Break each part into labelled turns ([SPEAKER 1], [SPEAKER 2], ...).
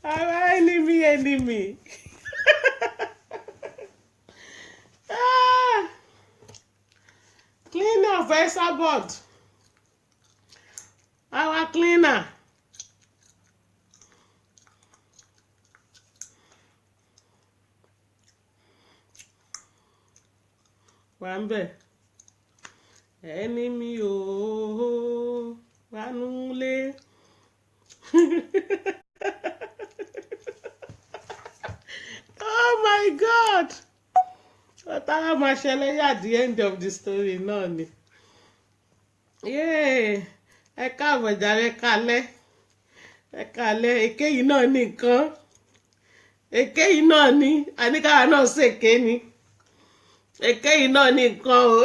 [SPEAKER 1] Our enemy. Ah, cleaner of Esabod. Our cleaner. Wambe. Enemy oh Wanule. Oh my God. Otara máa ṣẹlẹ̀ at the end of the story náà ni. Yay. Ẹ káàbọ̀ jàre kalẹ̀. Ẹ kalẹ̀ èké yìí náà ní nǹkan. Èké yìí náà ní àníkàrà náà ṣèké ni. Èké yìí náà ní nǹkan o.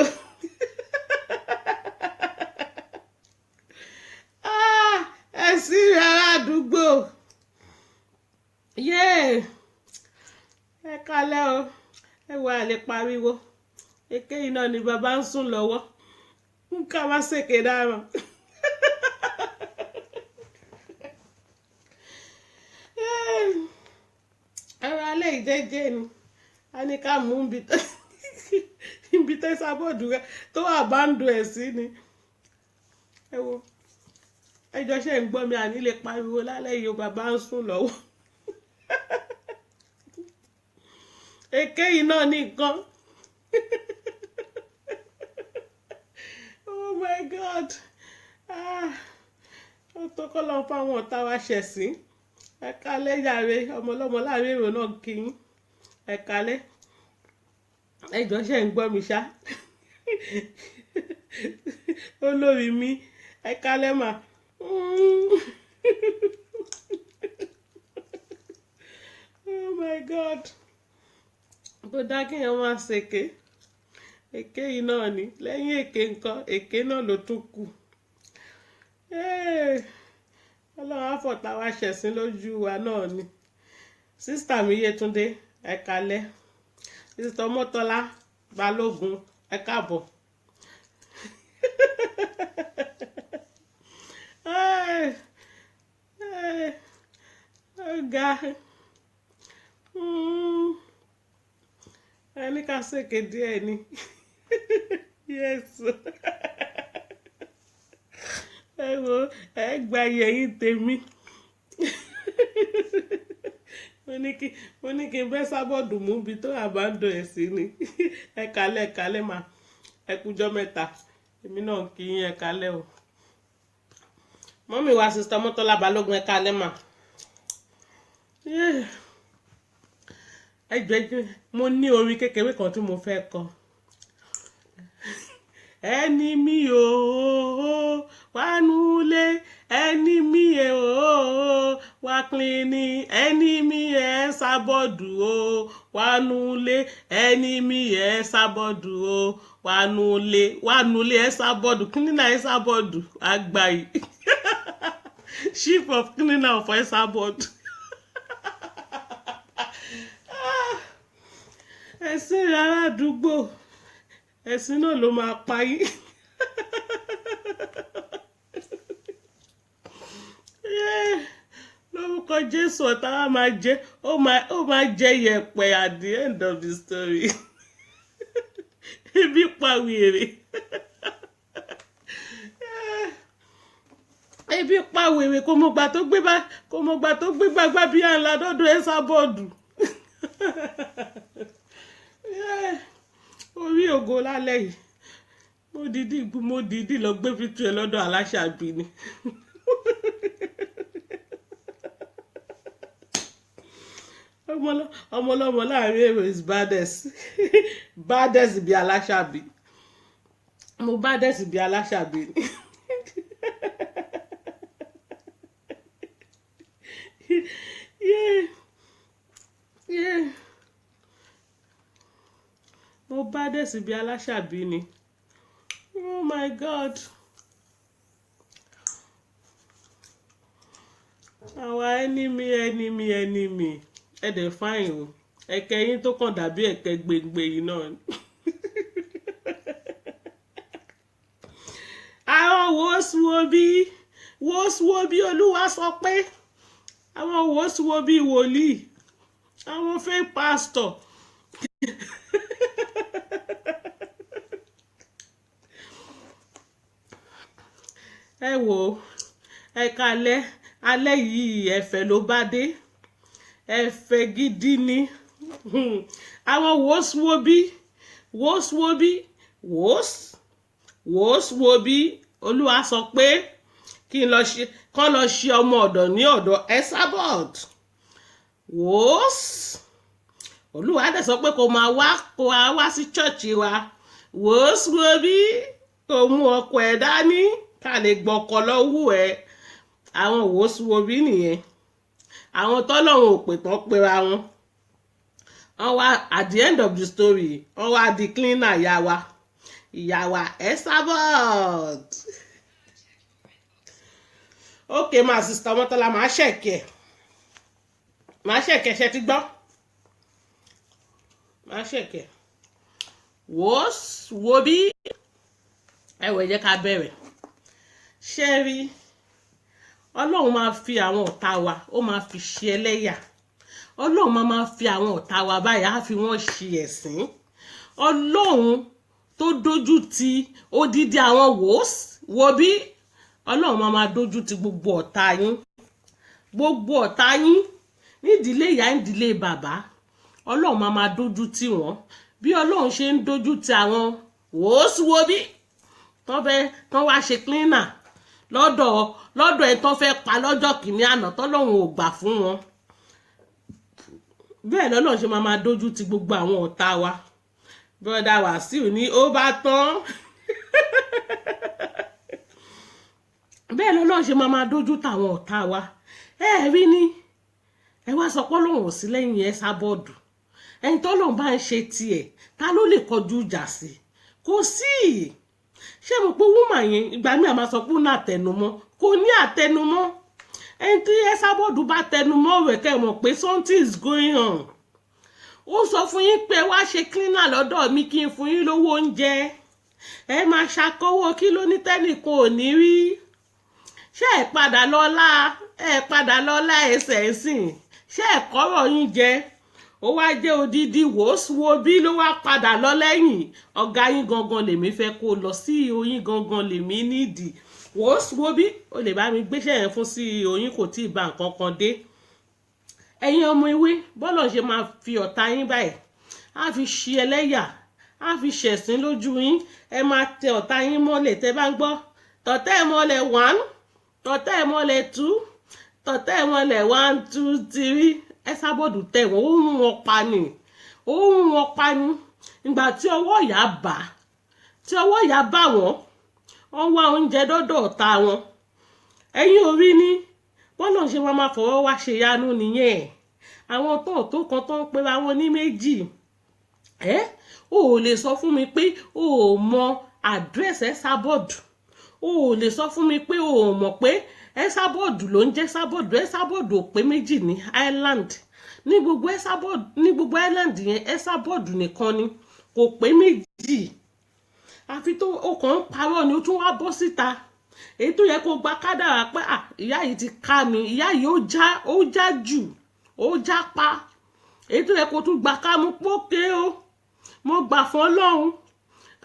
[SPEAKER 1] Ẹ sí ará àdúgbò. Yay. Ẹ kalẹ̀ o. Ẹ wà lè pariwo. Èké yìí náà ni bàbá ń sùn lọ́wọ́. Nǹkan wá ṣèké dára. Ẹ̀rọ alẹ́ ìjẹ́jẹ́ ni. A ní ká mú ibi tẹ́ sábọ̀dù rẹ̀ tó wà bá ń do ẹ̀ sí ni. Ẹ wo. Ẹjọ́ ṣe ń gbọ́ mi àní lè pariwo lálẹ́ yìí o bàbá ń sùn lọ́wọ́. Èké yìí náà ní nǹkan. Oh my God. Ó tó kọ́ lọ fáwọn ọ̀tá wa ṣẹ̀ sí. Ẹ kalẹ̀ yàrá ọmọlọ́mọ láàrin èrò náà kí yín. Ẹ kalẹ̀. Ẹjọ́ ṣe ń gbọ́ mi ṣá. Olórí mi. Ẹ kalẹ̀ mà. Oh my God. Bó dá kí èèyàn máa ṣèké. Èké yìí náà ni. Lẹ́yìn èké nǹkan, èké náà ló tún kù. Ọlọ́run á fọ̀tá wa ṣẹ̀sín lójú wa náà ni. Sísítà mi Yétúndé, ẹ kalẹ̀. Sísítà Ọmọ́tọ́lá Balógun, ẹ káàbọ̀. Ọ̀gá. Ẹni ká ṣèké díẹ̀ ni. Yes. Ẹ wo ẹ gba yẹ̀yìn tèmi. Mo ní kí n bẹ́ sábọ̀dù mú bí tó àbádọ́ ẹ̀ sí ni. Ẹ kalẹ̀ mà. Ẹ kújọ́ mẹ́ta. Èmi náà kí yín ẹ kalẹ̀ o. Mọ́mì wa Sísítà Ọmọ́tọ́lá Balógun ẹ kalẹ̀ mà. Ẹ jẹ́ mo ní orin kékeré kan tí mo fẹ́ kọ. Ẹni mi o wá nulẹ̀, ẹni mi o wá cleaning, ẹni mi sábọ̀dù o wá nulẹ̀, ẹni mi sábọ̀dù o wá nulẹ̀ sábọ̀dù cleaner sábọ̀dù àgbáyé. Chief of cleaner of Sábọ̀dù. Ẹ̀sìn ará àdúgbò. Ẹ̀sìn náà ló máa pa yín. Lórúkọ Jésù ọ̀tá wa máa jẹ ó máa jẹ yẹ̀pẹ̀ at the end of the story. Ebi pa wèrè. Ebi pa wèrè kò mọ̀gbà tó gbé gbàgbà bí àǹlà dọ́dọ̀ Sábọ̀dù. Orí ògo lálẹ́ yìí mo dìídì lọ gbé fìtú ẹ lọ́dọ̀ Aláṣàbí ni. Ọmọlọ́mọ láàrin èrò is baddest bí Aláṣàbí. Mo baddest bí Aláṣàbí ni. Yeah. Mo baddest bí Aláṣàbí ni. Oh my God. Our enemy. Ẹ dẹ̀ fine o. Ẹ̀kẹ́ yín tó kàn dàbí ẹ̀kẹ́ gbèngbè yìí náà ni. Àwọn wo bí Olúwa sọ pé àwọn wòsíwò bíi wòlíì àwọn fake pastor ẹ wò ẹ kalẹ̀ alẹ́ yìí ẹ̀fẹ̀ ló bá dé ẹ̀fẹ̀ gidi ni àwọn wòsíwòbí wòsíwòbí olúwa sọ pé kí n lọ ṣe kán lọ ṣe ọmọ ọ̀dọ̀ ní ọ̀dọ̀ Esabod olúwa dẹ̀ sọ pé kó máa wá sí ṣọ́ọ̀ṣì wa wòsíwòbí kó mú ọkọ ẹ̀ dání ká lè gbọ́kọ̀ lọ́wọ́ ẹ̀ àwọn wòsíwòbí nìyẹn àwọn tọ́lọ́run ò pè tán pera wọn wá at the end of the story wọ́n wá di cleaner ìyá wa Esabod okay ma sister Ọmọ́tọ́lá máa ṣẹ̀kẹ̀ ṣe ti gbọ́ máa ṣẹ̀kẹ̀ wòsíwòbí ẹ̀wẹ̀ jẹ́ ká bẹ̀rẹ̀ ṣe rí ọlọ́run máa fi àwọn ọ̀tá wa ó máa fi ṣe ẹlẹ́yà ọlọ́run máa fi àwọn ọ̀tá wa báyìí á fi wọ́n ṣe ẹ̀sín ọlọ́run tó dójú ti odidi àwọn wòsíwòbí ọlọ́run máa dójú ti gbogbo ọ̀tá yín nídìílé ìyá nídìílé bàbá ọlọ́run máa dójú tì wọ́n bí ọlọ́run ṣe ń dójú ti àwọn wòsíwòbí tán wá ṣe cleaner lọ́dọ̀ ẹ̀ tán fẹ́ pa lọ́jọ́ kìíní àná tọ́lọ́run ò gbà fún wọn bẹ́ẹ̀ lọ́lọ́run ṣe máa dójú ti gbogbo àwọn ọ̀tá wa brother Wàsíù ní ó bá tán bẹ́ẹ̀ lọ́lọ́run ṣe máa dójú tàwọn ọ̀tá wa rí ni ẹ wá sọ pé Ọlọ́run ò sí lẹ́yìn Esabod ẹni tọ́lọ́run bá ń ṣe tiẹ̀ ta ló lè kọjú ìjà sí kò sí ṣé mo pé wúmà yẹn ìgbà mi àmà sọ pé ó ní àtẹnumọ́ kò ní àtẹnumọ́ ẹni tí Esabod bá tẹnumọ́ rẹ̀ kẹ́ mọ̀ pé something is going on ó sọ fún yín pé wá ṣe cleaner lọ́dọ̀ mi kí n fún yín lówó oúnjẹ ẹ máa ṣàkówó kí ló ní tẹ́nìkan ò ní rí ṣé ẹ padà lọ́lá ẹsẹ̀ ẹ̀sìn ṣé ẹ kọ́rọ̀ yín jẹ ó wá jẹ́ odidi wòsíwòbí ló wá padà lọ lẹ́yìn ọ̀gá yín gangan lèmi fẹ́ kó lọ CEO yín gangan lèmi nídìí wòsíwòbí ó lè bá mi gbéṣẹ́ yẹn fún CEO yín kò tí ì bá nǹkan kan dé ẹ̀yin ọmọ ewé bọ́lọ̀ ṣe máa fi ọ̀tá yín báyìí á fi ṣe ẹlẹ́yà á fi ṣẹ̀sín lójú yín ẹ máa tẹ ọ̀tá yín mọ́lẹ̀ tẹ́ bá ń gbọ́ tọ̀tẹ́ ẹ̀ mọ́lẹ̀ 1 tọ̀tẹ́ ẹ̀ mọ́lẹ̀ 2 tọ̀tẹ́ ẹ̀ mọ́lẹ̀ 1 2 3 Esabod tẹ̀ wọ́n ó ń wọn pa ni ìgbà tí ọwọ́ ìyá bá wọ́n wá oúnjẹ dọ́dọ̀ ọ̀tá wọn ẹ̀yin orí ni bọ́lá ṣe wọ́n máa fọwọ́ wá ṣe yanu nìyẹn àwọn tó kan tó ń pera wọn ní méjì o ò lè sọ fún mi pé o ò mọ àdírẹ́sì Esabod o ò lè sọ fún mi pé o ò mọ̀ pé Esabod ló ń jẹ́ Esabod ò pé méjì ní Ireland ní gbogbo Ireland yẹn Esabod nìkan ni kò pé méjì àfi tó o kàn ń parọ́ ni o tún wá bọ́ síta èyí tó yẹ kó gba kádàrá pé ìyá yìí ti ká mi ìyá yìí ó já jù ó já pa èyí tó yẹ kó tún gba ká mú pókè o mo gbà fún Ọlọ́run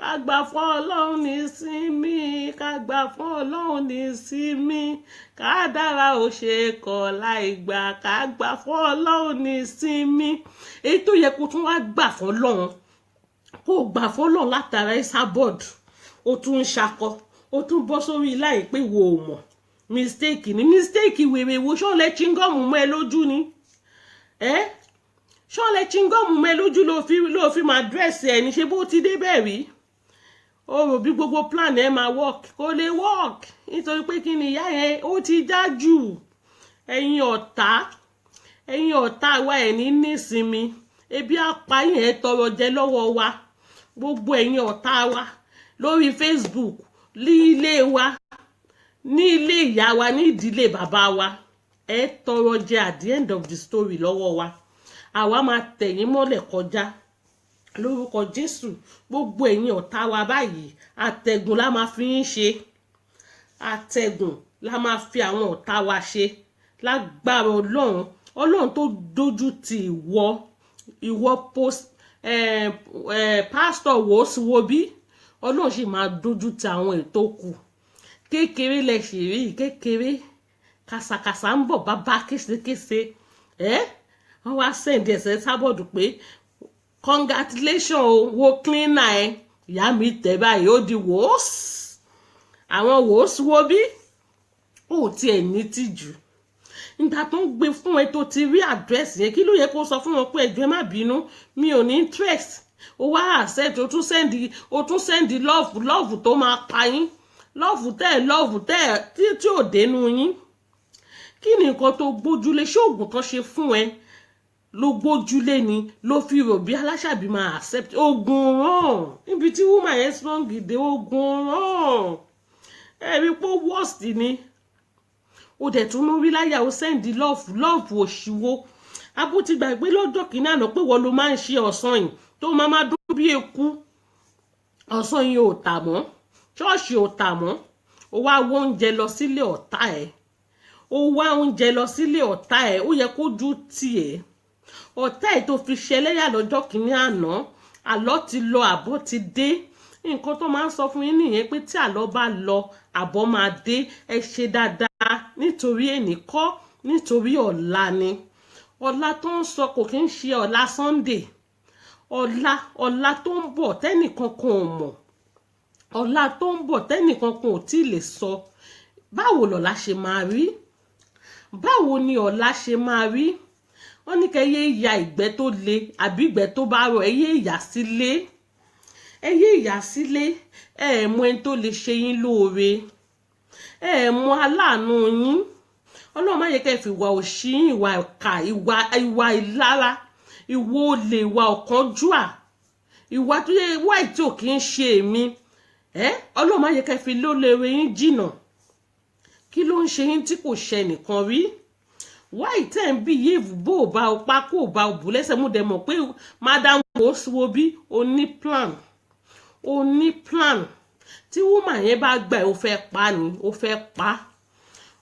[SPEAKER 1] ká gbà fún Ọlọ́run ní sinmi ká gbà fún Ọlọ́run ní sinmi ká dára ò ṣe kọ̀ láì gbà ká gbà fún Ọlọ́run ní sinmi èyí tó yẹ kó tún wá gbà fún Ọlọ́run kó gbà fún Ọlọ́run látara Esabod ó tún ń ṣakọ ó tún bọ́ sórí láì pé wo ò mọ̀ mistake wèrè wo ṣọ́ọ̀lẹ̀ chingọ́ọ̀mù mọ́ ẹ lójú ni ṣọ́ọ̀lẹ̀ chingọ́ọ̀mù mọ́ ẹ lójú ló fi máa dírẹ́sì ẹ̀ ní ṣe bó ti dé bẹ́ẹ̀ rí o rò bí gbogbo plan ẹ máa work kò lè work nítorí pé kí ni ìyá yẹn ó ti já jù ẹ̀yin ọ̀tá wa ẹ̀ ní nísinmi ebi apá yẹn tọrọ jẹ lọ́wọ́ wa gbogbo ẹ̀yin ọ̀tá wa lórí Facebook ní ilé wa ní ilé ìyá wa ní ìdílé bàbá wa ẹ tọrọ jẹ at the end of the story lọ́wọ́ wa àwa máa tẹ̀yìn mọ́lẹ̀ kọjá lórúkọ Jésù gbogbo ẹ̀yin ọ̀tá wa báyìí àtẹ̀gùn la máa fi ń ṣe àtẹ̀gùn la máa fi àwọn ọ̀tá wa ṣe lágbára Ọlọ́run tó dojú ti ìwọ pásítọ̀ Wòsíwòbí, Ọlọ́run sì máa dojú ti àwọn ètò kù. Kékeré lẹ ṣì rí, kékeré kàsàkàsà ń bọ̀ bàbá késekése wọ́n wá sẹ́ǹdì ẹ̀sẹ̀ sábọ̀dù pé congratulation o, wo cleaner ẹ, ìyá mi tẹ̀ báyìí ó di wòós. Àwọn Wòsíwòbí ò tiẹ̀ ní tìjú. Nígbà tó ń gbé fún ẹ tó ti rí àdírẹ́sì yẹn, kí ló yẹ kó sọ fún wọn pé ẹjọ́ ẹ má bínú, mi ò ní interest. Ó wá accept, ó tún sẹ́ndì lọ́ọ̀fù tó máa pa yín, lọ́ọ̀fù tẹ́ tí ò dénú yín. Kí ni nǹkan tó gbójúlé? Ṣé oògùn kan ṣe fún ẹ ló gbójúlé ni ló fi rò bí Aláṣàbí máa accept? Oògùn ràn níbi tí woman yẹn strong dé, oògùn ràn ẹ̀rí pé worst ni. Ó dẹ̀ tún lórí láyà, ó sẹ́ndì lọ́ọ̀fù òṣìwò. Abó ti gbàgbé lọ́jọ́ kìíní àná pé wọ́n ló máa ń ṣe ọ̀sán yìí tó máa dún bí eku. Ọ̀sán yìí ò tà mọ́, ṣọ́ọ̀ṣì ò tà mọ́. Ó wá wọ oúnjẹ lọ sílé ọ̀tá ẹ̀, ó yẹ kó jú tiẹ̀. Ọ̀tá ẹ̀ tó fi ṣẹlẹ́yà lọ́jọ́ kìíní àná, àlọ́ ti lọ àbọ̀ ti dé. Nǹkan tó máa ń sọ fún yín nìyẹn pé tí àlọ́ bá lọ àbọ̀ máa dé. Ẹ ṣe dáadáa nítorí èní kọ́, nítorí ọ̀la ni. Ọ̀la tó ń sọ kò kí ń ṣe ọ̀la Sunday. Ọ̀la tó ń bọ̀ tẹ́nìkan kan ò mọ̀. Ọ̀la tó ń bọ̀ tẹ́nìkan kan ò tí ì lè sọ. Báwo lọ̀la ṣe máa rí? Báwo ni ọ̀la ṣe máa rí? Wọ́n ní kẹ́ yé ya ìgbẹ́ tó le àbí ìgbẹ́ tó bá rọ̀, ẹ yé ìyà sílé. Ẹ yé ìyà sílé. Ẹ mọ ẹni tó lè ṣe yín lóore. Ẹ mọ aláàánú yín. Ọlọ́run má yẹ kẹ́ fi ìwà òṣì, ìwà ìkà, ìwà ìlara, ìwà olè, ìwà ọ̀kánjúà, ìwà tó yẹ wáì tí ò kí ń ṣe èmi. Ọlọ́run má yẹ kẹ́ fi lólere yín jìnà. Kí ló ń ṣe yín tí kò ṣe nìkan rí? Wáì tẹ́ ń bí yéèvù bó o bá o pa kó o bá o bù lẹ́sẹ̀. Mú dẹ̀ mọ̀ pé Madam Wòsíwòbí o ní plan. Tí woman yẹn bá gbà ó fẹ́ pa ni, ó fẹ́ pa.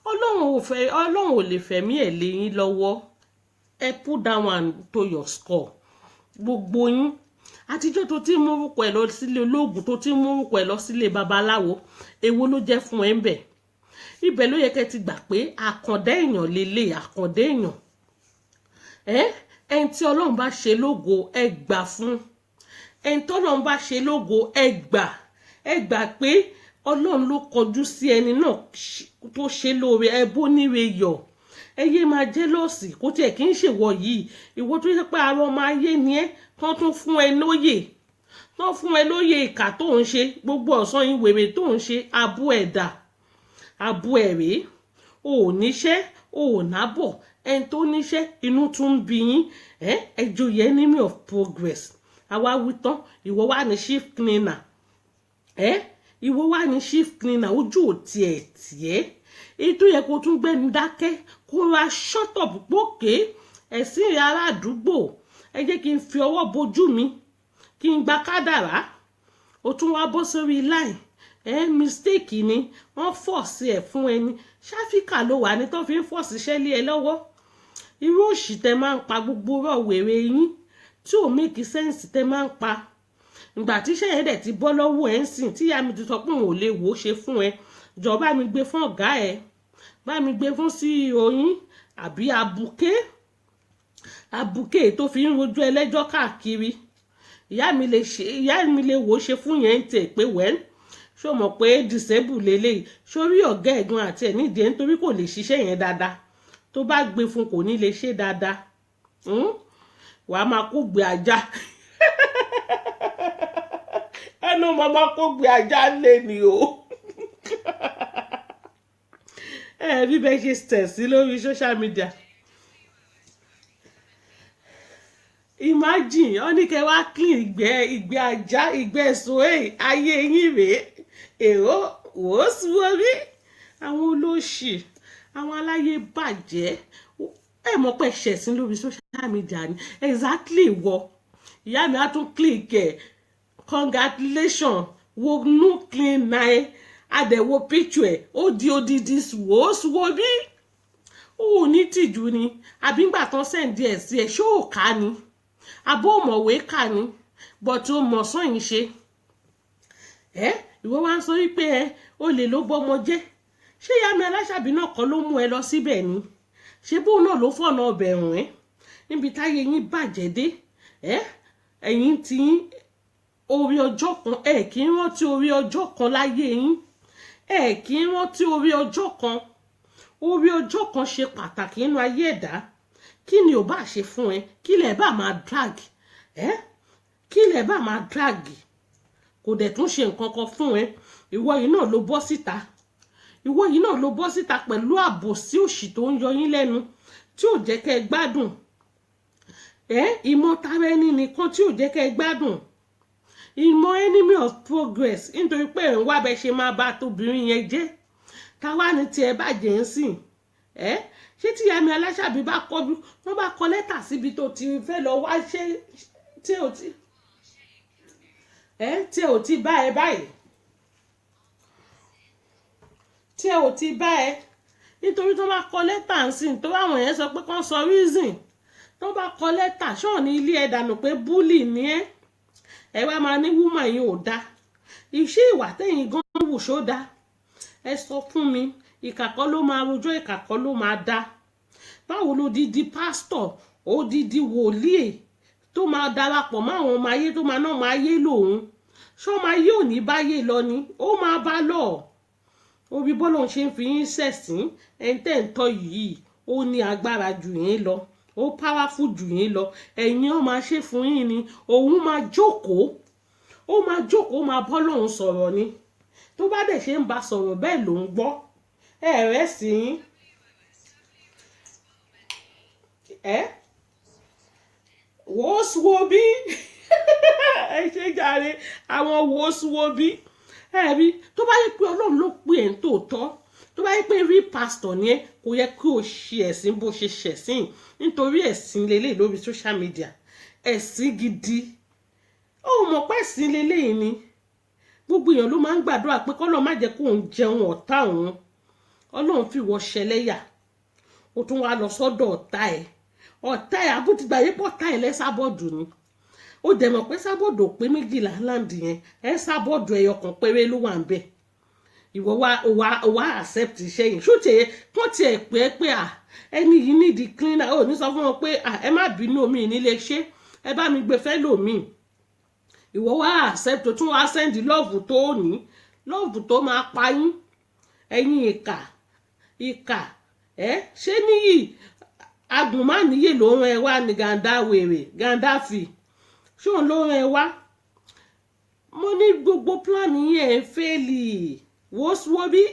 [SPEAKER 1] Ọlọ́run ò lè fẹ̀mí ẹ̀ lé yín lọ́wọ́. Ẹ put down one to your score. Gbogbo yín àtijọ́ tó ti mú orúkọ ẹ̀ lọ sílé olóògùn, tó ti mú orúkọ ẹ̀ lọ sílé babaláwo, èwo ló jẹ́ fún ẹ ń bẹ̀? Ibẹ̀ ló yẹ kẹ́ ti gbà pé àkàndá èèyàn lélẹ̀, àkàndá èèyàn. Ẹni tí Ọlọ́run bá ṣe lógo ẹ gbà fún. Ẹni tí Ọlọ́run bá ṣe lógo ẹ gbà pé Ọlọ́run ló kọjú sí ẹni náà tó ṣe lóore. Ẹ bó níre yọ̀. Ẹ yé máa jẹ́lọ́sì kó tiẹ̀ kí ń ṣèwọ yìí. Ìwọ tó yẹ pé ara ọmọ ayé ni ẹ́, tán tún fún ẹ lóyè. Tán fún ẹ lóyè ìkà tó ń ṣe, gbogbo ọ̀sán yìí wèrè tó ń ṣe, abú ẹ̀dà, abú ẹ̀rẹ́. O ò níṣẹ́, o ò nábọ̀. Ẹni tó níṣẹ́ inú tún ń bí yín. Ẹ joyè enemy of progress. Àwa wí tán, ìwọ wà ní chief cleaner. Ìwọ wà ní chief cleaner, ojú ò tiẹ̀. Èyí tó yẹ kó tún gbẹ́nu dákẹ́ kó ra shut up pókè. Ẹ̀sìn ará àdúgbò, ẹ jẹ́ kí n fi ọwọ́ bojú mi kí n gba kádàrá. Ó tún wá bọ́ sórí line. Mistake ni wọ́n force ẹ̀ fún ẹni. Ṣáfíkà ló wà ní tó fi ń force iṣẹ́ lé ẹ lọ́wọ́. Irú òṣì tẹ máa ń pa gbogbo rọ̀ wèrè yín tí ò make sense tẹ máa ń pa. Ìgbà tí iṣẹ́ yẹn dẹ̀ ti bọ́ lọ́wọ́ ẹ̀ ń sìn tí ìyá mi ti sọ pé òun ò lè wò ó ṣe fún ẹ. Jọ̀ọ́ bá mi gbé fún ọ̀gá ẹ̀, bá mi gbé fún CEO yín àbí abuké tó fi ń rojú ẹlẹ́jọ́ káàkiri. Ìyá mi lè wò ó ṣe fún yẹn ń tẹ̀ pé wẹ́n. Ṣó mọ̀ pé disable lélẹ́yìí. Sórí ọ̀gá ẹ̀gbọ́n àti ẹ̀ nídìí ẹ̀ nítorí kò lè ṣiṣẹ́ yẹn dáadáa. Tó bá gbé fún kò ní lè ṣe dáadáa. Wàá máa kó gbé ajá. Ẹnu màmá kó gbé ajá lé ni o. Bí bẹ́ẹ̀ ṣe tẹ̀sí lórí social media. Imagine ó ní kẹ́ wá clean ìgbẹ́ ajá, ìgbẹ́ ẹ̀sùn ayé yín rèé. Èrò Wòsíwòbí, àwọn olóṣì, àwọn aláyé bàjẹ́. Ẹ mọ̀ pé ṣẹ̀sìn lórí social media ni. Exactly wọ. Ìyá mi á tún click ẹ̀. Congratulations, wo no clean nine. Adẹ̀wò picture ẹ̀. Ó di odidi Wòsíwòbí. ó ní tìjú ni àbí ńgbà tán sẹ́ǹdì ẹ̀ sí ẹ̀ ṣó ò ká ni àbó mọ̀wé kà ni bọ̀tí ó mọ̀ sàn yín ṣe ìwọ wá ń sọ wípé olè ló bọ́mọ jẹ́ ṣé Yami Aláṣàbí náà kọ́ ló mú ẹ lọ síbẹ̀ ni ṣé bóun náà ló fọ̀nà ọbẹ̀ rùn ẹ́ níbi táyé yín bàjẹ́ dé ẹ̀yin tí orí ọjọ́ kan kì í rántí orí ọjọ́ kan láyé yín kì í rántí orí ọjọ́ kan ṣe pàtàkì nínú ayé ẹ̀dá kí ni ò bá ṣe fún ẹ kí lẹ̀ bá máa drag kí lẹ̀ bá máa drag kò dẹ̀ tún ṣe nǹkan kan fún ẹ ìwọ yìí náà ló bọ́ síta pẹ̀lú àbòsí òṣì tó ń yọ yín lẹ́nu tí ò jẹ́ kẹ́ ẹ gbádùn ìmọ̀ tara ẹni nìkan tí ò jẹ́ kẹ́ ẹ gbádùn ìmọ̀ enemy of progress nítorí pé ẹ̀ ń wá bẹ́ẹ̀ ṣe máa bá tóbìnrin yẹn jẹ́ táwa ni tiẹ̀ bàjẹ́ ń sìn ṣé tí Yami Aláṣàbí bá kọ́ bí wọ́n bá kọ lẹ́tà síbi tó ti fẹ́ lọ wá ṣé tí ò ti bá ẹ báyìí tí ẹ ò ti bá ẹ nítorí tó bá kọ lẹ́tà ń sìn tó àwọn yẹn sọ pé kán sọ reason tó bá kọ lẹ́tà ṣọ́ọ̀ ní ilé ẹ dànù pé búlì ni ẹ wá máa ní wúmà yín ò dá iṣẹ́ ìwà tẹ̀yìn gan wù ṣó dá ẹ sọ fún mi ìkàkọ́ ló máa rojọ́ ìkàkọ́ ló máa dá báwo ló di pásítọ̀ odidi wòlíì tó máa darapọ̀ mọ́ àwọn ọmọ ayé tó máa ná ọmọ ayé lòun ṣọ́ọ̀mọ ayé ò ní báyé lọ ni ó máa bá lọ orí bọ́lọ̀ ṣe ń fi yín ṣẹ̀sín ẹ̀ńtẹ́ ń tọ́ yìí ó ní agbára jù yín lọ ó powerful jù yín lọ ẹ̀yin ó máa ṣe fún yín ni òun máa jókòó ó máa bọ́ lọ́hùn sọ̀rọ̀ ni tó bá dẹ̀ ṣe ń bá sọ̀rọ̀ bẹ́ẹ̀ ló ń gbọ́ ẹ̀rẹ́ sí wòósùwòbí ẹ ṣe jàre àwọn wòósùwòbí ẹ̀rí tó bá yẹ pé Ọlọ́run ló pè ẹ́ ń tòótọ́ tó bá yẹ pé rí pásítọ̀ ni ẹ kò yẹ kí o ṣe ẹ̀sìn bó ṣe ṣẹ̀sìn nítorí ẹ̀sìn lélẹ̀ lórí social media ẹ̀sìn gidi ó mọ̀ pé ẹ̀sìn lélẹ̀ ni gbogbo èèyàn ló máa ń gbàdúrà pé kọ́lọ́ má jẹ́ kó ń jẹun ọ̀tá òun Ọlọ́run fi wọ́ ṣẹlẹ́yà ó tún wá lọ sọ́dọ̀ ọ̀tá ẹ̀ abútìgbà yìí pọ̀ ọ̀tá ẹ̀ lẹ́sàbọ̀dù ni ó dẹ̀ mọ̀ pé sábọ̀dù pé méjìlá láǹdì yẹn sábọ̀dù ẹyọ kan péré ló wà ń bẹ̀ ìwọ wá accept iṣẹ́ yìí ṣó tiẹ̀ kán tiẹ̀ pé ẹni yìí nídìí cleaner ò ní sọ fún wọn pé ẹ má bínú omi nílé ṣe ẹ bá mi gbé fẹ́ lòmíì ìwọ wá accept tó tún wá send love tó ní love tó máa pa yín ẹ̀yin ìkà ṣé níyì agùnmáníyè ló rán ẹ wá ní Gàndáfì ṣé òun ló rán ẹ wá mo ní gbogbo plan yẹn fẹ́ẹ̀lì wòósùwòbí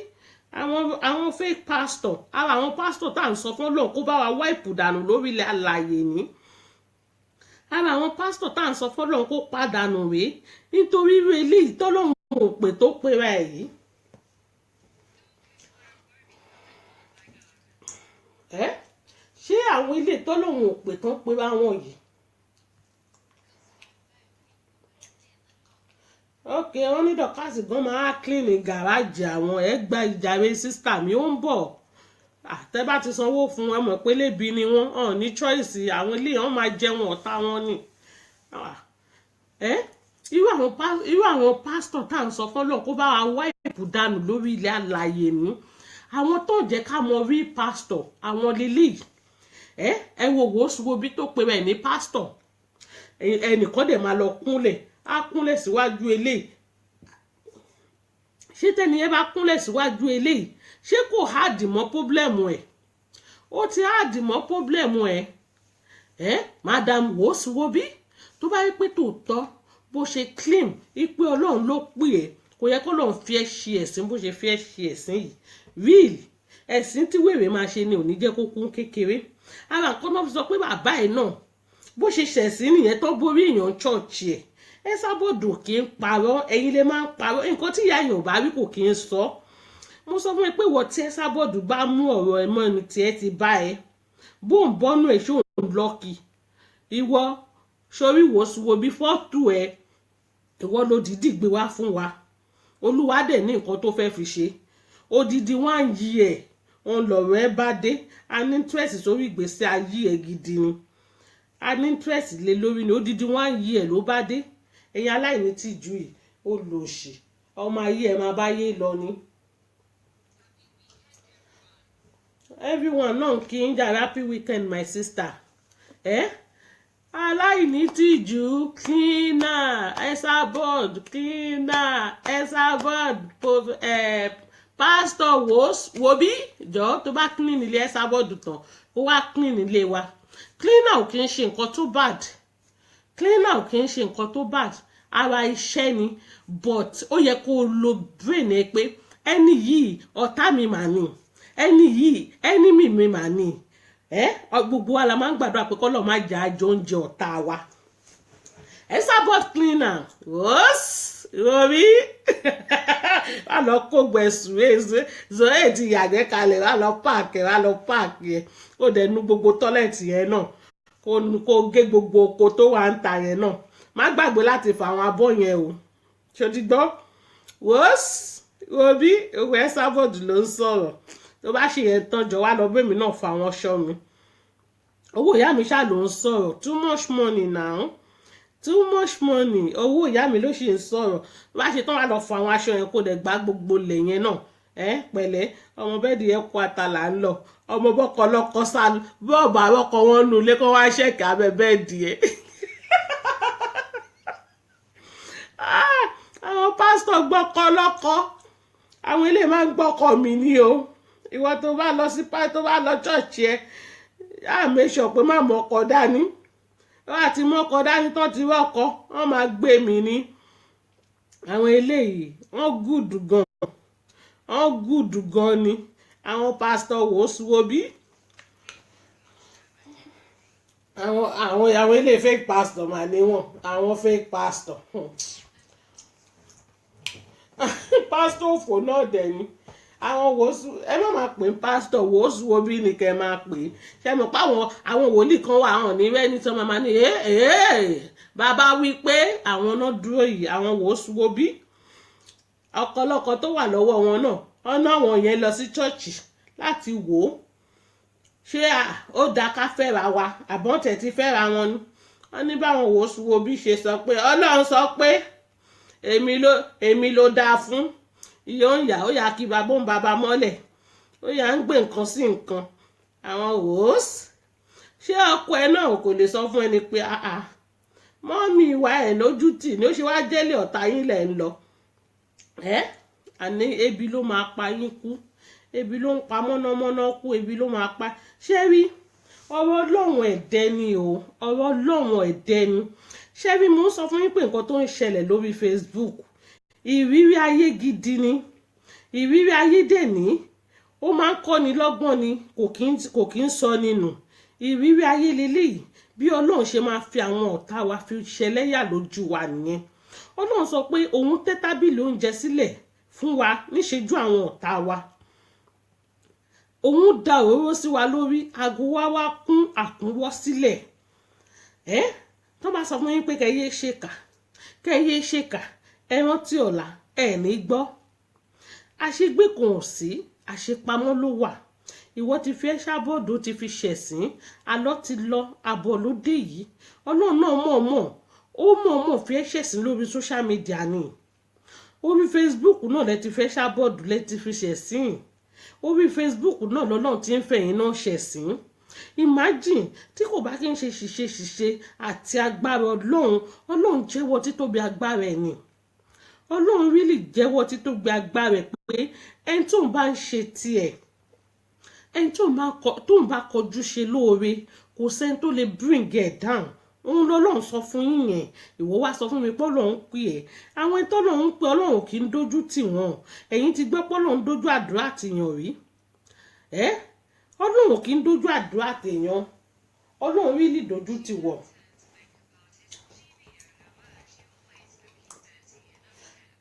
[SPEAKER 1] àwọn fake pastor àwọn pastor tá à ń sọ fún Ọlọ́run kó bá wa wáìpù dànù lórí ilẹ̀ alààyè ní àwọn pastor tá à ń sọ fún Ọlọ́run kó padànù rèé nítorí irú eléyìí tọ́lọ́run ò pè tó pera ẹ̀ yìí ṣé àwọn ilé tọ́lọ́run ò pè tán pera wọn yìí ok wọn ní dọkásì gan máa clean gàrájì àwọn gba ìjàre sísítà mi ó ń bọ̀ àtẹ bá ti sanwó fún wọn mọ̀ pé lébi ni wọn hàn ní choice àwọn ilé wọn máa jẹun ọ̀tá wọn ni irú àwọn pásítọ̀ tá à ń sọ fọ́lọ́ kó bá wa wá ìbù dànù lórí ilẹ̀ alààyè ní àwọn tó jẹ́ ká mọ rí pásítọ̀ àwọn lélẹ́yìí ẹ wo wòósùwòbí tó pe rẹ̀ ní pásítọ̀ ẹnìkan dẹ̀ máa lọ kúnlẹ̀ á kúnlẹ̀ síwájú eléyìí ṣé tẹ́ni ẹ bá kúnlẹ̀ síwájú eléyìí ṣé kò háàdì mọ́ pọ́blẹ́mù ẹ̀ ó ti háàdì mọ́ pọ́blẹ́mù ẹ̀ madam wòósùwòbí tó bá yẹ pé tòótọ́ bó ṣe claim ipe Ọlọ́run ló pè ẹ́ kò yẹ kó lọ́n fi ẹ́ ṣe ẹ̀sìn bó ṣe fi ẹ́ ṣe ẹ̀sìn yìí real ẹ̀sìn tí wèrè máa ṣe ni ò ní jẹ́ kó kún kékeré ara nǹkan náà fi sọ pé bàbá ẹ̀ náà bó ṣe ṣẹ̀sìn nìyẹn tó borí èèyàn chọ́ọ̀chì ẹ sábọ̀dù kì í parọ́ ẹ̀yin lè máa ń parọ́ nǹkan tí ìyá èèyàn bá rí kò kì í sọ mo sọ fún ẹ pé wọ́n tí ẹ sábọ̀dù bá mú ọ̀rọ̀ ẹ mọ́ ẹni tí ẹ ti bá ẹ bó ń bọ́nú ẹ̀ ṣó ń lọ́kì ìwọ sórí wòósùwòbí fọ́tò ẹ ìwọ ló dìídì gbé wá fún wa olúwa dẹ̀ ní nǹkan tó fẹ́ fi ṣe odidi 1 year òun lọ̀rọ̀ ẹ bá dé a ní interest sórí ìgbésí ayé ẹ gidi ni a ní interest lé lórí ni odidi 1 year ló bá dé ẹ̀yin aláìní tìjú yìí ó lò sí ọmọ ayé ẹ máa bá yé lọ ni. Everyone náà kí n jà happy weekend my sister. Aláìní tìjú cleaner Esabod cleaner Esabod pastor wobi jọ tó bá clean ilé Esabod tán ó wá clean ilé wa cleaner ò kì í ṣe nǹkan tó bad cleaner ò kì í ṣe nǹkan tó bad ara iṣẹ́ ni but ó yẹ kó lo brain ẹ pé ẹni yìí ọ̀tá mi mà ní ẹni yìí enemy mi mà ní gbogbo wa la máa ń gbàdúrà pé kọ́lọ́ máa jẹ àjọ oúnjẹ ọ̀tá wa. Esabod cleaner robi wà lọ kó gbẹ̀sùn zoe ti yàgẹ́ kalẹ̀ wà lọ páàkì ẹ̀ ó dẹ̀ nu gbogbo tọ́lẹ̀tì yẹn náà kó gé gbogbo oko tó wà ń ta yẹn náà má gbàgbé láti fà àwọn abọ́ yẹn o ṣó ti gbọ́ robi òwe Esabod ló ń sọ̀rọ̀ tó bá ṣe yẹn tán jọ wá lọ bẹ́ẹ̀ mi náà fa àwọn aṣọ mi owó ìyá mi ṣáà ló ń sọ̀rọ̀ too much money now too much money owó ìyá mi ló ṣì ń sọ̀rọ̀ bá ṣe tán wá lọ fa àwọn aṣọ yẹn kó dẹ̀ gbá gbogbo lẹ̀ yẹn náà pẹ̀lẹ́ ọmọ bẹ́ẹ̀dì yẹn kó àtàlà ń lọ ọmọ bọ́kọ lọ́kọ sá bọ́ọ̀bù àwọkọ wọn nù lé kó wá ṣẹ̀kì abẹ́ bẹ́ẹ̀dì yẹn àwọn pásítọ̀ gbọ́kọ lọ́kọ àwọn ilé máa ń gbọ́kọ mi ní o ìwọ tó bá lọ sí tó bá lọ ṣọ́ọ̀ṣì ẹ á mẹ́sọ̀ pé má mọ́kọ dání wọ́n àti mọ́kọ dání tó ti rọ́kọ wọ́n máa gbé mi ní àwọn eléyìí wọ́n gùdù gan ni àwọn pásítọ̀ wòsíwòbí àwọn ilé fake pastor mà ní wọn àwọn fake pastor pastor òfò náà dẹ̀ ni àwọn wòsù ẹ má máa pè pásítọ̀ wòsíwòbí ni kẹ́ máa pè ṣe mọ̀ pé àwọn wòlíì kan wà àwọn ní rẹ́ni tí wọ́n máa ní bàbá wí pé àwọn náà dúró yìí àwọn wòsíwòbí ọ̀kọ̀lọ́kọ̀ tó wà lọ́wọ́ wọn náà ọ̀nà àwọn yẹn lọ sí chọ́ọ̀chì láti wò ó ṣé ó dáa ká fẹ́ra wa àbọ̀ǹtẹ̀ ti fẹ́ra wọn ni wọ́n ní báwọn wòsíwòbí ṣe sọ pé Ọlọ́run sọ pé èmi ló dáa fún iye òǹyà ó yà kí bàbá òun bàbá mọ́lẹ̀ ó yà ń gbé nǹkan sí nǹkan àwọn wòós ṣé ọkọ ẹ náà kò lè sọ fún ẹni pé mọ́mí ìwà ẹ̀ lójú tì ní ó ṣe wá jẹ́lẹ̀ ọ̀tá yín lẹ̀ ń lọ àní ebi ló máa pa yín kú ebi ló ń pa mọ́nàmọ́ná kú ebi ló máa pa ṣé rí ọ̀rọ̀ Ọlọ́run ẹ̀dẹ́ ni o ọ̀rọ̀ Ọlọ́run ẹ̀dẹ́ ni ṣé rí mo ń sọ fún yín pé nǹkan tó ń ṣẹlẹ̀ lórí Facebook ìrírí ayé gidi ni ìrírí ayé dẹ̀ ní ó máa ń kọ́ni lọ́gbọ́n ni kò kí ń sọ nínú ìrírí ayé leléyìí bí Ọlọ́run ṣe máa fi àwọn ọ̀tá wa fi ṣẹlẹ́yà lójú wa nìyẹn Ọlọ́run sọ pé òun tẹ́ tábìlì oúnjẹ sílẹ̀ fún wa níṣẹ́jú àwọn ọ̀tá wa òun da òróró sí wa lórí aago wa wá kún àkúnwọ́ sílẹ̀ tó bá sọ fún yín pé kẹ́yẹ́ ṣèkà ẹ rántí ọ̀la ẹ ní gbọ́ àṣegbé kan ò sí àṣepamọ́ ló wà ìwọ ti fi Esabod ti fi ṣẹ̀sín alọ́ ti lọ abọ́ ló dé yìí Ọlọ́run náà mọ̀ọ́mọ̀ fi ṣẹ̀sín lórí social media ni orí Facebook náà lẹ ti fi Esabod lẹ ti fi ṣẹ̀sín orí Facebook náà lọ́lọ́run ti ń fẹ̀yìn náà ṣẹ̀sín imagine tí kò bá kí n ṣe ṣiṣẹ́ àti agbára Ọlọ́run jẹ́wọ́ títóbi agbára ẹ̀ ni Ọlọ́run really jẹ́wọ́ títóbi agbára ẹ̀ pé ẹni tó ń bá ń ṣe tiẹ̀ ẹni tó ń bá kọjú ṣe lóore kò sẹ́ni tó lè bring ẹ̀ down òun lọ́lọ́run sọ fún yín yẹn ìwọ wá sọ fún mi pé Ọlọ́run pè ẹ́ àwọn ẹni tọ́lọ́run pé Ọlọ́run kì í dójú tì wọ́n ẹ̀yin ti gbọ́ pé Ọlọ́run dójú àdúrà tìyàn rí Ọlọ́run kì í dójú àdúrà tèèyàn Ọlọ́run rí lè dójú tì wọ́n.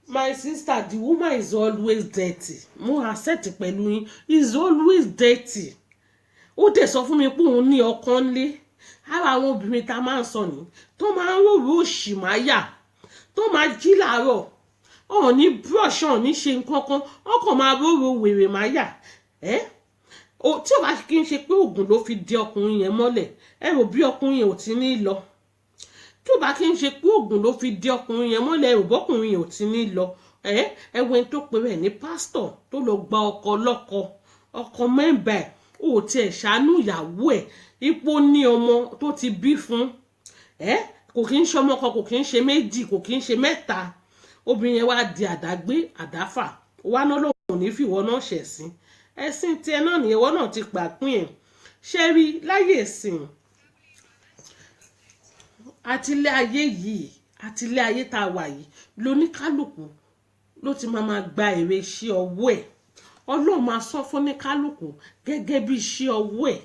[SPEAKER 1] My sister, the woman is always dirty. Mo accept pẹ̀lú yín, is always dirty. Ó dẹ̀ sọ fún mi pé òun ní ọkọ ńlé. Ara àwọn obìnrin tá máa ń sọ ni, tó máa ń ròrò òṣì máa yà, tó máa jí láàárọ̀, ọ̀n ní brush ọ̀n ní ṣe nǹkan kan, ọkàn máa ròrò wèrè máa yà. tí ò bá kí n ṣe pé oògùn ló fi di ọkùnrin yẹn mọ́lẹ̀ ẹ rò bí ọkùnrin yẹn ò ti ní lọ tí ò bá kí n ṣe pé oògùn ló fi di ọkùnrin yẹn mọ́lẹ̀ ẹ rò bọ́kùnrin yẹn ò ti ní lọ ẹwẹ́n tó pe rẹ̀ ní pásítọ̀ tó lọ gba ọkọ lọ́kọ ọkọ mẹ́mbà ẹ̀ ò tiẹ̀ ṣàánú ìyàwó ẹ̀ ipò ní ọmọ tó ti bí fún kò kí ń ṣe ọmọ kan kò kí ń ṣe méjì kò kí ń ṣe mẹ́ta obìnrin yẹn wá di àdágbé àdáfà wá náà lòun ní fìwọ náà ṣẹ̀sìn ẹ̀sìn tiẹ̀ náà nìyẹn wọ́n náà ti pàpín ẹ̀ ṣe rí láyé ìsìn àtìlẹ́ ayé yìí àtìlẹ́ ayé tá a wà yìí lóníkálùkù ló ti máa gba èrè iṣẹ́ ọwọ́ ẹ̀ ọlọ́run máa sọ fún ní kálùkù gẹ́gẹ́ bí iṣẹ́ ọwọ́ ẹ̀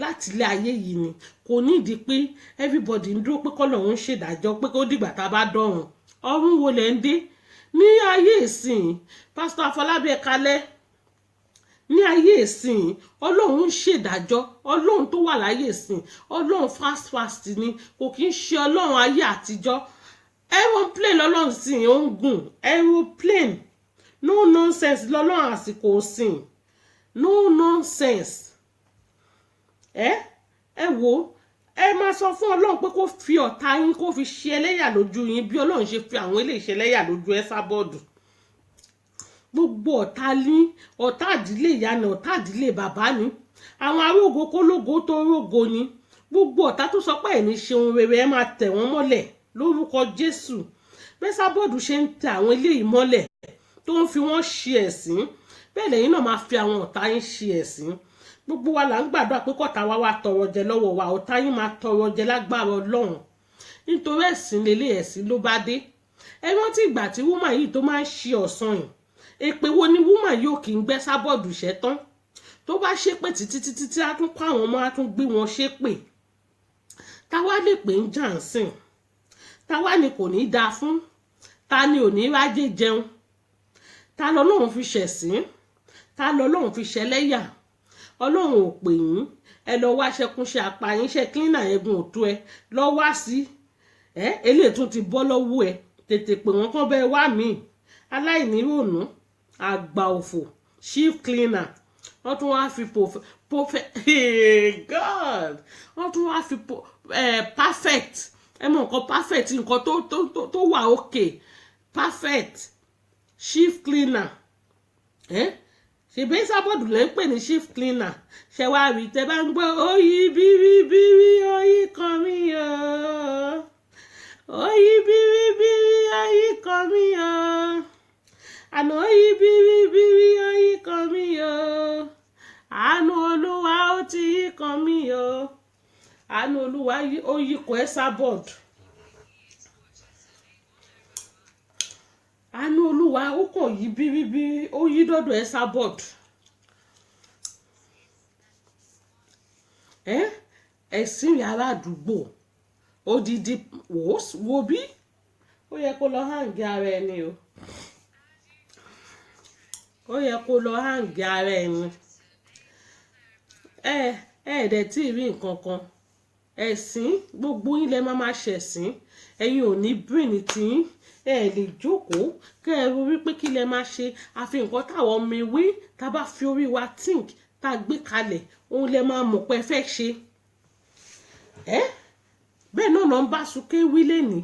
[SPEAKER 1] láti ilé ayé yìí ni kò nídìí pé everybody ń dúró pé kọ́lọ́run ṣèdájọ́ pé kó dìgbà tá a bá dọ̀run ọ̀run wo lẹ̀ ń dé ní ayé ìsìn pásítọ̀ Afọlábí Ẹ̀kalẹ́ ní ayé ìsìn ọlọ́run ń ṣèdájọ́ ọlọ́run tó wà láyé ìsìn ọlọ́run fast ni kò kí ń ṣe ọlọ́run ayé àtijọ́ aeroplane lọ́lọ́run sì ń gùn aeroplane no nonsense lọ́lọ́run àsìkò sìn no nonsense ẹ wo ẹ máa sọ fún ọlọ́run pé kó fi ọ̀tá yín kó fi ṣe ẹlẹ́yà lójú yín bí ọlọ́run ṣe fi àwọn eléyìí ṣe ẹlẹ́yà lójú Ẹsábọ́ọ̀dù gbogbo ọ̀tá ní ọ̀tá ìdílé ìyá ni ọ̀tá ìdílé bàbá ni àwọn arógo kólógo tó rógo ni gbogbo ọ̀tá tó sọ pé ẹni ṣeun rere ẹ máa tẹ̀ wọ́n mọ́lẹ̀ lórúkọ Jésù Ẹsábọ́ọ̀dù ṣe ń tẹ àwọn eléyìí mọ́lẹ̀ tó ń fi wọ́n ṣe ẹ̀sín bẹ́ẹ̀ lẹ́yìn náà máa fi àwọn ọ̀tá yín ṣe ẹ̀sín gbogbo wa là ń gbàdúrà pé kọ́ta wa wá tọrọ jẹ lọ́wọ́ wa ọ̀tá yín máa tọrọ jẹ lágbára Ọlọ́run nítorí ẹ̀sìn lélẹ̀ ẹ̀sìn ló bá dé ẹ rántí ìgbà tí wúmà yìí tó máa ń ṣe ọ̀sán yìí èpè wo ni wúmà yóò kì í gbé Ẹsábọ́ọ̀dù ṣẹ́tán tó bá ṣépè títí á tún kọ́ àwọn ọmọ á tún gbé wọn ṣépè táwa lè pè ń jà ń sìn táwa ni kò ní í dáa fún ta ni ò ní rájé jẹun ta lọ́lọ́run fi ṣẹ̀sín ta lọ́lọ́run fi ṣẹlẹ́yà ọlọ́run ò pè yín ẹ lọ wá ṣẹkúnṣe àpàyín ṣe clean ẹ̀gùn òtú ẹ lọ wá sí eléyìí tún ti bọ́ lọ́wọ́ ẹ tètè pè wọ́n kán bẹ́ẹ̀ wá míì aláìníròònú àgbà òfò chief cleaner wọ́n tún wá fi God wọ́n tún wá fi perfect ẹ mọ̀ nǹkan perfect nǹkan tó wà okay perfect chief cleaner ṣèbí Ẹsábọ́ọ̀dù lẹ́ ń pè ní chief cleaner ṣe wá rí tẹ bá ń gbọ́ oyi bíríbírí oyi kan mi o oyi bíríbírí oyi kan mi o àná oyi bíríbírí oyi kan mi o àánú Olúwa ó ti yí kan mi o àánú Olúwa ó yí kọ Ẹsábọ́ọ̀dù. àánú Olúwa ó kàn yí bíríbírí ó yí dọ́dọ̀ Ẹsábọ́ọ̀dù ẹ̀sìn ará àdúgbò odidi wo bí ó yẹ kó lọ hàǹgì ara ẹni o ó yẹ kó lọ hàǹgì ara ẹni ẹ̀ẹ́dẹ̀ tí ì rí nǹkan kan ẹ̀sìn gbogbo yín lẹ máa ṣẹ̀sìn ẹ̀yin ò ní brain tí ẹ lè jókòó kẹ́ ẹ rí pé kí lẹ máa ṣe àfi nǹkan táwọn ọmọ ewé tá a bá fi orí wa think tá a gbé kalẹ̀ òun lẹ máa mọ̀ pé ẹ fẹ́ ṣe bẹ́ẹ̀ náà ń bá Súnkẹ́ wí lẹ́nìí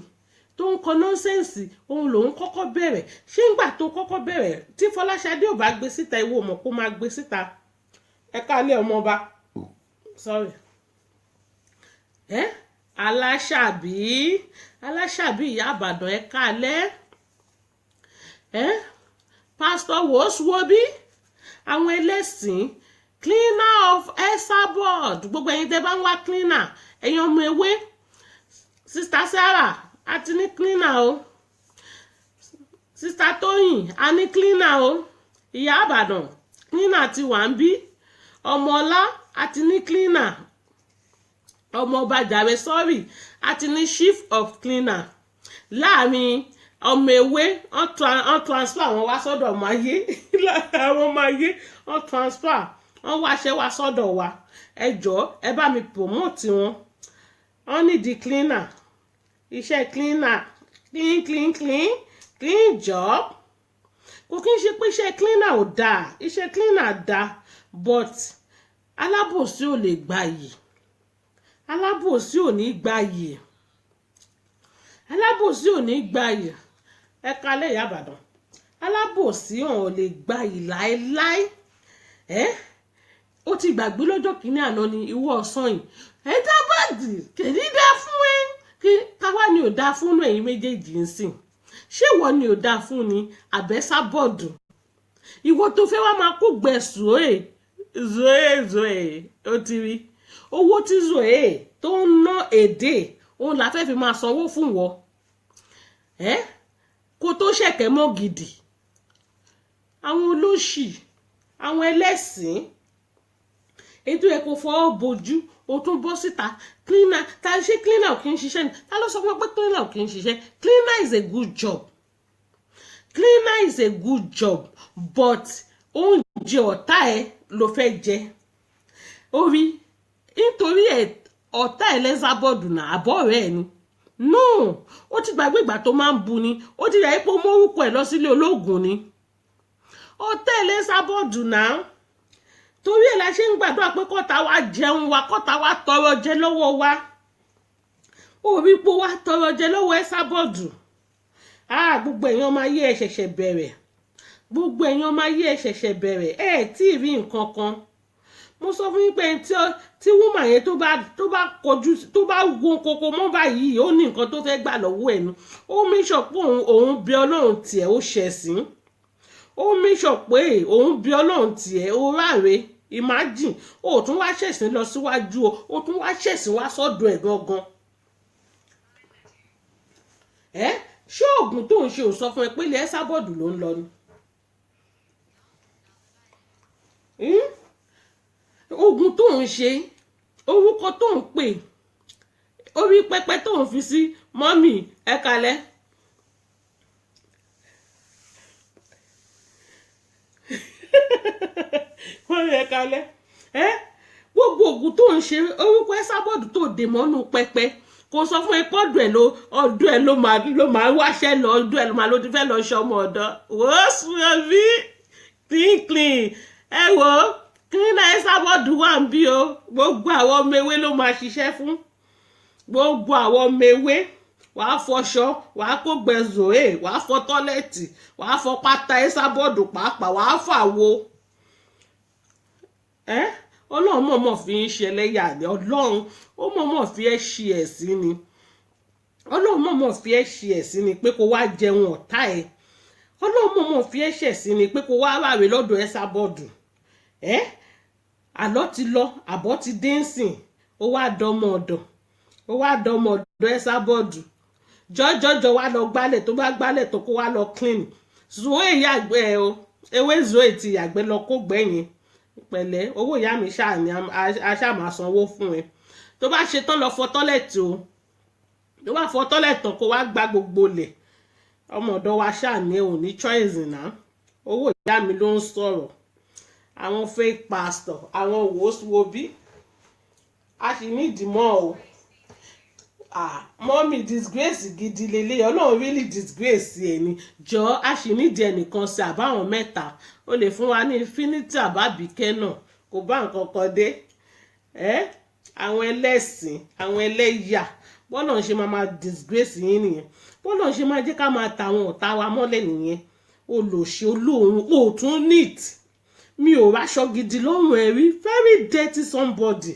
[SPEAKER 1] tó ń kọ nọ́nsẹ̀nsì òun lòun kọ́kọ́ bẹ̀rẹ̀ ṣé ńgbà tó kọ́kọ́ bẹ̀rẹ̀ tí Fọláṣadé ò bá gbé síta ìwọ mọ̀ kó máa gbé síta ẹ káalẹ́ ọmọọba sorry Aláṣàbí ìyá Ìbàdàn ẹ káalẹ́ pásítọ̀ Wòsùwòbí àwọn ẹlẹ́sìn cleaner of Ẹsábọ́ọ̀dù gbogbo ẹ̀yin tẹ́ bá ń wá cleaner ẹ̀yin ọmọ ewé sista Sarah àti ní cleaner o sista Tóyìn a ní cleaner o ìyá Ìbàdàn cleaner ti wà ń bí ọmọ ọlá àti ní cleaner ọmọ ọba jàre sorry àti ní chief of cleaner láàrin ọmọ ewé on transfer wọn wá sọ́dọ̀ ọmọ ayé àwọn ọmọ ayé on transfer wọn wáṣẹ́ wá sọ́dọ̀ wa ẹ jọ̀ọ́ ẹ bá mi promote wọn wọn ní di cleaner iṣẹ́ cleaner clean job kò kí n ṣe pé iṣẹ́ cleaner ò dáa iṣẹ́ cleaner dáa but alábòsí ò lè gbayì, alábòsí ò ní gbayì, alábòsí ò ní gbayì. Ẹ kalẹ̀ Ìyá Ìbàdàn, alábòsí ò lè gbayì láéláé. Ó ti gbàgbé lọ́jọ́ kìíní àná ni ìwọ ọ̀sán yìí Ẹ̀sàbọ̀dù kèdí dá fún ẹ kí káwá ni ò dá fún ẹ̀yin méjèèjì ń sìn. Ṣé ìwọ ni ò dá fún ni àbẹ́sàbọ̀dù? Ìwọ tó fẹ́ wá máa kó gbẹ zoe ó ti rí owó tí zoe tó ń ná èdè òun la fẹ́ fi máa sanwó fún wọ kó tó ṣẹ̀kẹ́ mọ́ gidi. Àwọn olóṣì, àwọn ẹlẹ́sìn, ètò ẹ̀kọ́ fọwọ́ bojú o tún bọ́ síta. Cleaner ta ṣe cleaner ò kí ń ṣiṣẹ́ ni? Ta ló sọ fún ọ pé cleaner ò kí ń ṣiṣẹ́? Cleaner is a good job, cleaner is a good job, but oúnjẹ ọ̀tá ẹ ló fẹ́ jẹ. Orí nítorí ọ̀tá ẹ lẹ́sàbọ̀dù náà àbọ̀ rẹ̀ ni. No, ó ti gbàgbé ìgbà tó máa ń bu ni, ó ti rà ipò mórúkọ ẹ̀ lọ sílé ológun ni. Ọ̀tá ẹ lẹ́sàbọ̀dù náà. Torí ẹ̀ la ṣe ń gbàdúrà pé kọ́ta wa jẹun wa, kọ́ta wa tọrọ jẹ lọ́wọ́ wa. Orí po wa tọrọ jẹ lọ́wọ́ Ẹ̀sàbọ̀dù. Gbogbo èèyàn máa yé ẹ ṣẹ̀ṣẹ̀ bẹ̀rẹ̀. Gbogbo èèyàn máa yé ẹ ṣẹ̀ṣẹ̀ bẹ̀rẹ̀. Tí ì rí nǹkan kan. Mo sọ fún yín pé tí wúmà yẹn tó bá kọjú tó bá wo koko mọ́ báyìí ó ní nǹkan tó fẹ́ gbà lọ́wọ́ ẹnu. Ó mí sọ pé òun bí Ọlọ́run tiẹ̀ ó ṣẹ̀sín. Ó mí sọ pé òun bí Ọlọ́run tiẹ̀ ó ráre. Imagine o tún wá ṣẹ̀sìn lọ síwájú o tún wá ṣẹ̀sìn wá sọ́dọ̀ ẹ̀ gangan. Ṣé oògùn tó ń ṣe ò sọ fún ẹ pé ilé Ẹ̀sàbọ̀dù ló ń lọ ni? Oògùn tó ń ṣe, orúkọ tó ń pè, orí pẹpẹ tó ń fi sí mọ́mì ẹ kalẹ̀. Wọ́n rí ẹ kalẹ̀. Gbogbo oògùn tó ń ṣe, orúkọ Ẹ̀sàbọ̀dù tó dè mọ́nú pẹpẹ kò sọ fún ẹ pé ọdún ẹ ló máa wáṣẹ́ lọ, ọdún ẹ ló máa ló ti fẹ́ lọ ṣe ọmọ ọ̀dọ́. Wò ó sùn ẹbí clean. Ẹ wò ó cleaner Ẹ̀sàbọ̀dù wà ń bí o. Gbogbo àwọn ọmọ ewé ló máa ṣiṣẹ́ fún. Gbogbo àwọn ọmọ ewé wàá fọṣọ, wàá kó gbẹ zoe, wàá fọ tọ́lẹ̀tì, wàá fọ pátá Ẹ̀sàbọ̀dù pàápàá, wàá fàwo. Ọlọ́run mọ̀ọ́mọ̀ fi ń ṣe ẹlẹ́yà ni. Ọlọ́run ó mọ̀ọ́mọ̀ fi ẹ́ ṣe ẹ̀sín ni. Ọlọ́run mọ̀ọ́mọ̀ fi ẹ́ ṣe ẹ̀sín ni pé kó wá jẹun ọ̀tá ẹ̀. Ọlọ́run mọ̀ọ́mọ̀ fi ẹ́ ṣẹ̀sín ni pé kó wá ráre lọ́dọ̀ Ẹ̀sàbọ̀dù. Àlọ́ ti lọ, àbọ̀ ti dé ń sìn, ó wá dọmọ ọ̀dọ̀ Ẹ̀sàbọ̀dù. Jọjọjọ wá lọ gbálẹ̀, tó bá gbálẹ̀ tó kó wá lọ clean. Zoe yàgbẹ́ o, ewé Zoe ti yàgbẹ́ lọ kó gbẹ̀yìn. Pẹ̀lẹ́, owó ìyá mi ṣáà ni a ṣáà máa sanwó fún ẹ. Tó bá ṣe tán lọ fọ tọ́lẹ̀tì o. Tó bá fọ tọ́lẹ̀tì tán kó wá gbá gbogbo lẹ̀. Ọmọ ọ̀dọ̀ wa ṣáà ní ò ní choice náà. Owó ìyá mi ló ń sọ̀rọ̀. Àwọn fake pastor, àwọn wòsíwòbí. A sì ní ìdìmọ́ o. Mọ́mí disgrace gidi lélẹ̀. Ọlọ́run really disgrace ẹ̀ ni. Jọ a sì nídìí ẹnìkan sí àbáwọn mẹ́ta. O lè fún wa ní infinity àbábíkẹ́ náà kò bá nǹkan kan dé. Àwọn ẹlẹ́sìn, àwọn ẹlẹ́yà bọ́lá ń ṣe máa disgrace yín nìyẹn. Bọ́lá ń ṣe máa jẹ́ ká máa ta àwọn ọ̀tá wa mọ́lẹ̀ nìyẹn. Olòṣì olóòórùn òtún neat. Mi ò ráṣọ gidi lọ́rùn ẹ̀ rí. Very dirty somebody.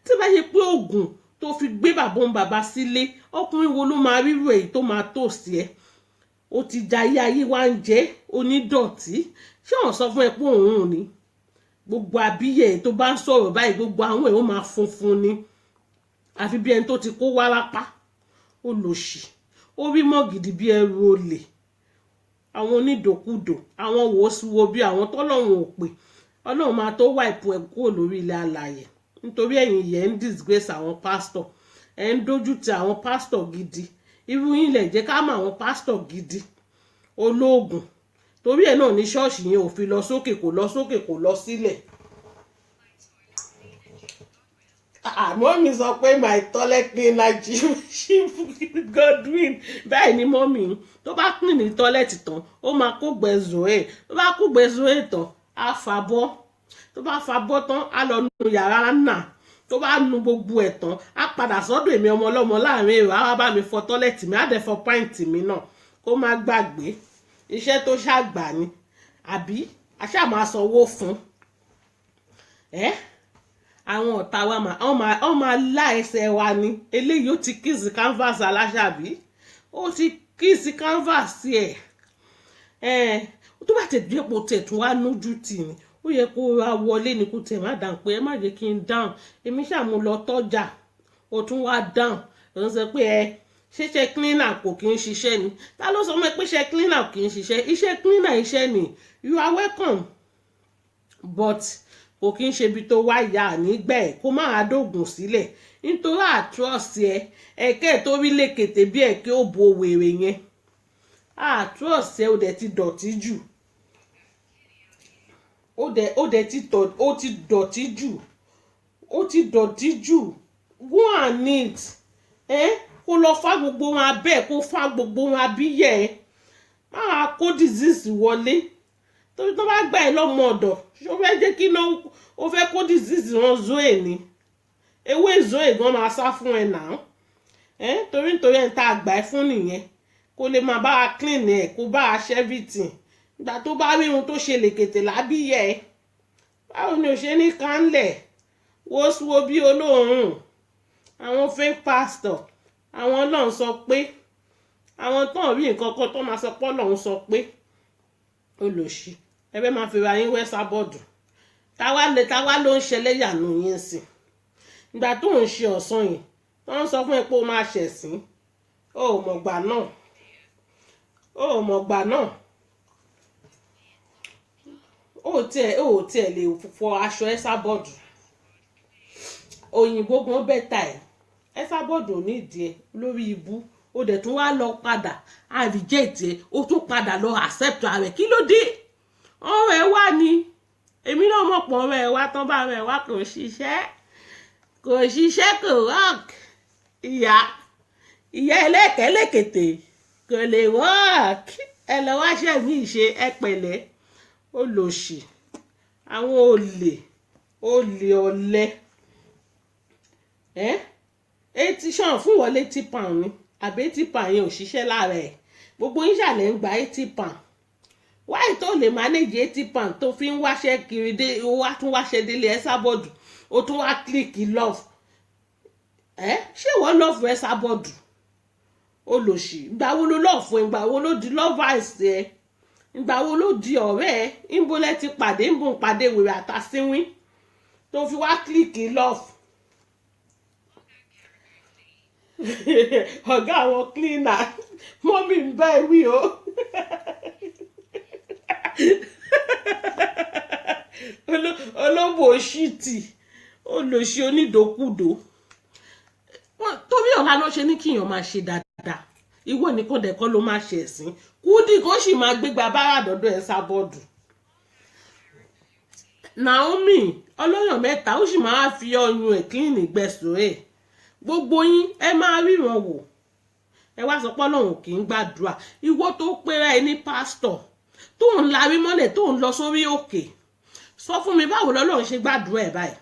[SPEAKER 1] Tí bá ṣe pé oògùn tó fi gbé bàbá sílé, ọkùnrin wo ló máa ríru èyí tó máa tò sí ẹ? Ó ti jayé ayé wá ń jẹ́ onídọ̀tí. Ṣé wọ́n sọ fún ẹ pé òun ni? Gbogbo àbíyẹ̀ tó bá ń sọ̀rọ̀ báyìí gbogbo àwọn ẹ̀ ó máa funfun ni. Àfi bí ẹni tó ti kó wárápá. Olòṣì. Ó rí mọ́ gidi bí ẹrù olè. Àwọn onídòkúdò, àwọn wòsíwòbí, àwọn tọ́lọ́run ò pè. Ọlọ́run máa tó wipe ẹ kúrò lórí ilẹ̀ alààyè. Nítorí ẹ̀yin yẹn ń disgrace àwọn pastor. Ẹ ń dójú ti àwọn pastor gidi. Irú yín lẹ̀ jẹ́ ká mọ̀ àwọn pastor gidi. Olóògùn. Torí ẹ̀ náà ní ṣọ́ọ̀ṣì yẹn ò fi lọ sókè kò lọ sílẹ̀. Mọ́mí sọ pé my toilet cleaner Chief Godwin. Bẹ́ẹ̀ ni mọ́mí tó bá clean ní tọ́lẹ̀tì tán ó máa kó gbẹ zoe. Tó bá kó gbẹ zoe tán á fàbọ́. Tó tó bá fa bọ́ tán á lọ nu yàrá náà tó bá nu gbogbo ẹ̀ tán á padà sọ́dọ̀ èmi ọmọ ọlọ́mọ láàrin èrò á wá bá mi fọ tọ́lẹ̀tì mi á dẹ̀ fọ pàǹtì mi náà kó má gbàgbé iṣẹ́ tó ṣàgbà ni àbí aṣáà máa sanwó fún àwọn ọ̀tá wa wọ́n máa lá ẹsẹ̀ wa ni eléyìí ó ti kíìsì canvas aláṣàbí ó ti kíìsì canvas ẹ̀ tó bá tẹ̀ díẹ̀ pọ̀ tẹ̀ tún wá nójú tì ní ó yẹ kó ra wọlé ní kó tẹ̀ má dáhùn pé ẹ má jẹ́ kí n dáhùn èmi ṣàmú lọ tọ́jà ó tún wá dáhùn ó ń sọ pé ṣíṣe cleaner kò kí ń ṣiṣẹ́ ni ta ló sọ mọ́ pé ṣe cleaner kì í ṣiṣẹ́ iṣẹ́ cleaner iṣẹ́ ni you are welcome but kò kí ń ṣe ibi tó wá ìyá nígbà ẹ̀ kó máa dógùn sílẹ̀ nítorí àtúrọ̀sì ẹ̀kẹ́ tó rí lèkètè bí ẹ̀kẹ́ ò bo wèrè yẹn àtúrọ̀sì ẹ̀ ó dẹ̀ ti dọ̀tí jù ó ti dọ̀tí jù go and need kó lọ fá gbogbo wọn abẹ́ kó fá gbogbo wọn abíyẹ̀ máa kó disease wọlé torí tó bá gbà ẹ́ lọ́mọ ọ̀dọ̀ ṣó fẹ́ jẹ́ kí ló ó fẹ́ kó disease ran zoe ni ewé zoe gan máa sá fún ẹ náà torí ẹ̀ ń ta àgbà ẹ fún nìyẹn kó lè máa bá a clean ẹ kó bá a ṣe everything ìgbà tó bá rí ohun tó ṣe lèkètè lábíyẹ báwo ni ò ṣe ní kánlẹ̀ wo bí olóòórùn àwọn fake pastor àwọn náà sọ pé àwọn tó ń rí nǹkan kan tó máa sọ pé Ọlọ́run sọ pé olòṣì ẹbẹ máa fi ra yín wẹ́sà bọ́ọ̀dù táwa ló ń ṣẹlẹ́yànú yín sí ìgbà tó ń ṣe ọ̀sán yìí tó ń sọ fún ẹ pé ó máa ṣẹ̀sín ó mọ̀gbà náà ó tiẹ̀ lè fọ aṣọ ẹ̀sà bọ́ọ̀dù òyìnbó gan bẹ́tà ẹ̀sà bọ́ọ̀dù ò ní ìdí ẹ lórí ibú ó dẹ̀ tún wá lọ padà àríjẹ́tì ẹ ó tún padà lọ accept rẹ̀ kí ló dé ọ̀rọ̀ ẹ wá ni èmi náà mọ̀ pọ̀ ọ̀rọ̀ ẹ wá tán bá ọ̀rọ̀ ẹ wá kò ṣiṣẹ́ kò rock ìyá ẹlẹ́kẹ̀lẹ́kẹ̀tẹ̀ kò lè rock ẹ lọ wáṣẹ́ mi ṣe ẹ pẹ̀lẹ́ olòṣì àwọn olè etí ṣàn fún wọlé £80 ni àbí £80 yẹn ò ṣiṣẹ́ lára ẹ̀ gbogbo yín ṣàlẹ̀ ń gba £80 wáyé tó lè manage £80 tó fi ń wáṣẹ́ kiri dé ó wá tún wáṣẹ́ délé Ẹ̀sàbọ̀dù ó tún wá kílíkì love ṣé wọ́n love Ẹ̀sàbọ̀dù olòṣì ìgbà wo ló love ẹ̀ ìgbà wo ló di lovers ẹ̀ ìgbà wo ló di ọ̀rẹ́ ẹ̀ ìbólẹ́ ti pàdé ń bùn pàdé wèrè àtàsínwín tó fi wá kílíkì love ọ̀gá àwọn cleaner mọ́mí ń bá ẹ wí o olóbò ṣìtì olòṣì onídòkúdò torí ọ̀la ló ṣe ní kíyàn máa ṣe dáadáa ìwọ nìkan dẹ̀kọ́ ló máa ṣe ẹ̀sìn Kúdí kó sì máa gbégbá bára dọ́dọ̀ Ẹ̀sàbọ̀dù Naomi ọlọ́yàn mẹ́ta ó sì máa fi ọyún ẹ̀ kílìnì gbẹ̀sọ̀ ẹ̀ gbogbo yín ẹ máa ríran wò ẹ wá sọ pé Ọlọ́run kì í gbàdúrà ìwọ tó pera ẹ ní pásítọ̀ tó ń larí mọ́lẹ̀ tó ń lọ sórí òkè sọ fún mi báwo lọ́lọ́run ṣe gbàdúrà ẹ̀ báyìí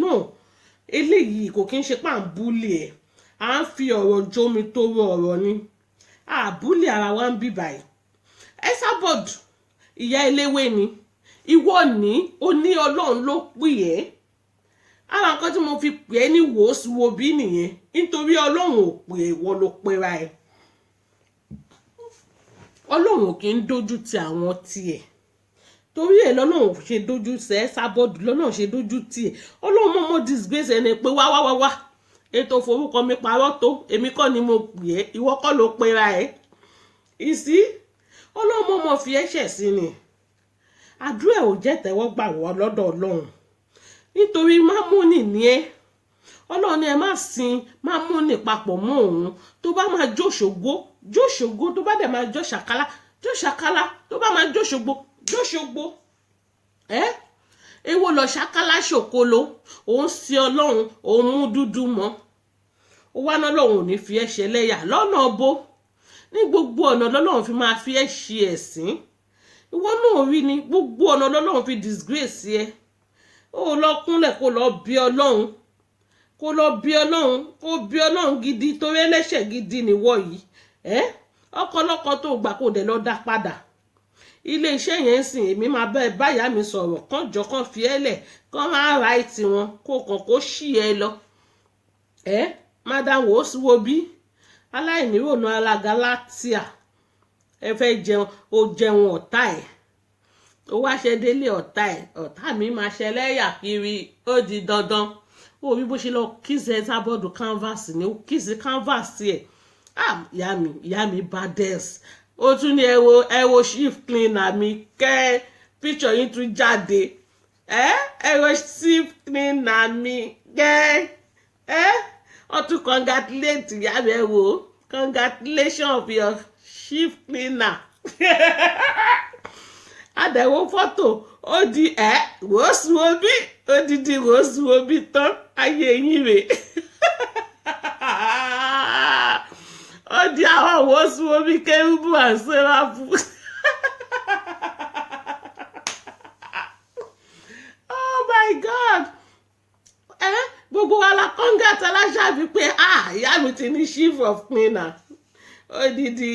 [SPEAKER 1] no eléyìí kò kí ń ṣe pàǹbúlì ẹ̀ à ń fi ọ̀rọ̀ jómi tó rọ ọ̀rọ̀ ni àbúlì ara wa ń bì báyìí Ẹ̀sàbọ̀dù ìyá eléwé ni ìwọ ní ó ní Ọlọ́run ló pè ẹ́ ara nǹkan tí mo fi pè é ní wòósùwò bí nìyẹn nítorí Ọlọ́run ò pè é wọ́n ló pera ẹ̀ Ọlọ́run kì í dójú ti àwọn tiẹ̀ torí ẹ̀ lọ́lọ́run ṣe dójú sí Ẹ̀sàbọ̀dù lọ́lọ́run ṣe dójú ti ẹ̀ Ọlọ́run mọ́ disgrace ẹni pé wá ètò forúkọ mi parọ́ tó èmi kọ́ ni mo pè é ìwọ kọ́ ló pera ẹ̀ ìsí Ọlọ́run mọ́ fi ẹ̀ṣẹ̀ sí ni àdúrà ò jẹ́ tẹ́wọ́gbà wọ́ lọ́dọ̀ Ọlọ́run nítorí mámúnì ni ẹ́ Ọlọ́run ni ẹ má sin mámúnì papọ̀ mọ́ òun tó bá máa jó ṣògo tó bá dẹ̀ máa jó ṣàkálá tó bá máa jó ṣògo èwo lọ ṣàkálá ṣòkolo òun sí Ọlọ́run òun mú dúdú mọ́ ó wá náà lọ́run ò ní fi ẹ́ ṣe lẹ́yà lọ́nà bó ní gbogbo ọ̀nà lọ́lọ́run fi máa fi ẹ́ ṣe ẹ̀sín ìwọ náà rí ni gbogbo ọ̀nà lọ́lọ́run fi disgrace ẹ ó lọ kúnlẹ̀ kó lọ bí Ọlọ́run kó lọ bí Ọlọ́run kó bí Ọlọ́run gidi torí ẹlẹ́ṣẹ̀ gidi nìwọ yìí ọkọlọ́kọ tó gbà kó dẹ̀ lọ dá padà ilé iṣẹ́ yẹn ń sìn èmi máa bẹ́ẹ̀ báyà mi sọ̀rọ̀ kán jọ kán fi ẹ́ lẹ̀ kán máa ra ìtì wọn kó kàn kó ṣì ẹ lọ madam wo sí wo bí aláìnírònú alága látíà ẹ fẹ́ jẹun ó jẹun ọ̀tá ẹ̀ ó wá ṣe délé ọ̀tá ẹ̀ ọ̀tá mi máa ṣẹlẹ́yà kiri ó di dandan ó rí bó ṣe lọ kíìsì ẹ sábọ́ọ̀dù canvas ni ó kíìsì canvas ẹ̀ ìyá mi bades ó tún ní ẹ wo chief cleaner mi kẹ́ picture yín tún jáde ẹ wo chief cleaner mi kẹ́ ó tún congratulate ìyá mi ẹ wo congratulations of your chief cleaner àdẹ̀wò fọ́tò ó di wòsùwòbí odidi wòsùwòbí tán ayé yín rè ó di àwọn wòsùwòbí kérúbù and séráfù oh my god gbogbo wa la kọ́ńgàtà aláṣàbí pé ìyá mi ti ní chief of cleaner odidi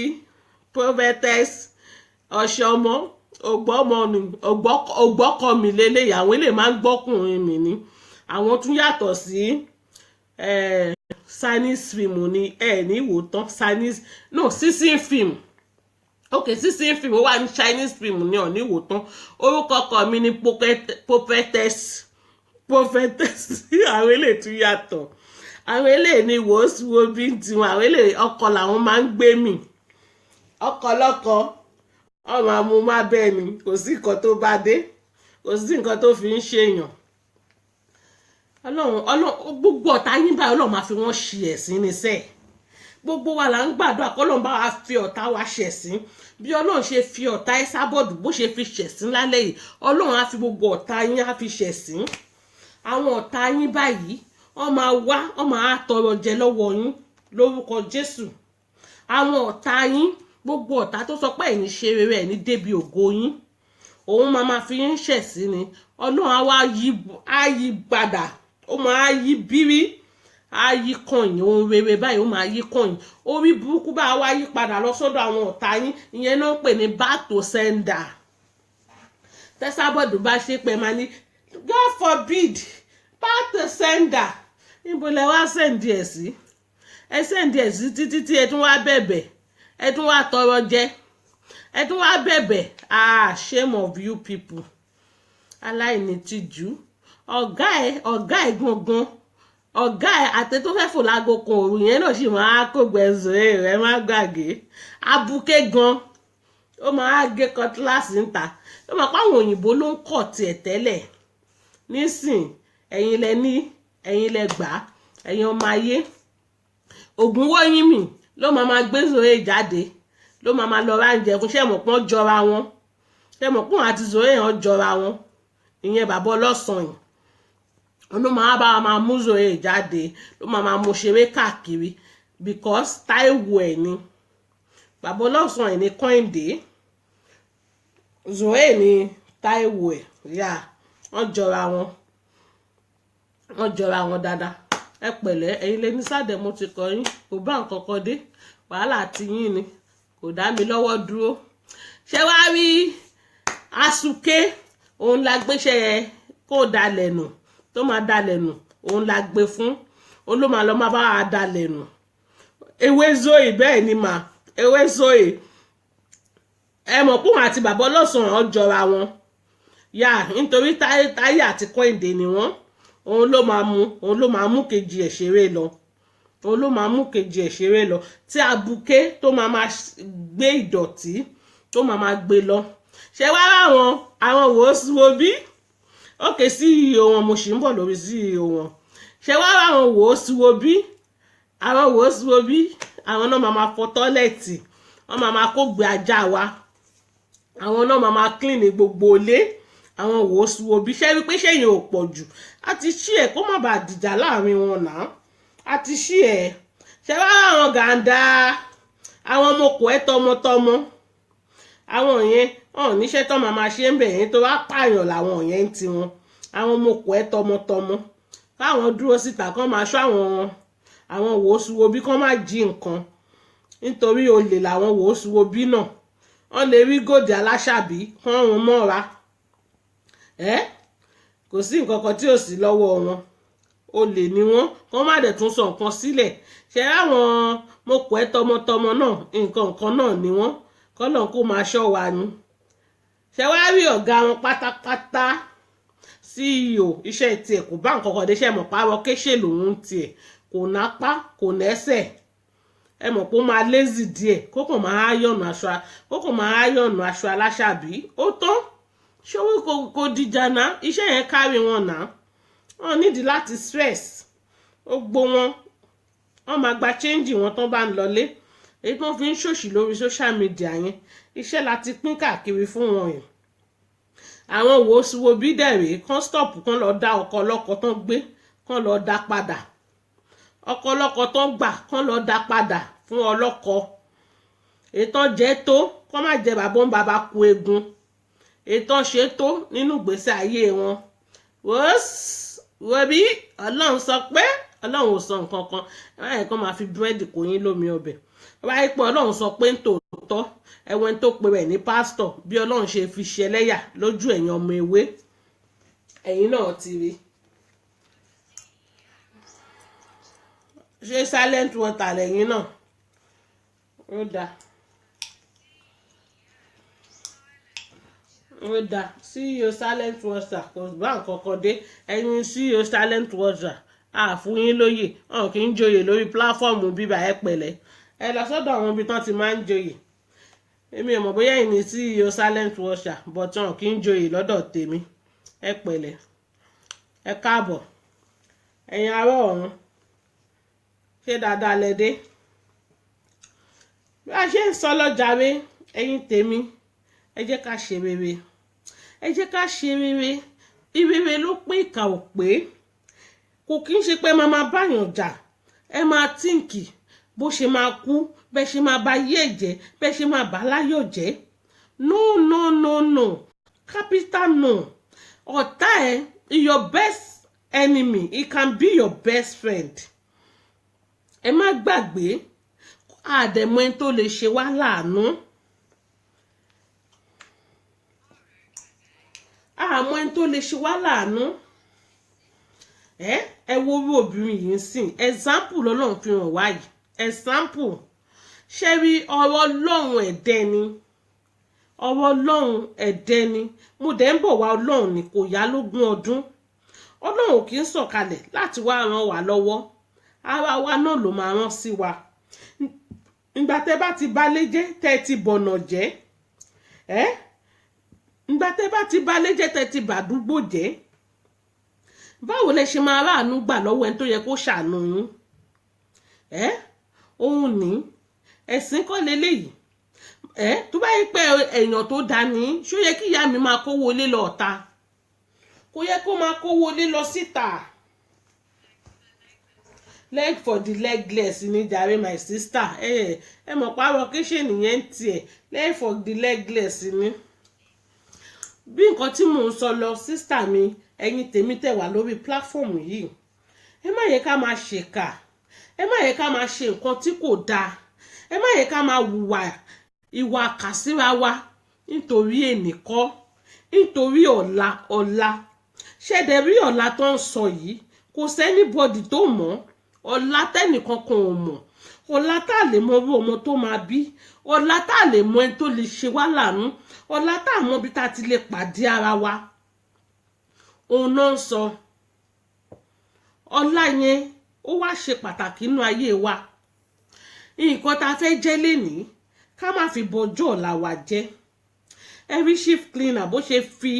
[SPEAKER 1] prophetess ọ̀ṣọ́mọ ògbọ́kọ mi lélẹ́yìí àwọn ilé máa ń gbọ́kùnrin mi ní àwọn tún yàtọ̀ sí Chinese film ní ní ìwò tán Chinese no sísìn film ok sísìn film ó wà ní Chinese film ní ọ̀ ní ìwò tán orúkọ ọkọ mi ní prophetess àwọn ilé tún yàtọ̀ àwọn ilé ní wòó bí tiwọn àwọn ilé ọkọ làwọn máa ń gbé mi ọkọ lọ́kọ ọmọ amú má bẹ́ẹ̀ ni kò sí nǹkan tó bá dé kò sí nǹkan tó fi ń ṣèyàn ọlọ́run gbogbo ọ̀tá yín báyìí ọlọ́run máa fi wọ́n ṣe ẹ̀sín níṣẹ́ gbogbo wa là ń gbàdúrà kọ́lọ́run bá wa fi ọ̀tá wa ṣẹ̀sín bí ọlọ́run ṣe fi ọ̀tá Ẹsábọ́ọ̀dù bó ṣe fi ṣẹ̀sín lálẹ́ yìí ọlọ́run á fi gbogbo ọ̀tá yín á fi ṣẹ̀sín àwọn ọ̀tá yín báyìí wọ́n máa wá wọ́n máa tọrọ jẹ lọ́wọ́ yín lórúkọ Jésù àwọn ọ̀tá yín gbogbo ọ̀tá tó sọ pé ẹ̀yin ṣe rere ẹ̀yin débi ògo yín òun máa fi ń ṣẹ̀sín ni ọlọ́run á wá yí padà ó máa yí bírí á yí kọ̀yìn ohun rere báyìí ó máa yí kọ̀yìn orí burúkú bá wá yí padà lọ sọ́dọ̀ àwọn ọ̀tá yín ìyẹn náà ń pè ní back to sender tẹ́sábọ́ọ̀dù bá ṣe pé máa ní God forbid back to sender níbo lẹ wá sẹ́ǹdì ẹ̀ sí ẹ sẹ́ǹdì ẹ̀ sí títí tí ẹ tún wá bẹ̀bẹ̀ ẹ tún wá tọrọ jẹ ẹ tún wá bẹ̀bẹ̀ shame of you people aláìní tìjú ọ̀gá ẹ̀ gangan ọ̀gá ẹ̀ àti tó fẹ́ fò lágo kan òru yẹn náà sì máa kó gbẹ̀zọ̀ rẹ̀ má gbàgbé abuké gan ó máa gé cutlass ń ta ó máa pa àwọn òyìnbó ló ń kọ̀ tiẹ̀ tẹ́lẹ̀ nísìn ẹ̀yin lẹ gbà ẹ̀yin ọmọ ayé ògùn wọ́yìn mi ló máa gbé Zoe jáde ló máa lọ ra oúnjẹ fún ṣẹ́mọ̀pọ́n jọra wọn ṣẹ́mọ̀pọ́n àti Zoe hàn jọra wọn ìyẹn bàbá ọlọ́sàn yìí ló máa mú Zoe jáde ló máa mú ṣeré káàkiri because Táíwò ẹ̀ ni bàbá ọlọ́sàn yìí ni Kẹ́hìndé Zoe ni Táíwò ẹ̀ yá wọ́n jọra wọn dáadáa ẹ pẹ̀lẹ́ ẹ̀yin lè ní sáàdẹ̀ mo ti kọ́ yín kò bá nǹkan kan dé wàhálà àti yín ni kò dá mi lọ́wọ́ dúró ṣé wàá rí Àsùké òun la gbéṣẹ́ kó dalẹ̀ nù tó máa dalẹ̀ nù òun la gbé fún òun ló máa lọ máa bá wa dalẹ̀ nù ewé Zoe bẹ́ẹ̀ ni mà ewé Zoe ẹ mọ̀ pé òun àti bàbá ọlọ́sàn-án jọra wọn yá nítorí Táyé àti Kẹ́hìndé ni wọ́n òun ló máa mú kejì ẹ̀ ṣeré lọ òun ló máa mú kejì ẹ̀ ṣeré lọ tí abuké tó máa gbé ìdọ̀tí tó máa gbé lọ ṣé wá àwọn wò bí òkè sí iyo wọn mo sì ń bọ̀ lórí sí iyo wọn ṣé wá àwọn wò bí àwọn náà máa fọ tọ́lẹ̀tì wọ́n máa kó gbé ajá wa àwọn náà máa clean gbogbo ilé àwọn wò bí ṣé wípé ṣẹ́yìn ò pọ̀ jù a ti ṣí ẹ̀ kó má bàa dìjà láàrin wọn náà a ti ṣí ẹ̀ ṣé wá àwọn gàǹdà àwọn ọmọkò ẹ̀ tọmọtọmọ àwọn yẹn níṣẹ́ tó máa ṣe ń bẹ̀ yẹn tó wá pààyàn làwọn yẹn ń tiwọn àwọn ọmọ kò ẹ́ tọmọtọmọ káwọn dúró síta kán máa ṣọ́ àwọn wòósùwòbí kán má jí nǹkan nítorí olè làwọn wòósùwòbí náà wọ́n lè rí gòdì aláṣàbí kán rún mọ́ra kò sí nǹkan kan tí ò sí lọ́wọ́ wọn olè ni wọ́n kán má dẹ̀ tún sọ nǹkan sílẹ̀ ṣe àwọn mo kò ẹ́ tọmọtọmọ náà nǹkan náà ni wọ́n kọ́nà kó máa ṣọ́ wa ni ṣe wá rí ọ̀gá wọn pátápátá CEO iṣẹ́ tiẹ̀ kò bá nǹkan kan dé ṣe mọ̀ pàrọ̀ kéṣe lòun tiẹ̀ kò nápá kò nẹ́sẹ̀ ẹ mọ̀ pé ó máa lazy díẹ̀ kókò máa yọ̀nù aṣọ aláṣàbí ó tán ṣòwò kò dìjà náà iṣẹ́ yẹn kárí wọn náà wọn nídìí láti stress ó gbó wọn máa gba change wọn tán bá ń lọlé èyí tó fi ń ṣòṣì lórí social media yẹn iṣẹ́ láti pín káàkiri fún wọn yẹn àwọn wòósùwòbí dẹ̀rẹ̀ kán stop kán lọ dá ọkọ ọlọ́kọ tán gbé kán lọ dá padà ọkọ ọlọ́kọ tán gbà kán lọ dá padà fún ọlọ́kọ ètò jẹ́ tó kán má jẹ bàbá ń bàbá ku egun ètò ṣe tó nínú ìgbésí ayé wọn wòbí ọlọ́run sọ pé ọlọ́run ò sọ nǹkan kan ẹ̀ kàn máa fi búrẹ́dì kò yín lómi ọbẹ̀ wáyé pé ọlọ́run sọ pé ń tòótọ́ ẹ̀wọ̀n tó pe rẹ̀ ní pásítọ̀ bí ọlọ́run ṣe fi ṣe ẹlẹ́yà lójú ẹ̀yin ọmọ ewé ẹ̀yin náà ti rí ṣé silent water lẹ́yìn náà ó dáa CEO silent water kò bá nǹkan kan dé ẹ̀yin CEO silent water àfún yín lóyè ọ̀hún kì í joyè lórí pláfọ́ọ̀mù bíbá ẹ pẹ̀lẹ́ ẹ lọ sọ́dọ̀ àwọn ibi tán ti máa ń joyè èmi ò mọ̀ bóyá ẹ̀yin ní CEO silent water but ọ̀hún kì í joyè lọ́dọ̀ tèmi ẹ pẹ̀lẹ́ ẹ káàbọ̀ ẹ̀yin ará ọ̀run ṣé dáadáa lẹ dé bí a ṣe ń sọ lọ́jàre ẹ̀yin tèmi ẹ jẹ́ ká ṣe rere ìrere ló pé ìkà ò pé kò kí ń ṣe pé máa báyàn jà ẹ máa tíǹkì bó ṣe máa kú bẹ́ẹ̀ ṣe máa bá yé ẹ̀jẹ̀ bẹ́ẹ̀ ṣe máa bá láyọ̀ jẹ́ no capital no ọ̀tá ẹ̀ your best enemy it can be your best friend ẹ má gbàgbé àdẹ̀mọ́ ẹni tó lè ṣe wá láàánú àmọ́ ẹni tó lè ṣe wá láàánú ẹ wo orí obìnrin yìí ń sìn example lọ́lọ́run fi hàn wá yìí example ṣé rí ọ̀rọ̀ ọlọ́run ẹ̀dẹ́ ni mo dẹ̀ ń bọ̀ wá ọlọ́run ni kò yá lógún ọdún ọlọ́run kì í sọ̀kalẹ̀ láti wá ràn wá lọ́wọ́ ara wa náà ló máa rán sí wa ìgbà tẹ́ bá ti balẹ̀ jẹ́ tẹ́ ti bọ̀nà jẹ́ ìgbà tẹ́ bá ti balẹ̀ jẹ́ tẹ́ ti bàdúgbò jẹ́ báwo lẹ ṣe máa ráàánú gbà lọ́wọ́ ẹni tó yẹ kó ṣàánú yín òun ní ẹ̀sìn kọ́ leléyìí tó bá yí pé èèyàn tó dání ṣó yẹ kí ìyá mi máa kówó lé lọ ọ̀ta kò yẹ kó máa kówó lé lọ síta leg for the legless ní jàre my sister ẹ mọ̀ pàrọ̀ kíṣe nìyẹn ń tiẹ̀ leg for the legless ní bí nǹkan tí mò ń sọ lọ sister mi ẹ̀yin tèmi tẹ̀ wá lórí platform yìí ẹ má yẹ ká máa ṣèkà ẹ má yẹ ká máa ṣe nǹkan tí kò dáa ẹ má yẹ ká máa hùwà ìwà àkàsíra wa nítorí ènìkọ́ nítorí ọ̀la ṣẹ̀dẹ̀ rí ọ̀la tó ń sọ yìí kò sẹ́nibọ́dì tó mọ̀ ọ̀la tẹ́nìkan kan ò mọ̀ ọ̀la tá a lè mọ orú ọmọ tó máa bí ọ̀la tá a lè mọ ẹni tó lè ṣe wá láàánú ọ̀la tá a mọ bí tá a ti lè pàdé ara wa òun náà ń sọ ọ̀la yẹn ó wá ṣe pàtàkì nínú ayé wa nǹkan tá a fẹ́ jẹ́ lénìí ká má fi bọjọ́ ọ̀la wa jẹ́ every chief cleaner bó ṣe fi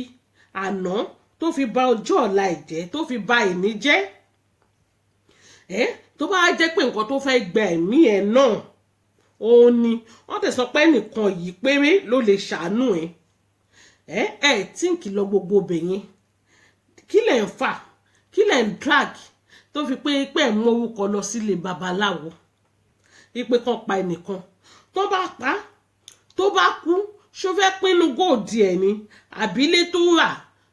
[SPEAKER 1] àná tó fi bà ọjọ́ ọ̀la ẹ̀ jẹ́ tó fi bà ìní jẹ́ tó bá jẹ́ pé nǹkan tó fẹ́ gba ẹ̀mí ẹ̀ náà òun ni wọ́n tẹ̀ sọ pé nìkan yìí péré ló lè ṣàánú ẹ̀ tíǹkì lọ gbogbo bẹ̀yẹn kí lẹ̀ ń fà kí lẹ̀ ń drag tó fi pé ẹ̀ mú orúkọ lọ sílé babaláwo ipe kan pa ẹnìkan tó bá pa tó bá kú ṣó fẹ́ pinnu góòdì ẹ̀ ni àbílẹ̀ tó rà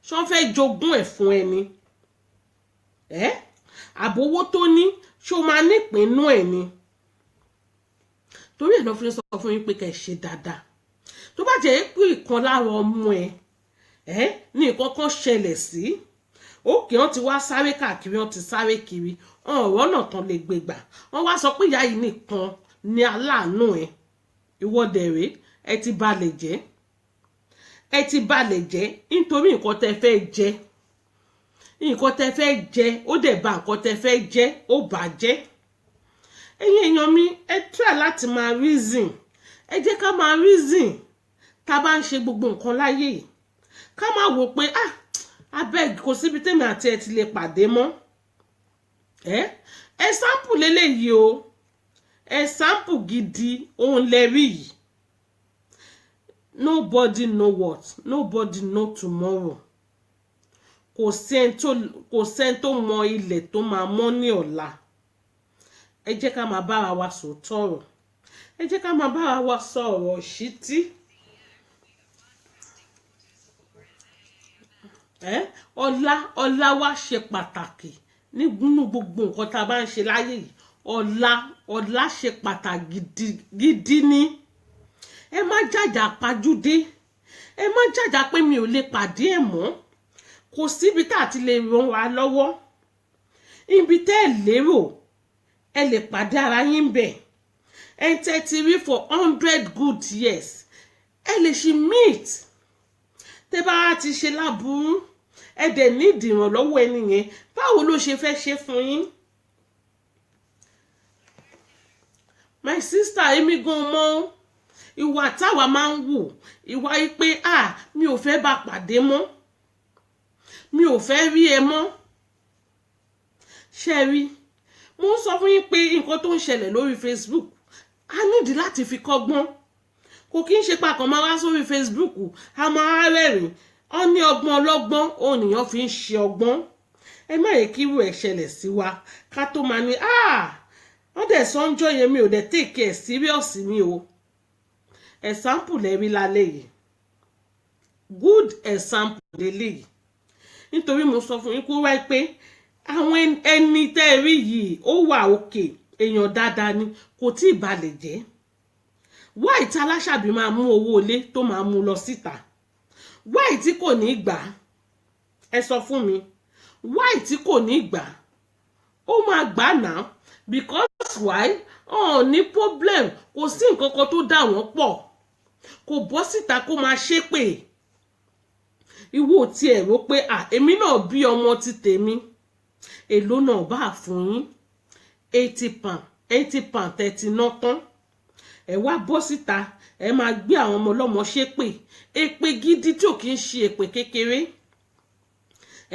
[SPEAKER 1] ṣé wọ́n fẹ́ jogún ẹ̀ fún ẹni àbówó tó ní ṣó máa nípìnú ẹ̀ ni torí ẹ̀ náà fi sọ fún yín pé kẹ́ ṣe dáadáa tó bá jẹ́ pé ìkan lára ọmọ ẹ̀ ní nǹkan kan ṣẹlẹ̀ sí òkè wọ́n ti wá sáré káàkiri wọ́n ti sáré kiri ọ̀rọ̀ náà tán lè gbé gbà wọ́n wá sọ pé ìyá yìí nìkan ni aláàánú ẹ̀ ìwọ́dẹ̀rẹ́ ẹ ti balẹ̀ jẹ́ nítorí nǹkan tẹ́ fẹ́ jẹ ó dẹ̀ bà nǹkan tẹ́ fẹ́ jẹ ó bàjẹ́ ẹ̀yin èèyàn mi ẹ try láti máa reason ẹ jẹ́ ká máa reason tá bá ń ṣe gbogbo nǹkan láyé yìí ká má wò pé abeg kò síbi tèmi àti ẹ ti lè pàdé mọ́ example lélẹ́yìí o example gidi òun lẹ rí yìí nobody know what nobody know tomorrow kò sẹ́ni tó mọ ilẹ̀ tó máa mọ́ ní ọ̀la ẹ jẹ́ ká máa bára wa sòótọ́ ọ̀rọ̀ ẹ jẹ́ ká máa bára wa sọ ọ̀rọ̀ ṣítí ọlá wa ṣe pàtàkì nínú gbogbo nǹkan tá a bá ń ṣe láyé yìí ọlá ṣe pàtàkì gidi ni ẹ má jàjà pajúdé ẹ má jàjà pé mi ò lè pàdé ẹ̀ mọ́ kò síbi tá a ti lè ràn wá lọ́wọ́ ibi tẹ́ ẹ lérò ẹ lè pàdé ara yín bẹ̀ ẹ tẹ́ ti rí for 100 good years ẹ lè ṣe meet tẹ́ bá ti ṣe láburú ẹ dẹ̀ ní ìdìrànlọ́wọ́ ẹni yẹn báwo ló ṣe fẹ́ ṣe fún yín. My sister èmi gan mọ̀ ìwà táwa máa ń wù ìwà yìí pé mi ò fẹ́ bá pàdé mọ́ mi ò fẹ́ rí ẹ mọ́ ṣe rí mo ń sọ fún yín pé nǹkan tó ń ṣẹlẹ̀ lórí Facebook a nídìí láti fi kọ́gbọ́n kò kí ń ṣe pàkàn máa wá sórí Facebook a máa rẹ́rìn ó ní ọgbọ́n ọlọ́gbọ́n ònìyàn fi ń ṣe ọgbọ́n ẹ má yẹ kí irú ẹ̀ ṣẹlẹ̀ sí wa ká tó máa ní wọ́n dẹ̀ sọ́njọ́ yẹn mi ò dẹ̀ take it serious mi o example lẹ́rí lálẹ́ yìí good example lélẹ́yìí nítorí mo sọ fún yín kó wáyé pé àwọn ẹni tẹ́ ẹ rí yìí ó wà òkè èèyàn dáadáa ni kò tí ì balẹ̀ jẹ́ wáì tí aláṣàbí máa mú owó ilé tó máa mú lọ síta wáì tí kò ní gbà ẹ sọ fún mi wáì tí kò ní gbà ó máa gbà náà because why ní problem kò sí nǹkan kan tó dà wọ́n pọ̀ kò bọ́ síta kó máa ṣépè ìwọ tí ẹ rò pé èmi náà bí ọmọ ti tèmi èló náà bá fún yín 80 pound 30 náà tán ẹ wá bọ́ síta ẹ máa gbé àwọn ọmọ ọlọ́mọ ṣépè èpè gidi tí ò kí ń ṣe èpè kékeré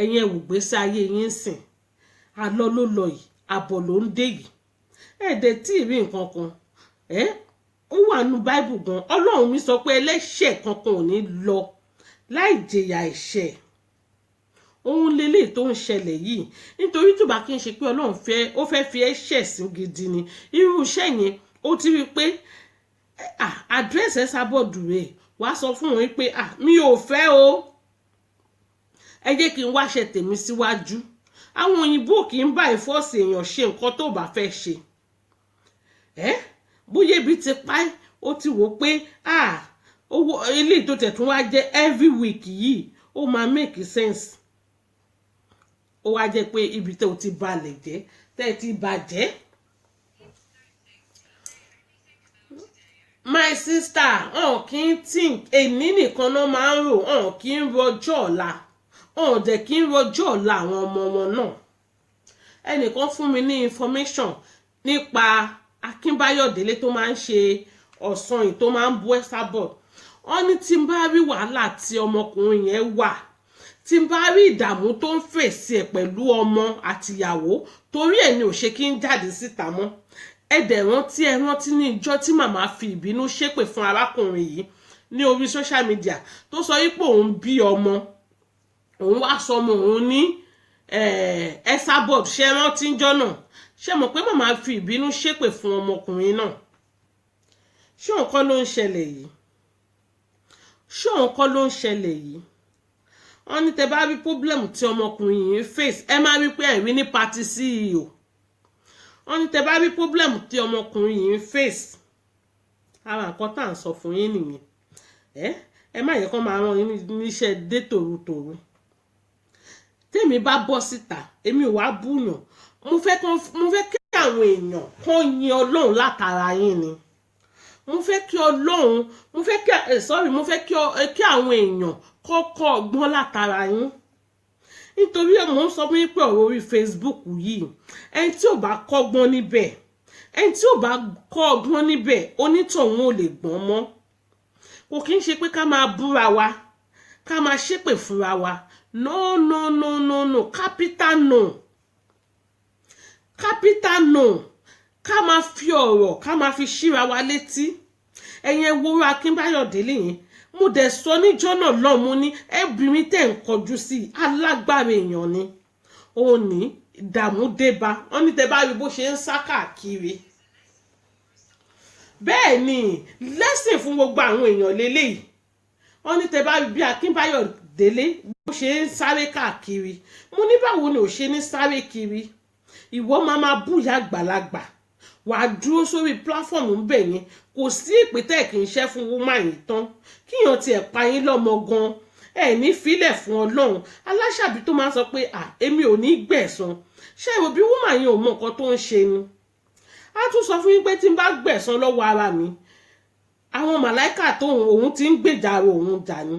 [SPEAKER 1] ẹ̀yin ẹ̀wù gbèsè ayé yín sìn àlọ́ ló lọ yìí àbọ̀ ló ń dé yìí ẹ̀ẹ́dẹ̀ tí ì rí nǹkan kan ó wà nínú báìbù gan ọlọ́run mi sọ pé ẹlẹ́ṣẹ̀ kankan ò ní lọ láì jìyà ẹ̀ṣẹ̀ ohun lélẹ̀ tó ń ṣẹlẹ̀ yìí nítorí tó bá kí n ṣe pé ọlọ́run ó fẹ́ fi ẹ̀ṣẹ̀ sí gidi ni irú iṣẹ́ yẹn ó ti rí i pé àdírẹ́sì Ẹ̀sàbọ̀dù rẹ̀ wá sọ fún wọn pé mi ò fẹ́ o ẹ jẹ́ kí n wáṣẹ tèmi síwájú àwọn òyìnbó kì í bá ìfọ́ọ̀sì èèyàn ṣe nǹkan tó bá fẹ́ ṣe bóyá ibi ti pa ẹ́ ó ti wò pé owó ilé tó tẹ̀ tún wá jẹ́ every week yìí ó máa make sense ó wá jẹ́ pé ibi tẹ́ ò ti balẹ̀ jẹ́ tẹ́ ẹ ti bàjẹ́. My sister kì í think èmi nìkan náà máa ń rò kì í rọjọ́ ọ̀la dẹ̀ kì í rọjọ́ ọ̀la àwọn ọmọ wọn náà ẹnìkan fún mi ní information nípa Akínbáyọ̀ Délé tó máa ń ṣe ọ̀sán yìí tó máa ń bú Ẹ̀sàbọ̀dù wọ́n ní tí n bá rí wàhálà tí ọmọkùnrin yẹn wà tí n bá rí ìdààmú tó ń fèsì ẹ̀ pẹ̀lú ọmọ àtìyàwó torí ẹ̀ ni ò ṣe kí n jáde síta mọ́ ẹ rántí ní ìjọ́ tí màmá fi ìbínú ṣépè fún arákùnrin yìí ní orí social media tó sọ wípé òun bí ọmọ òun wá sọ ọmọ òun ní Ẹ̀sàbọ̀dù ṣe rántí ńjọ́ náà ṣe mọ̀ pé màmá fi ìbínú ṣépè fún ọmọkùnrin náà ṣé nǹkan ló ń ṣẹlẹ̀ yìí wọ́n ní tẹ́ bá rí problem tí ọmọkùnrin yìí face ẹ máa rí pé ẹ̀rí ní party CEO wọ́n ní tẹ́ bá rí problem tí ọmọkùnrin yìí face ara nǹkan tá à ń sọ fún yín nìyẹn ẹ má yẹ kó máa rán yín níṣẹ́ dé tòrutòru tèmi bá bọ́ síta èmi ò wá búyàn mo fẹ́ kí àwọn èèyàn kàn yin Ọlọ́run látara yín ni mo fẹ́ kí Ọlọ́run mo fẹ́ kí àwọn èèyàn kọ́kọ́ ọgbọ́n látara yín nítorí mo ń sọ fún yín pé ọ̀rọ̀ orí Facebook yìí ẹni tí ò bá kọ́gbọ́n níbẹ̀ ẹni tí ò bá kọ́ ọgbọ́n níbẹ̀ onítọ̀hún ò lè gbọ́n mọ́ kò kí ń ṣe pé ká máa búra wa ká máa ṣépè fúnra wa no capital no ká máa fi ọ̀rọ̀ ká máa fi ṣíra wa létí ẹ̀yin ewúro Akínbáyọ̀ Délé yẹn mo dẹ̀ sọ níjọ́ náà lọ́mú ní ẹbìrin tẹ̀ ń kọjú sí alágbára èèyàn ni òun ní ìdààmú débá wọn ní tẹ́ bá rí bó ṣe ń sá káàkiri bẹ́ẹ̀ ni lẹ́sìn fún gbogbo àwọn èèyàn lélẹ́yìí wọn ní tẹ́ bá rí bí Akínbáyọ̀ Délé bó ṣe ń sáré káàkiri mo ní báwo ni ò ṣe ní sáré kiri ìwọ máa búyà àgbàlagbà wàá dúró sórí pláfọ̀mù ń bẹ̀ yẹn kò sí ìpìtẹ́ kì í ṣe fún woman yìí tán kíyàn tiẹ̀ pa yín lọ́mọ gan ẹ̀ ní filẹ̀ fún Ọlọ́run aláṣàbí tó máa sọ pé èmi ò ní gbẹ̀san ṣé ìwọ bí woman yìí ò mọ nǹkan tó ń ṣe ni a tún sọ fún yín pé tí n bá gbẹ̀san lọ́wọ́ ara mi àwọn màláìkà tó òun ti ń gbèjà òun jà ni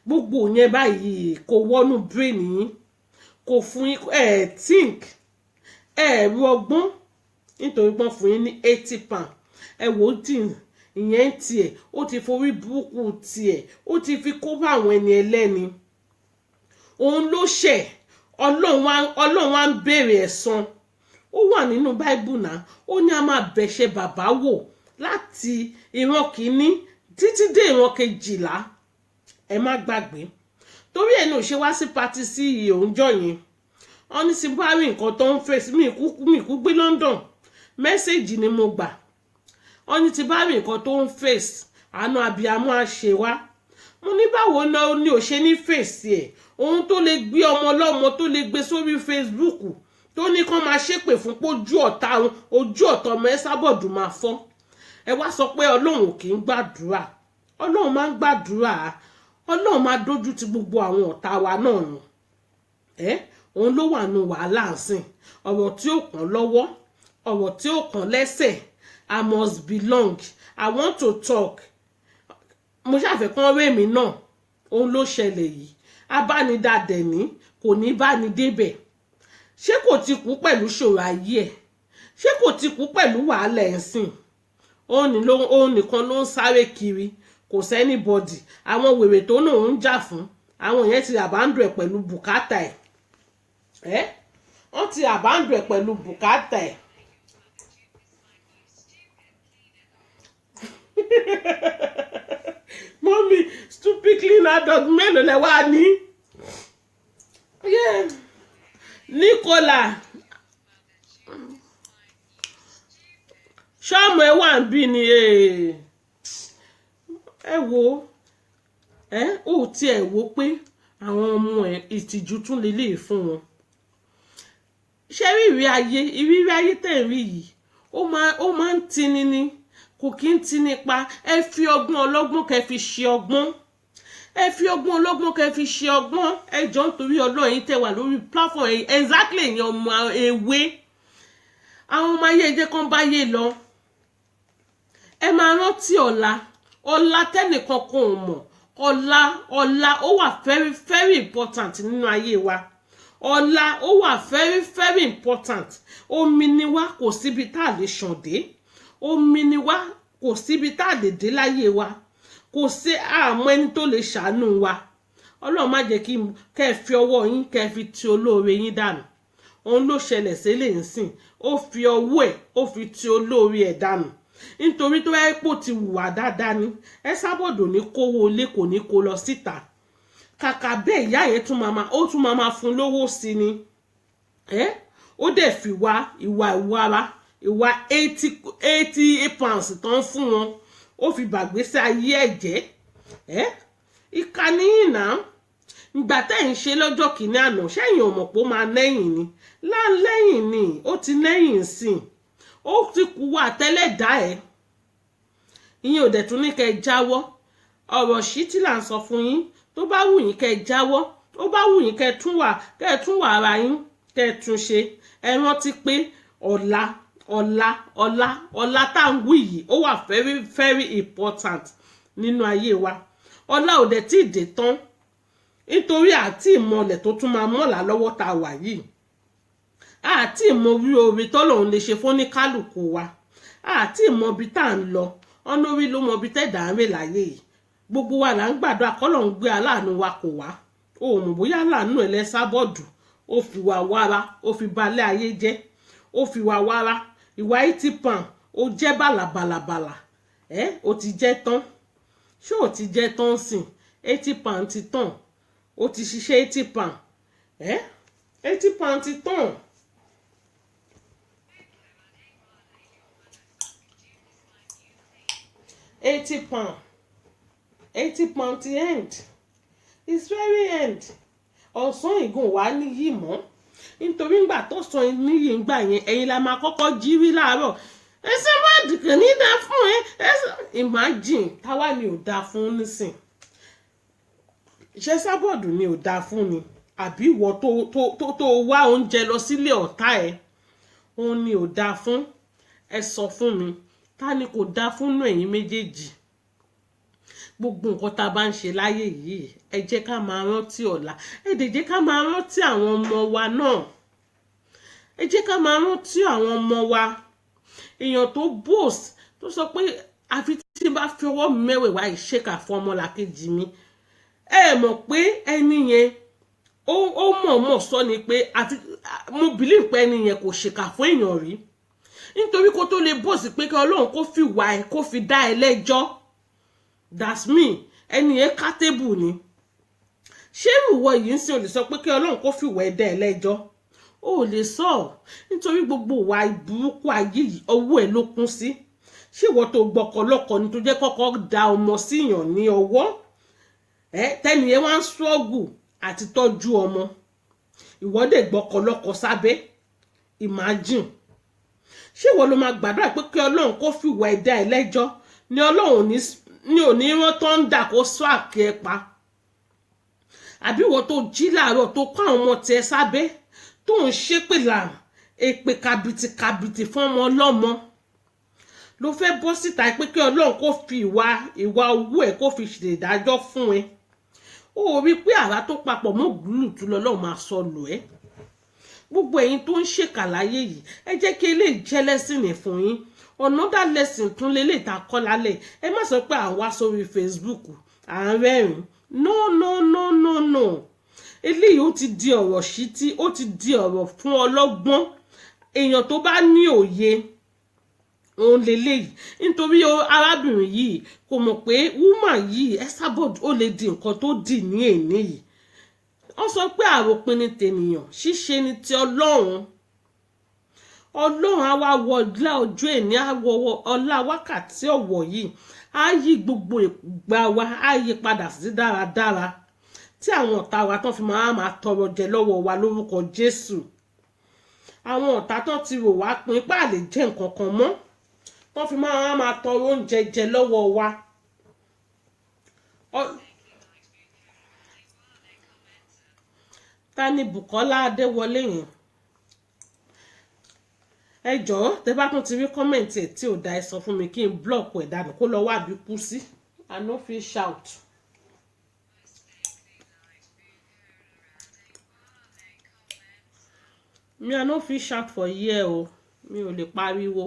[SPEAKER 1] gbogbo yẹn báyìí kò wọnú brain yín kò fún yín think ẹ̀rù ọgbọ́n nítorí pọ́n fún yín ní £80 ẹ wò ó dì ìyẹn tiẹ̀ ó ti forí burúkú tiẹ̀ ó ti fi kó bá àwọn ẹni ẹlẹ́ni òun ló ṣẹ̀ Ọlọ́run á ń béèrè ẹ̀san ó wà nínú báíbù náà ó ní a máa bẹ̀ṣẹ̀ bàbá wò láti ìran kìíní títí dé ìran 12 ẹ má gbàgbé torí ẹ̀ ní ò ṣe wá sí pati sí iye òǹjọ́ yẹn wọ́n ní sí bá rí nǹkan tó ń fèsì mi kú gbé London mẹ́sẹ̀jì ni mo gbà wọ́n ní ti bá rí nǹkan tó ń fèsì àánú abiyamọ àṣẹ wá mo ní báwo náà ni ò ṣe ní fèsì ẹ̀ ohun tó lè gbé ọmọ ọlọ́mọ tó lè gbé sórí Facebook tó ní kán máa ṣépè fún pé ojú ọ̀tá ọmọ Ẹsábọ̀dù máa fọ́ ẹ wá sọ pé Ọlọ́run kì í gbàdúrà Ọlọ́run máa ń gbàdúrà Ọlọ́run máa dójú ti gbogbo àwọn ọ̀tá wa náà nù òun ló wà nù wàhálà ńsìn ọ̀rọ̀ tí ó kàn lọ́wọ́ ọ̀rọ̀ tí ó kàn lẹ́sẹ̀ I must belong I want to talk mo ṣàfẹ́ kán rẹ́ mi náà òun ló ṣẹlẹ̀ yìí abánidàdẹ̀ ní kò ní bá ní débẹ̀ ṣé kò ti kú pẹ̀lú ṣòro ayé ẹ̀ ṣé kò ti kú pẹ̀lú wàhálà ẹ̀sìn òun nìkan ló ń sáré kiri kò sẹ́nibọ́dì àwọn wèrè tó náà ń jà fún àwọn yẹn ti àbándò ẹ̀ pẹ̀lú bùkátà ẹ̀ wọ́n ti àbándò ẹ̀ pẹ̀lú bùkátà ẹ̀ mọ́mí stupid cleaner dog mélòó lẹ wá ní Nicola ṣọ́ọ̀mù ẹ wà ń bí ni ẹ wo ó tiẹ̀ wo pé àwọn ọmọ ẹ ìtìjú tún lè fún wọn ṣé ìrírí ayé tẹ̀ ń rí yìí ó máa ń tini ni kò kí ń tini pa ẹ fi ọgbọ́n ọlọ́gbọ́n kẹ́ fi ṣe ọgbọ́n ẹ fi ọgbọ́n ọlọ́gbọ́n kẹ́ fi ṣe ọgbọ́n ẹ jọ nítorí Ọlọ́run yìí tẹ́ wà lórí platform exactly ẹ̀yin ọmọ ewé àwọn ọmọ ayé ẹ̀jẹ̀ kan bá yé lọ ẹ máa rántí ọ̀la tẹ́nìkan kan ò mọ̀ ọ̀la ó wà very very important nínú ayé wa ọ̀la ó wà very very important omi ni wá kò síbi tá a lè ṣàn dé omi ni wá kò síbi tá a lè dé láyé wa kò sí àmọ́ ẹni tó lè ṣàánú wa Ọlọ́run má jẹ́ kẹ́ ẹ fi ọwọ́ yín kẹ́ ẹ fi ti olóore yín dànù òun ló ṣẹlẹ̀ sílẹ̀ ńsìn ó fi ọwọ́ ẹ̀ ó fi ti olóore ẹ̀ dànù nítorí tó yẹ pò ti wùwà dáadáa ni Ẹsábọ̀dù ní kówó ilé kò ní kó lọ síta kàkà bẹ́ẹ̀ ìyá yẹn tún máa fún lówó sí ni ó dẹ̀ fi ìwà ara ìwà 80 pounds tán fún wọn ó fi bàgbésí ayé ẹ̀jẹ̀ ìkànnì náà ìgbà tẹ́ ń ṣe lọ́jọ́ kìíní àná ṣẹ́yìn ò mọ̀ pé ó máa lẹ́yìn ni láńlẹ́yìn ni ó ti lẹ́yìn sí i ó ti kú wà tẹ́lẹ̀ dá ẹ̀ ìyẹn ò dẹ̀ tún ní kẹ́ ẹ jáwọ́ ọ̀rọ̀ sí tí là ń sọ fún yín tó bá wù yín kẹ́ ẹ jáwọ́ ó bá wù yín kẹ́ ẹ tún wà ara yín kẹ́ ẹ tún ṣe ẹ rántí pé ọ̀la tá à ń wí yìí ó wà very very important nínú ayé wa ọ̀la ò dẹ̀ tí ì dé tán nítorí àti ìmọ̀lẹ̀ tó tún máa mọ̀lá lọ́wọ́ tá a wà yìí àti ìmọ̀ orí orí tọ́lọ́run lè ṣe fún ní kálukú wa àti ìmọ̀ ibi tá à ń lọ ọ̀nà orí ló mọ ibi tẹ́dà ń rè láyé yìí gbogbo wa là ń gbàdúrà kọ́lọ́run gbé aláàánú wa kò wá òun bóyá aláàánú ẹ̀ lẹ́sàbọ̀dù ó fi wà wára ó fi balẹ̀ ayé jẹ́ ó fi wà wára ìwà ìtìpàn ó jẹ́ bàlàbàlàbàlà ó ti jẹ́ tán ṣé ó ti jẹ́ tán sìn 80 ti tán ó ti ṣiṣẹ́ 80 80 ti tán. £80 ti end it's very end ọ̀sán ìgùn wà níyì mọ́ nítorí ńgbà tó sọ níyì ńgbà yẹn ẹ̀yin la máa kọ́kọ́ jírí láàárọ̀ ẹsẹ̀ má dìkẹ̀ ní dá fún imagine táwa ni ò dá fún nísìn iṣẹ́ sábọ̀dù ni ò dá fún ni àbí ìwọ tó wá oúnjẹ lọ sílé ọ̀tá ẹ̀ òun ni ò dá fún ẹ sọ fún mi ta ni kò dá fún nù ẹ̀yin méjèèjì gbogbo nǹkan tá a bá ń ṣe láyé yìí ẹ jẹ́ ká máa rántí ọ̀la ẹ dẹ̀ jẹ́ ká máa rántí àwọn ọmọ wa náà ẹ jẹ́ ká máa rántí àwọn ọmọ wa èèyàn tó boast tó sọ pé àfi tí n bá fi ọwọ́ mẹ́wẹ̀ẹ̀wá ìṣèkà fún ọmọlàkejì mi ẹ mọ̀ pé ẹni yẹn ó mọ̀ọ́mọ̀ sọ ni pé àti mo believe pé ẹni yẹn kò ṣèkà fún èèyàn rí nítorí kó tó lè bọ́ọ̀sì pé kí ọlọ́run kó fi wà ẹ́ kó fi dá ẹ lẹ́jọ́ that's me ẹni yẹn kátébù ni ṣé ìwọ yìí ń sìn ò lè sọ pé kí ọlọ́run kó fi wà ẹ́ dá ẹ lẹ́jọ́ ó lè sọ nítorí gbogbo wa ìburúkú ayé yìí ọwọ́ ẹ̀ ló kún sí ṣé ìwọ tó gbọ́kọ̀lọ́kọ̀ ni tó jẹ́ kọ́kọ́ da ọmọ síyàn ní ọwọ́ tẹ́ni yẹn wá ń struggle àti tọ́jú ọmọ ìwọ dẹ̀ gbọ́kọ̀lọ́kọ̀ sábẹ́ imagine ṣé ìwọ ló máa gbàdúrà pé kí ọlọ́run kó fìwà ẹ̀dá ẹ̀ lẹ́jọ́ ni ọlọ́run ní òní rán tó ń dà kó sọ àkè ẹ pa àbí ìwọ tó jí láàárọ̀ tó kọ́ àwọn ọmọ tiẹ̀ sábẹ́ tó ń ṣépè là èpè kàbìtì fún ọmọ ọlọ́mọ ló fẹ́ bọ́ síta pé kí ọlọ́run kó fi ìwà owó ẹ̀ kó fi ṣèdájọ́ fún ẹ ó rí pé àrá tó papọ̀ mọ́ gúlùtù lọ́lọ́run máa sọ lò ẹ́ gbogbo ẹ̀yin tó ń ṣèkà láyé yìí ẹ jẹ́ kí eléyìí jẹ́ lẹ́sìn ní fún yín another lesson tún lélẹ̀ tá a kọ́ lálẹ́ ẹ má sọ pé à ń wá sórí Facebook à ń rẹ́rìn no eléyìí ó ti di ọ̀rọ̀ ṣítí ó ti di ọ̀rọ̀ fún ọlọ́gbọ́n èèyàn tó bá ní òye òun leléyìí nítorí arábìnrin yìí kò mọ̀ pé woman yìí Esabod ó lè di nǹkan tó dì ní èní yìí wọ́n sọ pé àròpin ni tènìyàn ṣíṣe ni ti ọlọ́run á wá wọ ọlá ọjọ́ èní á wọ ọlá wákàtí ọ̀wọ̀ yìí á yí gbogbo ìgbà wa á yí padà sí dáradára tí àwọn ọ̀tá wa tán fi máa tọrọ jẹ lọ́wọ́ wa lórúkọ Jésù àwọn ọ̀tá tán ti rò wá pin pé a lè jẹ nǹkan kan mọ́ tán fi máa tọrọ oúnjẹ jẹ lọ́wọ́ wa. Ta ni Bùkọ́lá Adéwọlé yẹn ẹ jọ̀ọ́ tẹ́ bá tún ti rí kọ́mẹ̀ntì ẹ̀ tí ò dá ẹ sọ fún mi kí n blọọkù ẹ̀ dànù kó lọ wá bí kú sí I no fit shout. mi I no fit shout for here o mi ò lè pariwo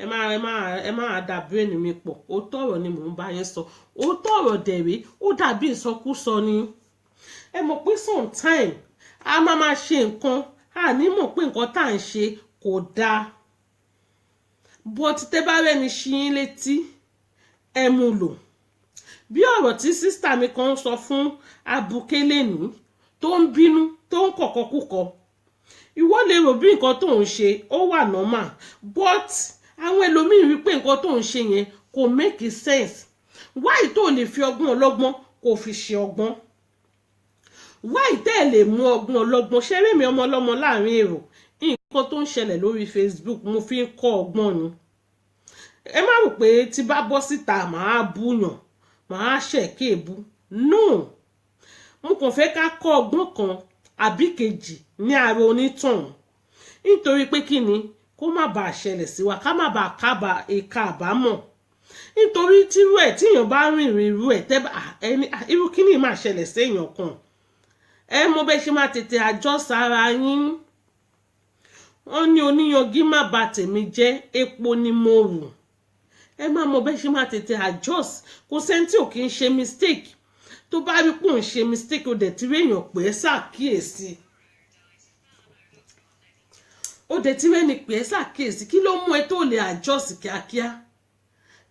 [SPEAKER 1] ẹ máa dà brain mi pọ̀ òótọ́ ọ̀rọ̀ ni mò ń bá yẹn sọ òótọ́ ọ̀rọ̀ dẹ̀rẹ́ ó dàbí ìsọkúsọ ni ẹ mọ̀ pé sometime a máa ṣe nǹkan a ní mọ̀ pé nǹkan tá à ń ṣe kò dáa but tẹ́ bá rẹ́ni ṣí yín létí ẹ mú lò bí ọ̀rọ̀ tí sísítà mi kan sọ fún abuké lẹ́ni tó ń bínú tó ń kọ̀kọ́kúkọ ìwọ lè rò bí nǹkan tó ń ṣe ó wà normal but àwọn ẹlòmíín rí pé nǹkan tó ń ṣe yẹn kò make sense why tó lè fi ọgbọ́n ọlọ́gbọ́n kò fi ṣe ọgbọ́n wá ìtẹ́ lè mú ọgbọ́n ọlọ́gbọ́n ṣeré mi ọmọ ọlọ́mọ láàrin èrò nǹkan tó ń ṣẹlẹ̀ lórí Facebook mo fi ń kọ́ ọgbọ́n ni ẹ má rò pé tí bá bọ́ síta màá búyàn màá ṣẹ̀kẹ́ èbú no mo kàn fẹ́ ká kọ́ ọgbọ́n kan àbí kejì ní ara onítàn nítorí pé kí ni kó má bàa ṣẹlẹ̀ sí wa ká má bàa kábà ìka àbámọ̀ nítorí tírú ẹ̀ tíyàn bá rìnrìn irú ẹ̀ tẹ́ bá ẹni irú kí ni máa ṣẹlẹ̀ séèyàn kan ẹ mọ bẹ́ẹ̀ ṣe máa tètè àjọ sára yín wọ́n ní oníyanjú má bà tèmi jẹ́ epo ni mo rù ẹ má mọ bẹ́ẹ̀ ṣe máa tètè adjust kò sẹ́ni tí ò kí ń ṣe mistake tó bá rí pò ń ṣe mistake ó dẹ̀ ti rí èèyàn pé ṣàkíyèsí ó dẹ̀ ti rí ẹni pé ṣàkíyèsí kí ló mú ẹ tó lè adjust kíákíá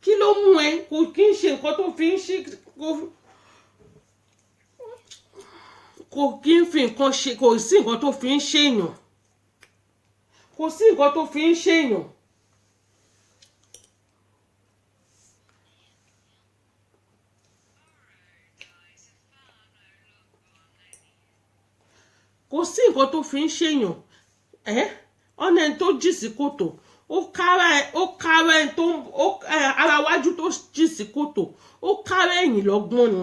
[SPEAKER 1] kí ló mú ẹ kò kí ń ṣe nǹkan tó fi ń ṣe kò kí ń fi nǹkan ṣe kò sí nǹkan tó fi ń ṣèyàn kò sí nǹkan tó fi ń ṣèyàn kò sí nǹkan tó fi ń ṣèyàn ọ̀nà ẹni tó jì sí kòtò ó kára ẹni tó ara wájú tó jì sí kòtò ó kára ẹ̀yìn lọ́gbọ́n ni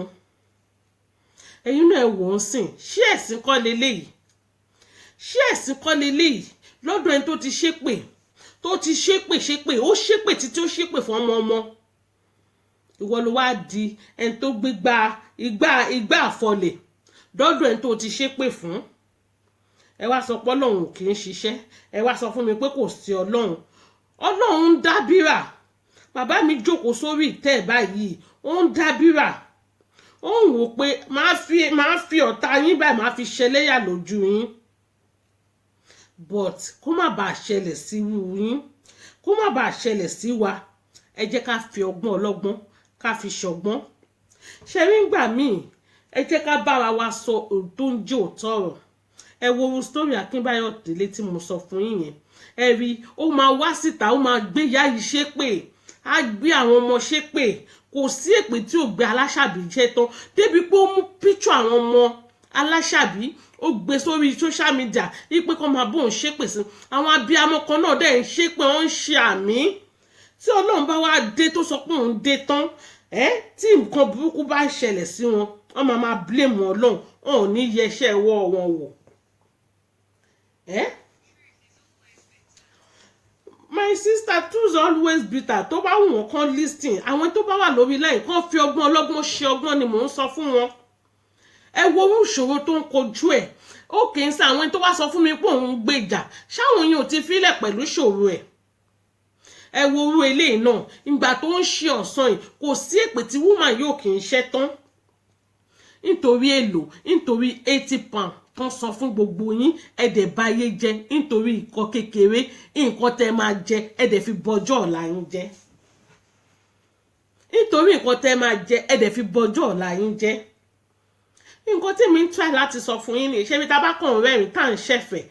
[SPEAKER 1] ẹ̀yin náà wò ó sìn ṣé ẹ̀sìn kọ́ leléyìí ṣé ẹ̀sìn kọ́ leléyìí lọ́dọ̀ ẹni tó ti ṣépè ó ṣépè títí ó ṣépè fún ọmọ ìwọ ló wá di ẹni tó gbégbá igbá àfọlẹ̀ lọ́dọ̀ ẹni tó ti ṣépè fún ẹ wá sọ pé ọlọ́run kì í ṣiṣẹ́ ẹ wá sọ fún mi pé kò sí ọlọ́run ń dábìrà bàbá mi jókòó sórí ìtẹ́ báyìí ó ń dábìrà ó ń wò pé máa fi ọ̀tá yín báyìí máa fi ṣẹlẹ́yà lójú yín but kó má bàa ṣẹlẹ̀ sí yín kó má bàa ṣẹlẹ̀ sí wa ẹ jẹ́ ká fi ọgbọ́n ọlọ́gbọ́n ká fi ṣọgbọ́n ṣe rí ngbà míì ẹ jẹ́ ká bára wa sọ tó ń jẹ́ òótọ́ ọ̀rọ̀ ẹ wo story Akínbáyọ̀ Délé tí mo sọ fún yín yẹn ẹ rí ó máa wá síta ó máa gbé ìyá yìí ṣépè á gbé àwọn ọmọ ṣépè kò sí èpè tí ò gbé Aláṣàbí jẹ tán débi pé ó mú píṣọ àwọn ọmọ Aláṣàbí ó gbé sórí social media wípé kó máa bóun ṣépè sí àwọn abiyamọ kan náà dẹ̀ ń ṣépè wọ́n ń ṣe àmì tí Ọlọ́run bá wá dé tó sọ pé òun dé tán tí nǹkan burúkú bá ṣẹlẹ̀ sí wọn wọ́n máa blame Ọlọ́run wọn ò ní yẹ iṣẹ́ ẹwọ́ wọn wò. My sister tools always bitter tó bá wù wọ́n kàn listing àwọn tó bá wà lórí lẹ́yìn kàn fi ọgbọ́n ọlọ́gbọ́n ṣe ọgbọ́n ni mò ń sọ fún wọn ẹ wo orú ìṣòro tó ń kojú ẹ̀ ó kì í sá àwọn tó wá sọ fún mi pé òun gbèjà ṣáwọn yìí ò ti fílẹ̀ pẹ̀lú ìṣòro ẹ̀ ẹ wo orú eléyìí náà ìgbà tó ń ṣe ọ̀sán yìí kò sí èpè tí woman yóò kì í ṣẹ́ tán nítorí èlò nítorí 80 pounds kan sọ fún gbogbo yín ẹ̀dẹ̀ báyé jẹ́ nítorí nǹkan kékeré nǹkan tẹ́ máa jẹ ẹ̀dẹ̀ fi bọjọ́ ọ̀la yín jẹ́ nítorí nǹkan tẹ́ máa jẹ ẹ̀dẹ̀ fi bọjọ́ ọ̀la yín jẹ́ nǹkan tí mi ń try láti sọ fún yín ni ṣé bí tá bá kàn rẹ́rìn tá à ń ṣẹ̀fẹ̀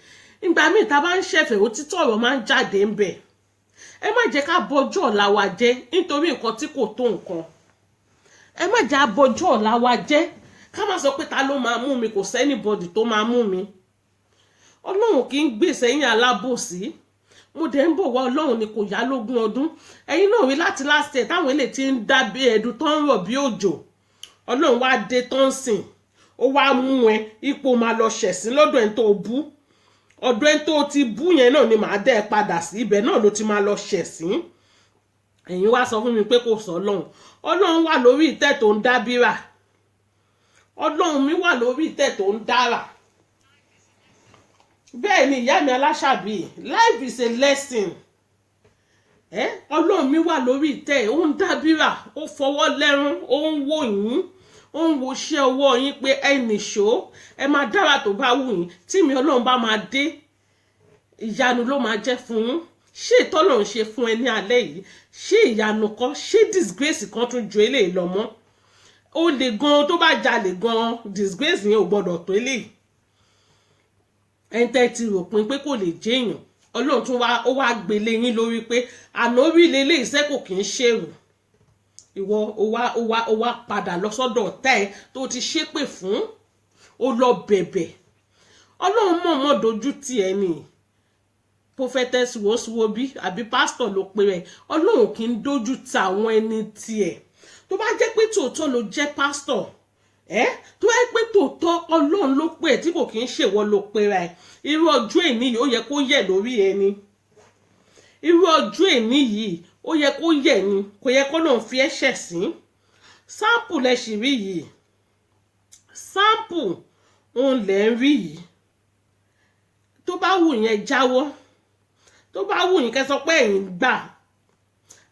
[SPEAKER 1] ìgbà míì tá bá ń ṣẹ̀fẹ̀ òtítọ́ ọ̀rọ̀ máa ń jáde ń bẹ̀ ẹ má jẹ́ ká bọjọ́ ọ̀la wa jẹ́ nítorí nǹkan tí kò tó nǹkan ẹ má jẹ́ abọjọ́ ọ̀la wa jẹ́ ká má sọ pé ta ló máa mú mi kò sẹ́nìbọ̀dì tó máa mú mi Ọlọ́run kì í gbé sẹ́yìn alábòsí mo dẹ̀ ń bọ̀ wá Ọlọ́run ni kò yá lógún ọdún ẹ̀yin náà rí láti last year táwọn èlé ti ń dá bí ẹ̀dùn tó ń rọ̀ bí òjò Ọlọ́run wá dé tó ń sìn ó wá mú ẹ ipò máa lọ ṣẹ̀sín lọ́dọ̀ ẹni tó bú ọ̀dọ̀ ẹni tó ti bú yẹn náà ni màá dẹ́ ẹ padà sí ibẹ̀ náà ló ti máa lọ ṣẹ̀sín ẹ̀yin wá sọ fún mi pé kò sọ Ọlọ́run wà lórí ìtẹ́ tó ń dábìrà Ọlọ́run mi wà lórí ìtẹ́ tó ń dára bẹ́ẹ̀ ni ìyá mi Aláṣàbí life is a lesson Ọlọ́run mi wà lórí ìtẹ́ ó ń dábìrà ó fọwọ́ lẹ́rún ó ń wò yín ó ń wo iṣẹ́ ọwọ́ yín pé ẹnì ṣó ẹ máa dára tó bá wù yín tí mi Ọlọ́run bá máa dé ìyanu ló máa jẹ́ fún yín ṣé ìtọ́lọ́run ṣe fún ẹ ní alẹ́ yìí ṣé ìyanu kan ṣé disgrace kan tún ju eléyìí lọ mọ́ ó lè gan tó bá jalè gan disgrace yẹn ò gbọdọ̀ tó eléyìí ẹ̀ńtẹ́ ti rò pin pé kò lè jẹ́ èèyàn Ọlọ́run tún wá gbélé yín lórí pé àná orí ilé iṣẹ́ kò kì í ṣèrò ìwọ ó wá padà lọ sọ́dọ̀ ọ̀tá ẹ tó ti ṣépè fún ó lọ bẹ̀bẹ̀ Ọlọ́run mọ̀ọ́mọ̀ dojú tì ẹ́ ni prophetess Woswobi àbí pastor ló pe rẹ̀ Ọlọ́run kì í dojú tì àwọn ẹni tiẹ̀ tó bá jẹ́ pé tòótọ́ ló jẹ́ pastor tó bá jẹ́ pé tòótọ́ Ọlọ́run ló pè tí kò kì í ṣèwọ ló pe rẹ̀ irú ọjọ́ èní yìí ó yẹ kó yẹ̀ lórí ẹni irú ọjọ́ èní yìí ó yẹ kó yẹ̀ ni kò yẹ kó lóun fi ẹ̀ṣẹ̀ sí sample lẹ ṣì rí yìí sample òun lẹ ń rí yìí tó bá wù yẹn jáwọ́ tó bá wù yín kẹ́ sọ pé ẹ̀yin gbà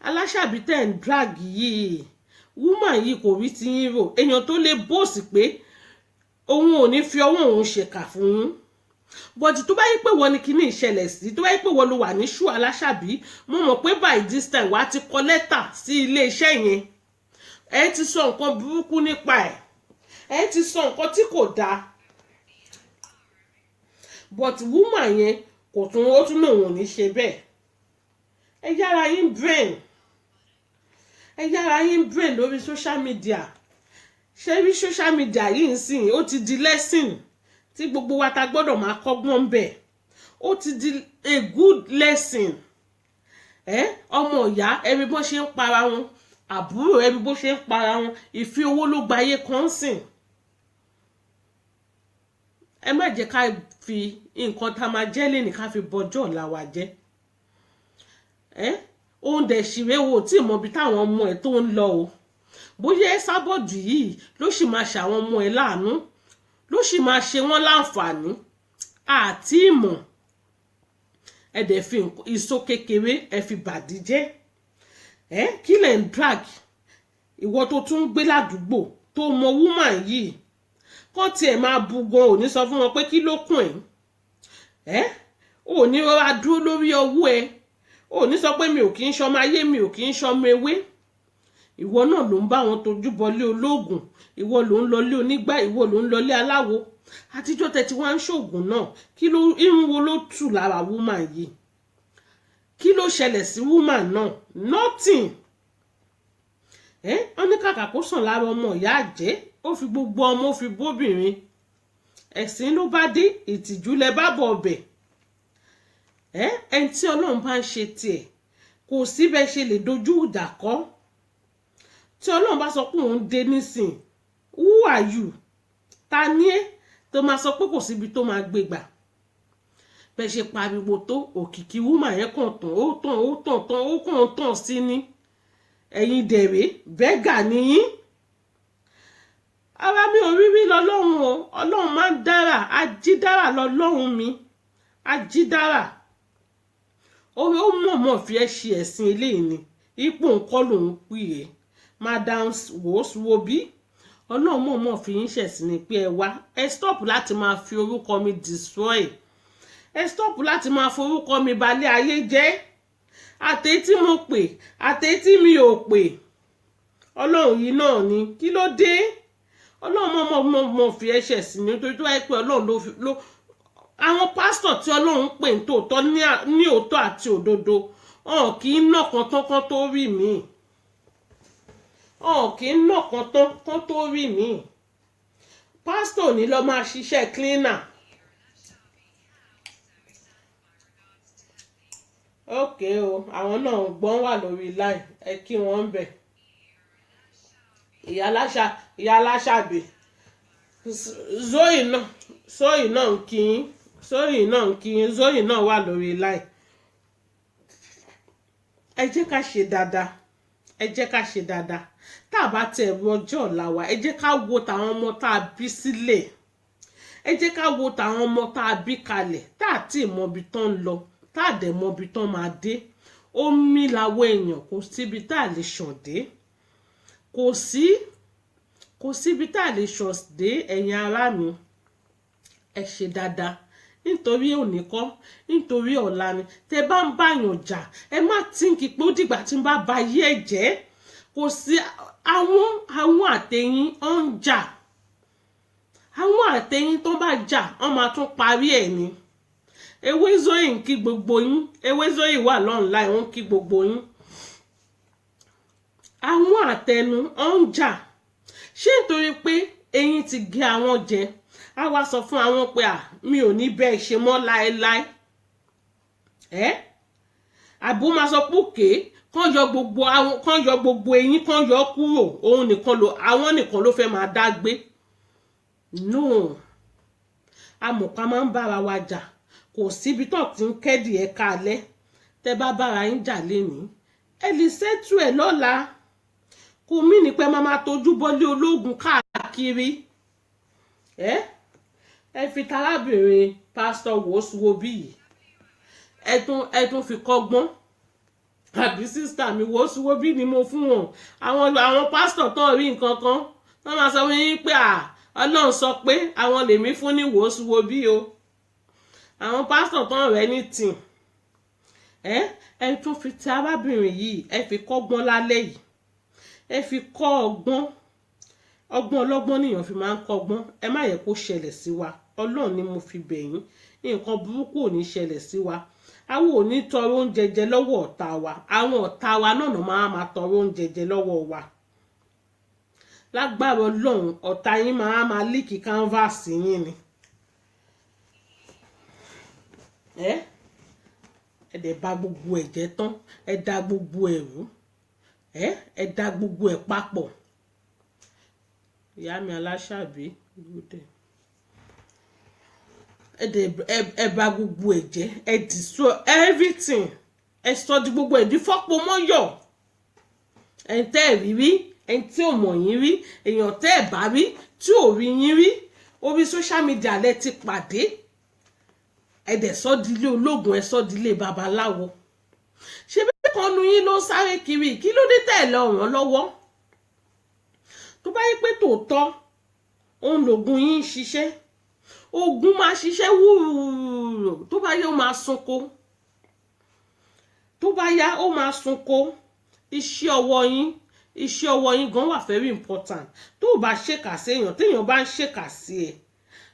[SPEAKER 1] Aláṣàbí tẹ̀ ń drag yìí woman yìí kò rí ti yín rò èèyàn tó lè bóòsì pé òun ò ní fi ọwọ́ òun ṣèkà fún yín bọ́dì tó bá yí pé wọ́n ní kíní ìṣẹ̀lẹ̀ sí tó bá yí pé wọ́n ló wà ní ṣú Aláṣàbí mo mọ̀ pé by this time wàá ti kọ lẹ́tà sí iléeṣẹ́ yẹn ẹ ti sọ nǹkan burúkú nípa ẹ ti sọ nǹkan tí kò dáa but woman yẹn kò tún ó tún náà wọ́n ní ṣe bẹ́ẹ̀ ẹ yára yín brain lórí social media ṣé rí social media yìí ń sìn ó ti di lesson tí gbogbo wa ta gbọ́dọ̀ máa kọ́gbọ́n bẹ̀ ó ti di a good lesson ọmọ ìyá ẹbí bó ṣe ń para wọn àbúrò ẹbí bó ṣe ń para wọn ìfi owó ló gba ayé kan sìn ẹ má jẹ́ ká fi nǹkan tá máa jẹ́ lẹ́nìí ká fi bọjọ́ ọ̀la wa jẹ́ òun dẹ̀ ṣìwé wo tí ìmọ̀bi táwọn ọmọ ẹ̀ tó ń lọ o bóyá ẹ sábọ̀dù yìí ló sì máa ṣàwọn ọmọ ẹ̀ láàánú ló sì máa ṣe wọ́n láǹfààní àti ìmọ̀ ẹ dẹ̀ fi ìso kékeré ẹ fi bàdí jẹ́ kí lẹ̀ ń drag ìwọ tó tún gbé ládùúgbò tó mọ woman yìí kọ́ tiẹ̀ máa bu gan ò ní sọ fún wọn pé kí ló kùn ẹ́ ò ní rọra dúró lórí ọwọ́ ẹ ò ní sọ pé mi ò kì í ṣọmọ ayé mi ò kì í ṣọmọ ewé ìwọ náà ló ń bá wọn tójú bọlé olóògùn ìwọ ló ń lọlé onígbà ìwọ ló ń lọlé aláwo àtijọ́ tẹ́ tí wọ́n ń ṣoògùn náà kí ló irun wo ló tù lára woman yìí kí ló ṣẹlẹ̀ sí woman náà nothing wọ́n ní kàkà kó sàn lára ọmọ ìyá àjẹ́ ó fi gbogbo ọmọ ó fi bóbìnrin ẹ̀sìn ló bá dé ìtìjú lẹ bá bọ̀ ọbẹ̀ ẹni tí Ọlọ́run bá ń ṣe tiẹ̀ kò síbẹ̀ ṣe lè dojú ìjà kọ́ tí Ọlọ́run bá sọ pé òun dé nísìn who are you ta ni ẹ́ tó máa sọ pé kò síbi tó máa gbé gbà bẹ́ẹ̀ ṣe pariwo tó òkìkí woman yẹn kàn tán ó kàn tán sí ní ẹ̀yin dẹ̀rẹ́ bẹ́gà nìyí ara mi ò rírí lọ́lọ́run o Ọlọ́run máa ń dára ajídára lọ́lọ́run mi ajídára ó mọ̀ọ́mọ̀ fi ẹ́ ṣe ẹ̀sìn eléyìí ni ipò nǹkan lòun pè é Madam Woswobi Ọlọ́run mọ̀ọ́mọ̀ fi yín ṣẹ̀sìn ni pé ẹ wá ẹ stop láti máa fi orúkọ mi destroy ẹ stop láti máa forúkọ mi balẹ̀ ayé jẹ́ àtẹ̀tí mo pè àtẹ̀tí mi ò pè Ọlọ́run yìí náà ni kí ló dé Ọlọ́run mọ̀ fi ẹ́ ṣẹ̀sìn ni nítorí tó wáyé pé Ọlọ́run ló àwọn pásítọ̀ tí Ọlọ́run pè ń tòótọ́ ní òótọ́ àti òdodo ọ̀n kì í nà kan tán kán tó rí mi ọ̀n kì í nà kan tán kán tó rí mi pásítọ̀ ní lọ máa ṣiṣẹ́ cleaner ok o àwọn náà gbọ́n wà lórí line ẹ kí wọ́n ń bẹ̀ ìyá Aláṣàbí Zoe náà ń kí yín Zoe náà wà lórí line ẹ jẹ́ ká ṣe dáadáa tá a bá tẹ ẹ̀rọ ọjọ́ ọ̀la wa ẹ jẹ́ ká wo tàwọn ọmọ tá a bí sílẹ̀ ẹ jẹ́ ká wo tàwọn ọmọ tá a bí kalẹ̀ tá a tí ì mọbi tán ń lọ tá a dẹ̀ mọbi tán máa dé ó mí làwọn èèyàn kò síbi tá a lè ṣàn dé kò síbi tá a lè ṣàn dé ẹ̀yin ará mi ẹ ṣe dáadáa nítorí òní kọ́ nítorí ọ̀la ni tẹ bá ń báyàn jà ẹ má tíǹkì pé ó dìgbà tí ń bá ba yé ẹ jẹ́ kò sí àwọn àtẹ̀yìn ó ń jà àwọn àtẹ̀yìn tó bá jà wọ́n máa tún parí ẹ̀ ni ewé Zoe ń kí gbogbo yín ewé Zoe wà lọ́nláì ó ń kí gbogbo yín àwọn àtẹnu ó ń jà ṣé nítorí pé eyín ti gé àwọn jẹ á wá sọ fún àwọn pé mi ò ní bẹ́ẹ̀ ṣe mọ́ láéláé àbó máa sọ pé òkè kán yọ gbogbo eyín kán yọ kúrò àwọn nìkan ló fẹ́ máa dá gbé no amọ̀pá máa ń bára wa jà kò síbi tó ti ń kẹ́dì ẹ̀ kalẹ̀ tẹ́ bá bára yín jà lénìí ẹ lè ṣètù ẹ̀ lọ́la kò mí ní pé máa tójú bọ́lé ológun káàkiri ẹ fi tarábìnrin pásítọ̀ Wòsíwòbí yìí ẹ tún fi kọ́gbọ́n àbí sísítà mi Wòsíwòbí ni mo fún wọn àwọn pásítọ̀ tó rí nǹkan kan wọ́n máa sọ fún yín pé Ọlọ́run sọ pé àwọn lèmi fún ní Wòsíwòbí o àwọn pásítọ̀ tó rẹ̀ ní tì ẹ tún fi ti arábìnrin yìí ẹ fi kọ́gbọ́n lálẹ́ yìí ẹ fi kọ́ ọgbọ́n ọlọ́gbọ́n nìyàn fi máa ń kọ́gbọ́n ẹ má yẹ kó ṣẹlẹ̀ sí wa Ọlọ́run ni mo fi bẹ̀ yín nǹkan burúkú ò ní ṣẹlẹ̀ sí wa àwọn ò ní tọrọ oúnjẹ jẹ lọ́wọ́ ọ̀tá wa àwọn ọ̀tá wa náà máa tọrọ oúnjẹ jẹ lọ́wọ́ wa lágbára Ọlọ́run ọ̀tá yín máa líkì canvas yín ni ẹ dẹ̀ bà gbogbo ẹ̀ jẹ́ tán ẹ dà gbogbo ẹ̀rú ẹ dà gbogbo ẹ̀ papọ̀ ìyá mi Aláṣàbí lóde ẹ bà gbogbo ẹ̀ jẹ́ ẹ destroy everything ẹ sọ di gbogbo ẹ̀ di fọ́pọ̀ mọ́yọ̀ ẹ̀ ń tẹ́ ẹ̀ rí ẹni tí ò mọ̀ yín rí èèyàn tẹ́ ẹ̀ bá rí tí ò rí yín rí orí social media lẹ ti pàdé ẹ dẹ̀ sọ di ilé ológun ẹ sọ di ilé babaláwo ṣé bẹ́ẹ̀ kan nu yín ló ń sáré kiri kí ló dé tẹ̀ lọ ràn lọ́wọ́ tó bá yí pé tòótọ́ òun lògùn yín ṣiṣẹ́ ogun máa ṣiṣẹ́ wúrúurú tó bá yá ó máa sunko tó bá yá ó máa sunko iṣẹ́ ọwọ́ yín gan wà very important tó o bá ṣèkà sí èèyàn téèyàn bá ń ṣèkà sí ẹ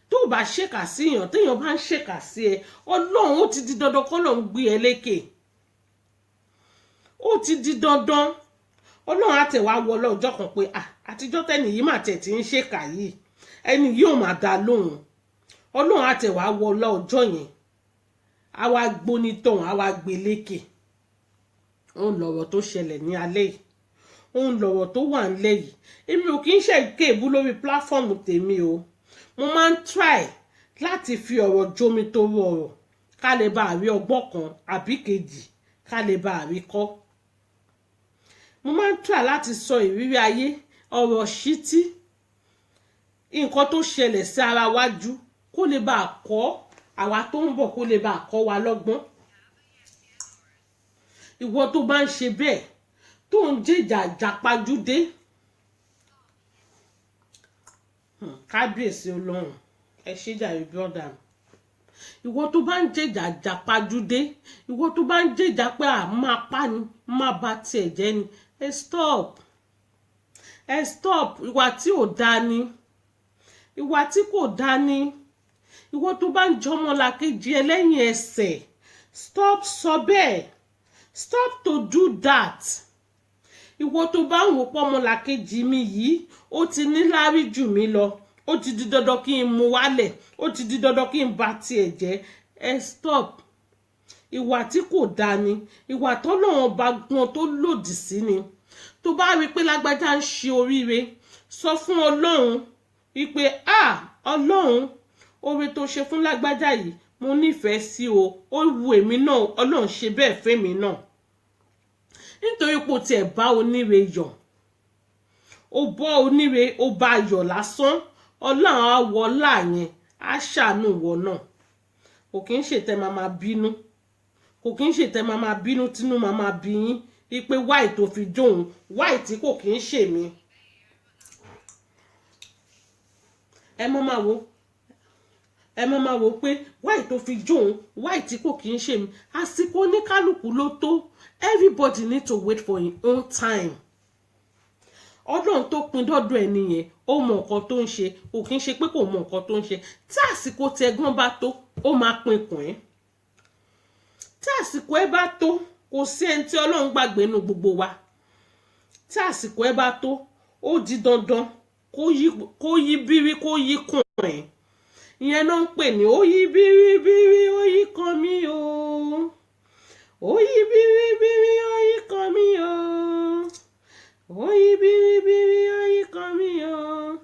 [SPEAKER 1] tó o bá ṣèkà sí èèyàn téèyàn bá ń ṣèkà sí ẹ Ọlọ́run ó ti di dandan kọ́ lọ́n gbé ẹ lékè ó ti di dandan Ọlọ́run á tẹ̀ wá wọlé ọjọ́ kan pé àtijọ́ tẹ́ni yìí mà tẹ̀ tí ń ṣèkà yìí ẹni yìí ò mà dá lóhùn Ọlọ́run á tẹ̀ wá wọlé ọjọ́ yẹn á wá gbóní tọ̀hún á wá gbé lékè òun lọ̀rọ̀ tó ṣẹlẹ̀ ní alẹ́ yìí òun lọ̀rọ̀ tó wà ńlẹ̀ yìí èmi ò kì í ṣe kéèbú lórí pláfọ́ọ̀mù tèmi o mo máa ń try láti fi ọ̀rọ̀ jómi tó rọrọ̀ ká lè bá àrí ọgbọ́n kan àbí kejì ká lè bá àrí kọ́ mo máa ń try láti sọ ìrírí ayé ọ̀rọ̀ ṣítí nǹkan tó ṣẹlẹ̀ sí ara wájú kó lè bá a kọ́ àwa tó ń bọ̀ kó lè bá a kọ́ wa lọ́gbọ́n ìwọ tó bá ń ṣe bẹ́ẹ̀ tó ń jìjà àjàpájúdé kábíyèsí Ọlọ́run ẹ ṣe jàre brọ́dà ìwọ tó bá ń jìjà àjàpájúdé ìwọ tó bá ń jìjà pé máa pa ni máa bà tiẹ̀ jẹ́ ni ẹ stop ìwà tí ò dáa ni ìwà tí kò dáa ni ìwọ tó bá ń jọmọ làkejì ẹlẹ́yìn ẹsẹ̀ stop sọ bẹ́ẹ̀ stop to do that ìwọ tó bá ń wò pọ́mọ làkejì mi yìí ó ti níláárí jù mí lọ ó ti di dandan kí n mú wálẹ̀ ó ti di dandan kí n bà tiẹ̀ jẹ́ ẹ stop ìwà tí kò dáa ni ìwà tọ́lọ́run bá gbọ́n tó lòdì sí ni tó bá rí i pé lágbájá ń ṣe oríire sọ fún Ọlọ́run wípé Ọlọ́run oore tó ṣe fún lágbájá yìí mo nífẹ̀ẹ́ sí o ó wu èmi náà Ọlọ́run ṣe bẹ́ẹ̀ fẹ́mi náà nítorí pé o tiẹ̀ bá oníre yọ̀ o bọ́ oníre o bá yọ̀ lásán Ọlọ́run á wọlá yẹn á ṣàánú wọ náà kò kí ń ṣètẹ́ máa bínú kò kí ń ṣètẹ́ máa bínú tínú máa bí yín wípé wáì tó fi jóun wáì tí kò kí ń ṣèmi ẹ mọ́ máa wo pé wáì tó fi jóun wáì tí kò kí ń ṣèmi àsìkò oníkálukú ló tó everybody need to wait for his own time Ọlọ́run tó pin dọ́dọ̀ ẹ nìyẹn ó mọ nǹkan tó ń ṣe kò kí ń ṣe pé kò mọ nǹkan tó ń ṣe tí àsìkò tẹ̀gbọ́n bá tó ó máa pin kùn ẹ́ tí àsìkò ẹ bá tó kò sí ẹni tí Ọlọ́run gbàgbé nu gbogbo wa tí àsìkò ẹ bá tó ó di dandan kó yí bírí kó yí kùn ẹ́ ìyẹn náà ń pè ní òyì bíríbírí òyì kan mi o òyì bíríbírí òyì kan mi o òyì bíríbírí òyì kan mi o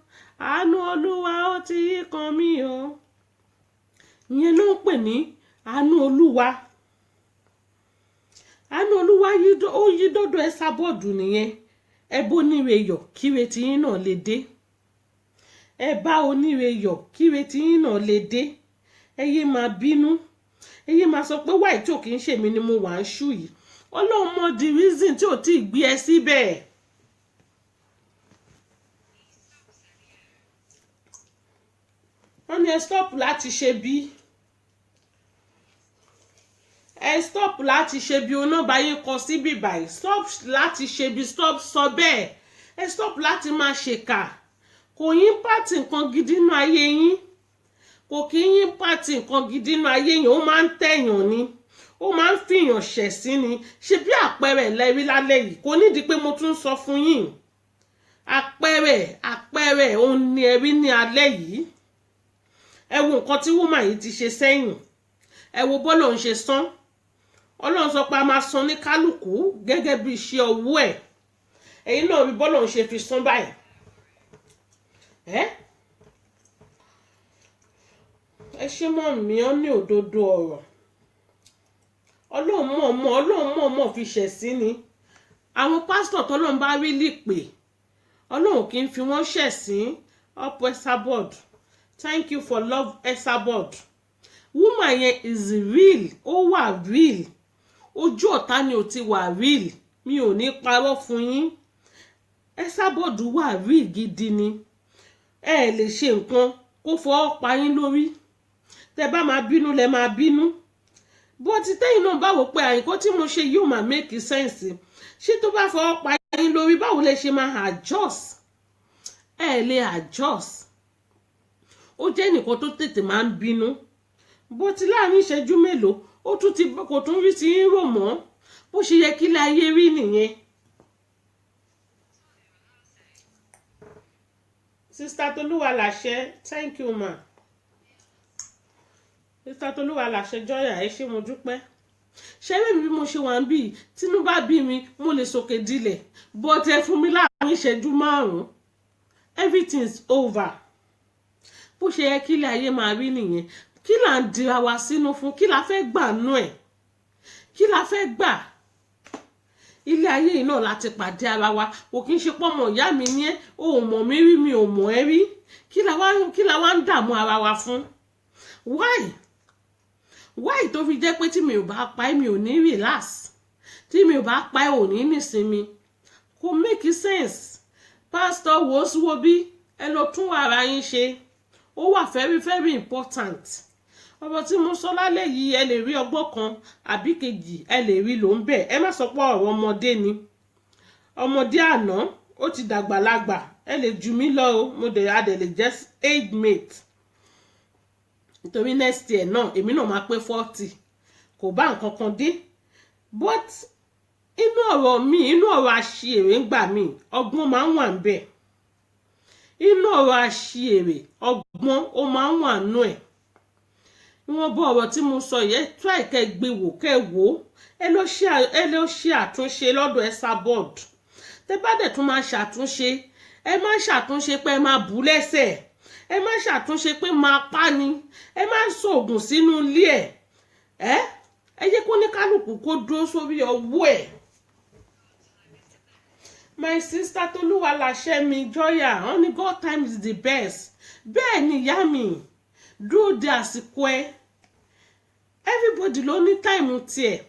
[SPEAKER 1] àánú Olúwa ó ti yí kan mi o ìyẹn náà ń pè ní àánú Olúwa. Àánú Olúwa ó yí dọ́dọ̀ Esabod nìyẹn. Ẹ bá oníre yọ̀ kíre tiyín náà lè dé. Ẹ bá oníre yọ̀ kíre tiyín náà lè dé. Ẹ yé máa bínú. Ẹ yé máa sọ pé wáì tí ò kì í ṣèmi ni mo wà ń ṣú yìí. Ọlọ́run mọ the reason tí ò tí ì gbé ẹ síbẹ̀. Wọ́n ní ẹ stop láti ṣe bí. Ẹ stop láti ṣe bí onábà yín kọ síbí báyìí. Stop láti ṣe bí, stop sọ bẹ́ẹ̀. Ẹ stop láti máa ṣèkà. Kò yín pàtì nǹkan gidi nínú ayé yín. Kò kí yín pàtì nǹkan gidi nínú ayé yín. Ó máa ń tẹ̀yàn ni. Ó máa ń fìyàn ṣẹ̀ sí ni. Ṣé bí àpẹẹrẹ lẹ́rí lálẹ́ yìí? Kò nídìí pé mo tún sọ fún yín. Àpẹẹrẹ òun ni ẹ rí ní alẹ́ yìí. Ẹ wo nǹkan tí woman yìí ti ṣe sẹ́yìn. Ẹ wo bọ́lọ̀ ń ṣe sán. Ọlọ́run sọ pé a máa san ní kálukú gẹ́gẹ́ bí iṣẹ́ ọwọ́ ẹ̀. Ẹ̀yin náà rí bọ́lọ̀ ń ṣe fi sán báyìí. Ẹ ṣe mọ́ mi ọ́ ní òdodo ọ̀rọ̀. Ọlọ́run mọ̀ fi ṣẹ̀ sí ni. Àwọn pásítọ̀ tọ́lọ́run bá rí lì pè. Ọlọ́run kì í fi wọ́n ṣẹ̀ sí. Up Esabod. Thank you for love Esabod. Woman yẹn is real. Ó wà real. Ojú ọ̀tá ni ò ti wà real. Mi ò ní parọ́ fún yín. Esabod wà real gidi ni. Ẹ lè ṣe nǹkan kó fọwọ́ pa yín lórí. Tẹ bá máa bínú lẹ máa bínú. Bó ti tẹ́yìn náà báwo pé àyíkó tí mo ṣe yóò máa make sense. Ṣé tó bá fọwọ́ pa yín lórí báwo lẹ ṣe máa adjust? Ẹ lè adjust. Ó jẹ́ nìkan tó tètè máa ń bínú. Bó ti láàrin ìṣẹ́jú mélòó ó tún ti kò tún rí ti ń rò mọ́. Bó ṣe yẹ kí ilé ayé rí nìyẹn. Sister Toluwa Láṣẹ, thank you ma. Sister Toluwa Láṣẹ Jọ́yà, ẹ ṣé mo dúpẹ́. Ṣé bí mo ṣe wà ń bí tínú bá bí mi mo lè sòkè dilẹ̀ but ẹ fún mi láàrin ìṣẹ́jú 5. Everything is over. Bó ṣe yẹ kí ilé ayé máa rí nìyẹn. Kí là ń dira wa sínú fún? Kí la fẹ́ gbà nú ẹ̀? Kí la fẹ́ gbà? Ilé ayé yìí náà láti pàdé ara wa. Kò kí n ṣe pọ́mọ ìyá mi ní ẹ́. O ò mọ̀ mí rí, mi ò mọ̀ ẹ́ rí. Kí la wá ń dààmú ara wa fún? Why tó fi jẹ́ pé tí mi ò bá pa ẹ́ mi ò ní relax. Tí mi ò bá pa ẹ́ ò ní nísinmi. Kò make sense. Pastor wo bí ẹ lọ tún ara yín ṣe. Ó wà very very important. Ọ̀rọ̀ tí mo sọ lálẹ́ yìí ẹ lè rí ọgbọ́n kan àbí kejì ẹ lè rí ló ń bẹ̀. Ẹ má sọ pé ọ̀rọ̀ ọmọdé ni. Ọmọdé àná ó ti dàgbàlagbà. Ẹ lè jù mí lọ o. Mo dẹ̀ adẹ̀ lè jẹ́ age mate. Nítorí next year náà èmi náà máa pé 40. Kò bá nǹkan kan dé. But inú ọ̀rọ̀ àṣìírè ń gbà mí ọgbọ́n máa ń wà ń bẹ̀. Inú ọ̀rọ̀ àṣìírè ọgbọ́n ó máa ń wà nú ẹ̀. Wọ́n bọ́ ọ̀rọ̀ tí mo sọ yẹn try kẹ́ gbé wò kẹ́ wò. Ẹ lọ ṣe àtúnṣe lọ́dọ̀ Esabod. Tẹ́ bá dẹ̀ tún máa ṣàtúnṣe. Ẹ má ṣàtúnṣe pé ẹ máa bù lẹ́sẹ̀. Ẹ má ṣàtúnṣe pé máa pa ni. Ẹ má ṣoògùn sínú ilé ẹ̀. Ẹ jẹ́ kó ní kálukú kó dúró sórí ọwọ́ ẹ̀. My sister Toluwa Láṣẹ mi Jọ́yà, only God time is the best. Bẹ́ẹ̀ ni ìyá mi, dúró de àsìkò ẹ. Everybody ló ní time tiẹ̀.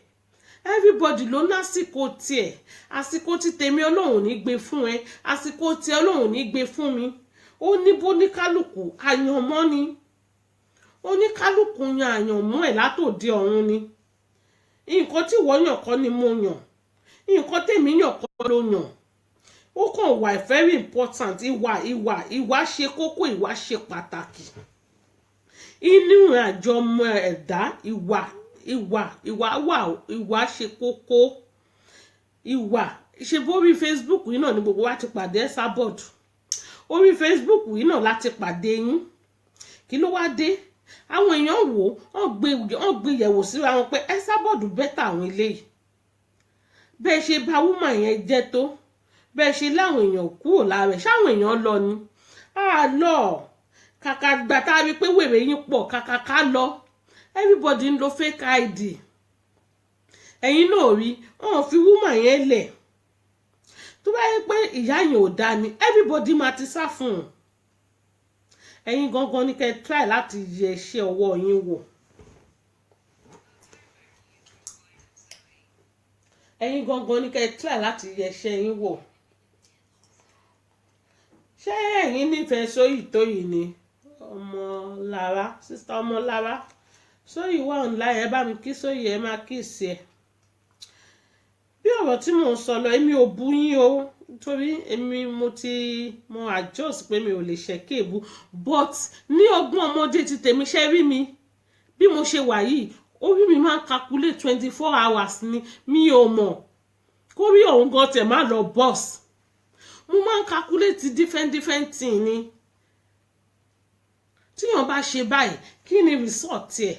[SPEAKER 1] Everybody ló ní àsìkò tiẹ̀. Àsìkò ti tèmi Ọlọ́run ní gbé fún ẹ. Àsìkò ti Ọlọ́run ní gbé fún mi. Ó ní bó ní kálukú àyànmọ́ ni. Ó ní kálukú yan àyànmọ́ ẹ̀ látòde ọ̀run ni. Nǹkan tí wọ́n yàn kọ́ ni mo yàn. Nǹkan tèmi yàn kọ́ ló yàn. Ó kàn wà very important. Ìwà ṣe kókó, ìwà ṣe pàtàkì. Inú àjọ ọmọ ẹ̀dá ìwà ṣe kókó. Ìwà ṣe bórí Facebook yìí náà ni gbogbo wa ti pàdé Esabod. Orí Facebook yìí náà láti pàdé yín. kí ló wá dé àwọn èèyàn wò wọ́n gbé yẹ̀wò síra wọn pé Esabod bẹ́tà àwọn eléyìí bẹ́ẹ̀ ṣe bá woman yẹn jẹ́ tó bẹ́ẹ̀ ṣe láwọn èèyàn kúrò lára ẹ̀ ṣáwọn èèyàn lọ ni lọ kàkà gbà tá a rí pé wèrè yín pọ̀ kàkà ká lọ everybody ń lo fake ID ẹ̀yin náà rí wọ́n fi woman yẹn lẹ̀ tó bá yẹ pé ìyá yẹn ò dá ni everybody máa ti sá fún un ẹ̀yin gangan ní kẹ́ try láti yẹ iṣẹ́ ọwọ́ yín wò ẹ̀yin gangan ní kẹ́ try láti yẹ iṣẹ́ yín wò ṣé ẹ̀yin nífẹ̀ẹ́ Sóyìtóyì ni Ọmọlára sister Ọmọlára Sóyì wà online ẹ bá mi kí Sóyì ẹ máa kí ìsì ẹ bí ọ̀rọ̀ tí mò ń sọ lọ èmi ò bú yín o torí èmi mo adjust pé mi ò lè ṣe kéèbù but ní ọgbọ́n ọmọdé ti tèmi ṣe rí mi bí mo ṣe wà yìí orí mi máa ń calculate 24 hours ni mi ò mọ̀ kó rí òun gan tẹ̀ má lọ boss mo máa ń calculate different thing ni tíyàn bá ṣe báyìí kí ni result ẹ̀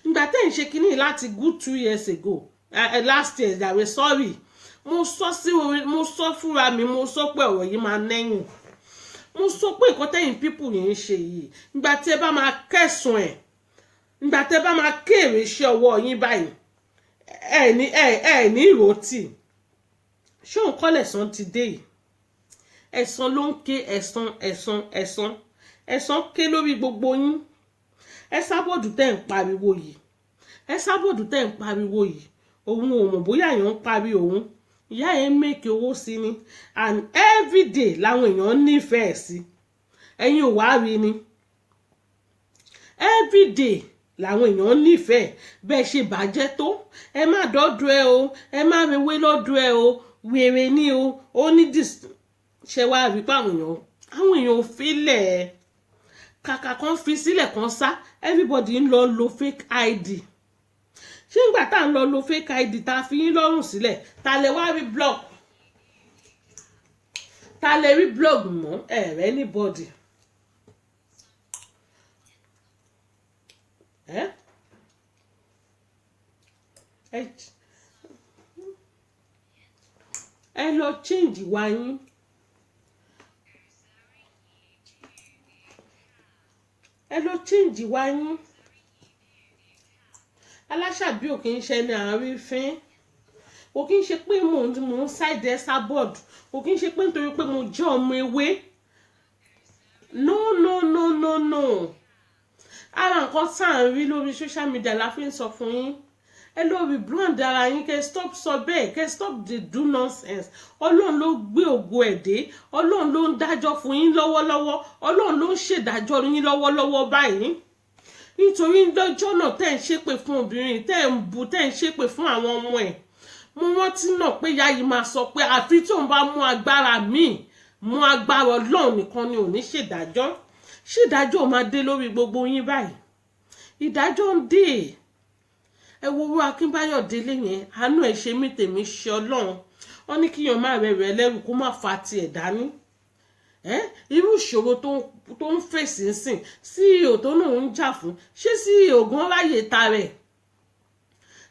[SPEAKER 1] ìgbà tẹ́ ń ṣe kínní láti good 2 years ago last year yàrá sorry mo sọ fúnra mi mo sọ pé ọ̀rọ̀ yìí máa nẹ́yìn mo sọ pé nǹkan tẹ́yìn people yìí ń ṣe yìí ìgbà tí ẹ bá máa kẹsùn ẹ̀ ìgbà tí ẹ bá máa kéré iṣẹ́ ọwọ́ yín báyìí ẹ ní ìròtì ṣé òun kọ́ lẹ̀san ti dé yìí ẹ̀san ló ń ké ẹ̀san ké lórí gbogbo yín Esabod tẹ́ ń pariwo yìí Esabod tẹ́ ń pariwo yìí òun ò mọ̀ bóyá èèyàn ń parí òun ìyá yẹn make owó sí ni and everyday làwọn èèyàn nífẹ̀ẹ́ sí ẹ̀yin ò wá rí ni everyday làwọn èèyàn nífẹ̀ẹ́ bẹ́ẹ̀ ṣe bàjẹ́ tó ẹ má dọ́dọ̀ ẹ o ẹ má rewé lọ́dọ̀ ẹ o wèrè ní o ó ní ṣe wá rí pé àwọn èèyàn ò filẹ̀ kàkà kan fi sílẹ̀ kan sá everybody ń lọ lo fake ID ṣé ìgbà tá à ń lọ lo fake ID tá a fi yín lọ́rùn sílẹ̀ ta lè wá rí blog ta lè rí blog mọ́ ẹ̀rẹ́ anybody ẹ lọ change wa yín ẹ lọ change wa yín Aláṣàbí ò kì í ṣe ní àárín fín ò kì í ṣe pé mò ń side Esabod ò kì í ṣe pé nítorí pé mo jẹ́ ọmọ ewé no ara nǹkan tá à ń rí lórí social media la fi ń sọ fún yín ẹ lọ rebrand ara yín kẹ́ stop sọ bẹ́ẹ̀ kẹ́ stop the do nonsense Ọlọ́run ló gbé ògo ẹ̀ dé Ọlọ́run ló ń dájọ́ fún yín lọ́wọ́lọ́wọ́ Ọlọ́run ló ń ṣèdájọ́ yín lọ́wọ́lọ́wọ́ báyìí nítorí lọ́jọ́ náà tẹ́ ń ṣépè fún obìnrin tẹ́ ń bu tẹ́ ń ṣépè fún àwọn ọmọ ẹ̀ mo rántí náà pé ìyá yìí máa sọ pé àfi tí òun bá mú agbára míì mú agbára Ọlọ́run nìkan ni ò ní ṣèdájọ́ máa dé lórí gbogbo yín báyìí ìdájọ́ ń dé ẹ wo owó Akínbáyọ̀ Délé yẹn àánú ẹ̀ ṣe mí tèmi ṣe Ọlọ́run wọ́n ní kíyàn má rẹ̀ lẹ́rù kó má fa tiẹ̀ dání irú ìṣòro tó ń fèsì ń sìn CEO tó náà ń jà fún ṣé CEO gan ráyè ta rẹ̀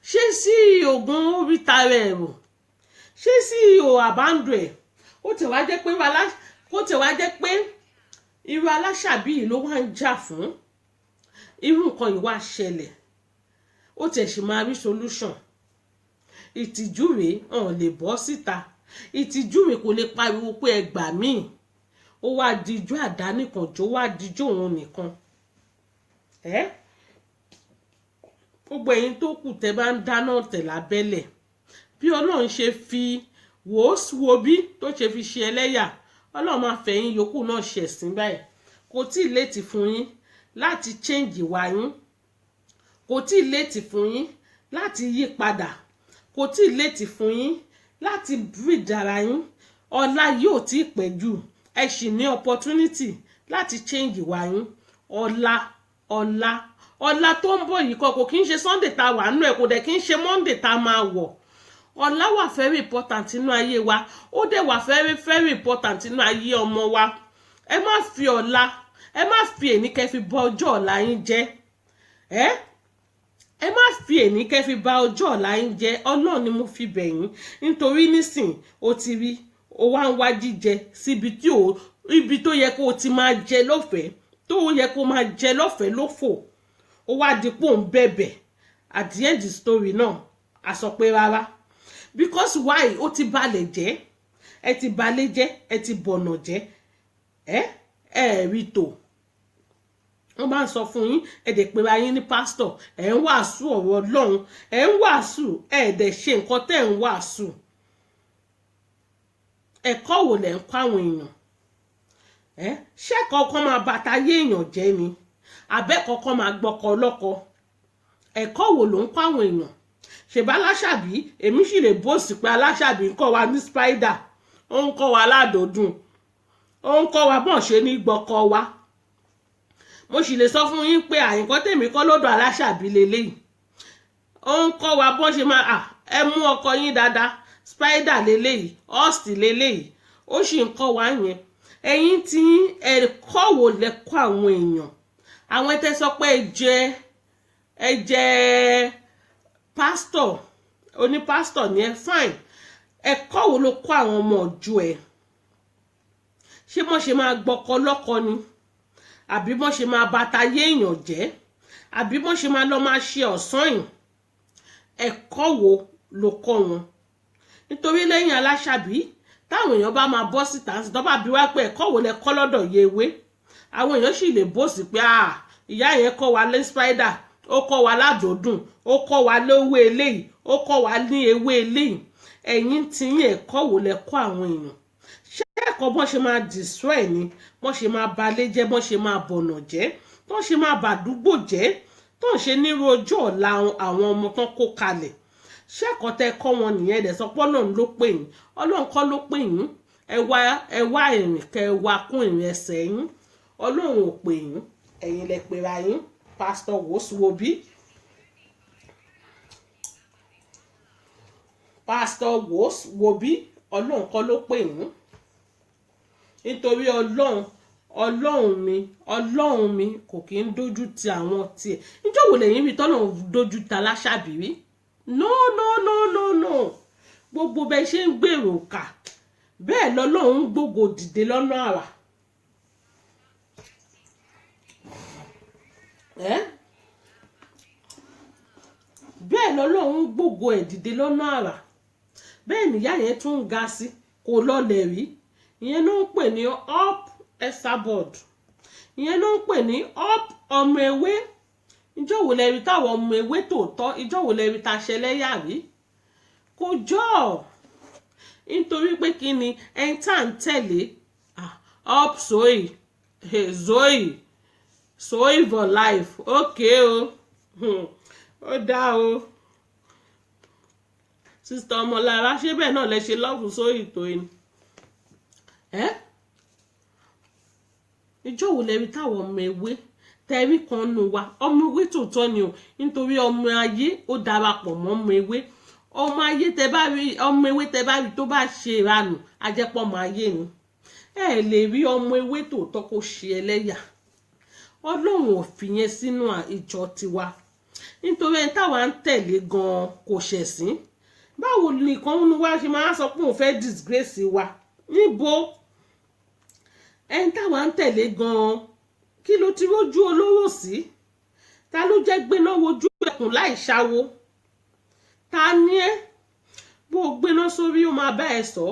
[SPEAKER 1] ṣé CEO gan orí ta rẹ̀ rò ṣé CEO àbándò ẹ̀ ó tẹ̀ wá jẹ́ pé irú Aláṣàbí yìí ló wá ń jà fún irú nǹkan yìí wá ṣẹlẹ̀ ó tẹ̀ sì máa rí solution ìtìjú rèé hàn lè bọ́ síta ìtìjú rèé kò lè pariwo pé ẹ gbà míì ó wá dijú àdánìkan jó wá dijú òun nìkan gbogbo ẹ̀yin tó kù tẹ́ bá ń dáná tẹ̀ lábẹ́lẹ̀ bí Ọlọ́run ṣe fi wò bí tó ṣe fi ṣe ẹlẹ́yà Ọlọ́run máa fẹ̀yìn yòókù náà ṣẹ̀sìn báyìí kò tí ì létí fún yín láti change ìwà yín kò tí ì létí fún yín láti yí padà kò tí ì létí fún yín láti breed ara yín ọ̀la yóò tí ì pẹ́ jù ẹ sì ní opportunity láti change ìwà yín ọ̀la tó ń bọ̀ yìí kò kí ń ṣe Sunday tá a wà nínú ẹ̀ kò dẹ̀ kí ń ṣe Monday tá a máa wọ̀ ọ̀la wà very important nínú ayé wa ó dẹ̀ wà very very important nínú ayé ọmọ wa ẹ má fi ọ̀la ẹ má fi èní kẹ́ fi bà ọjọ́ ọ̀la yín jẹ́ ẹ má fi èní kẹ́ fi bà ọjọ́ ọ̀la yín jẹ́. Ọlọ́run ni mo fi bẹ̀ yín, nítorí nísìn o ti rí o wá ń wá jíjẹ síbi tí ibi tó yẹ kó o ti máa jẹ lọ́fẹ̀ẹ́, tó yẹ kó máa jẹ lọ́fẹ̀ẹ́ lófò, ó wá dípò ń bẹ̀bẹ̀. At the end the story náà a sọ pé rárá, because why? Ó ti balẹ̀ jẹ́, ẹ ti balẹ̀ jẹ́, ẹ ti bọ̀nà jẹ́, rí tò. Wọ́n bá ń sọ fún yín, ẹ dẹ̀ pera yín ní pásítọ̀, ẹ ń wàásù ọ̀rọ̀ Ọlọ́run, ẹ ń wàásù, ẹ dẹ̀ ṣe nǹkan tẹ́ ń wàásù. Ẹ̀kọ́ wo lẹ̀ ń kọ́ àwọn èèyàn? Ṣé kọ̀ọ̀kan máa bàtà yé èèyàn jẹ́ ni? Àbẹ́ kọ̀ọ̀kan máa gbọ́kọ ọlọ́kọ? Ẹ̀kọ́ wo ló ń kọ́ àwọn èèyàn? Ṣèbá Aláṣàbí, èmi sì lè bóòsì pé Aláṣàbí ń kọ́ wa ní spider, ó ń kọ́ wa ládòdùn, ó ń kọ́ wa bọ́n ṣe ní gbọ́kọ wa. Mo sì lè sọ fún yín pé àyìnkọ́ tèmi kọ́ lọ́dọ̀ Aláṣàbí leléyìí, ó ń kọ́ wa bọ́n ṣe máa ẹ mú ọkọ yín dáadáa, spider leléyìí, host leléyìí, ó sì ń kọ́ wa yẹn. Ẹ̀yin tí ẹ̀kọ́ wo lẹ kọ́ àwọn èèyàn? Àwọn tẹ́ sọ pé ẹ jẹ́ pásítọ̀, oní pásítọ̀ ni ẹ, fine. Ẹ̀kọ́ wo ló kọ́ àwọn ọmọ ọjọ́ ẹ? Ṣé wọ́n ṣe máa gbọ́kọ lọ́kọ ni? Àbí wọ́n ṣe máa bàtà yé èèyàn jẹ́? Àbí wọ́n ṣe máa lọ máa ṣe ọ̀sán yìí? Ẹ̀kọ́ wo ló kọ́ wọn? Nítorí lẹ́yìn Aláṣàbí, táwọn èèyàn bá máa bọ́ síta tó bá bi wá pé ẹ̀kọ́ wo lẹ kọ́ lọ́dọ̀ Yewé, àwọn èèyàn sì lè bó sí pé ìyá yẹn kọ́ wa lé spider, ó kọ́ wa ládòdùn, ó kọ́ wa lówó eléyìí, ó kọ́ wa ní ewé eléyìí. Ẹ̀yin tí yín ẹ̀kọ́ wo lẹ kọ́ àwọn èèyàn? Ṣé ẹ̀kọ́ bọ́n ṣe máa destroy ni? Bọ́n ṣe máa balẹ̀ jẹ́, bọ́n ṣe máa bọ̀nà jẹ́, bọ́n ṣe máa bàdúgbò jẹ́, tó ń ṣe nírú ọjọ́ ọ̀la àwọn ọmọ tán kó kalẹ̀? Ṣé ẹ̀kọ́ tẹ́ kọ́ wọn nìyẹn? Dẹ̀ sọ pé Ọlọ́run ló pè yín. Ọlọ́run kọ́ ló pè yín. Ẹ wá ìrìn kẹ́ ẹ wá kún ìrìn ẹsẹ̀ yín. Ọlọ́run ò pè yín, ẹ̀yin lẹ pera yín pásítọ̀ Woswobi. Pásítọ̀ Woswobi, Ọlọ́run kọ́ ló pè yín. Nítorí Ọlọ́run mi kò kí ń dójú ti àwọn tiẹ̀. Níjọ́ wo lẹ́yìn rí tọ́lọ́run dójú ti Aláṣàbí rí? No. Gbogbo bẹ́ẹ̀ ṣe ń gbèrò kà, bẹ́ẹ̀ lọ́lọ́run ń gbógo dìde lọ́nà àrà. Bẹ́ẹ̀ lọ́lọ́run ń gbógo ẹ̀ dìde lọ́nà àrà. Bẹ́ẹ̀ nìyá yẹn tún ń ga sí, kò lọlẹ̀ rí. Ìyẹn ló ń pè ní up Esabod. Ìyẹn ló ń pè ní up ọmọ ewé. Ìjọ́ wo lẹ rí táwọn ọmọ ewé tòótọ́? Ìjọ́ wo lẹ rí ta ṣẹlẹ́yà rí? Kò jọ. Nítorí pé kí ni ẹni tá à ń tẹ̀lé up Zoe for life. Okay o. Ó dá o. Sister Ọmọlára, ṣé bẹ́ẹ̀ náà lẹ ṣe lọ́ọ̀fù Zoe tó yìí? Ìjọ́ wo lẹ rí táwọn ọmọ ewé tẹ̀rí kan nù wa? Ọmọ ewé tòótọ́ ni o, nítorí ọmọ ayé ó darapọ̀ mọ́ ọmọ ewé. Ọmọ ayé tẹ bá rí, ọmọ ewé tẹ bá rí tó bá ṣe ìranù, ajẹ́pọ̀ ọmọ ayé ni. Ẹ lè rí ọmọ ewé tòótọ́ kó ṣe ẹlẹ́yà. Ọlọ́run ò fi yẹn sínú ìjọ tiwa, nítorí ẹni táwa ń tẹ̀lé gan-an kò ṣẹ̀sín. Báwo nìkan ní wá ṣe máa sọ pé òun fẹ́ disgrace wa? Níbo? Ẹni táwa ń tẹ̀lé gan-an, kí ló ti rójú olóró sí? Ta ló jẹ́ gbéná wojú ẹkùn láì ṣáwo? Ta ni ẹ́? Bó gbéná sórí ó máa bá ẹ sọ.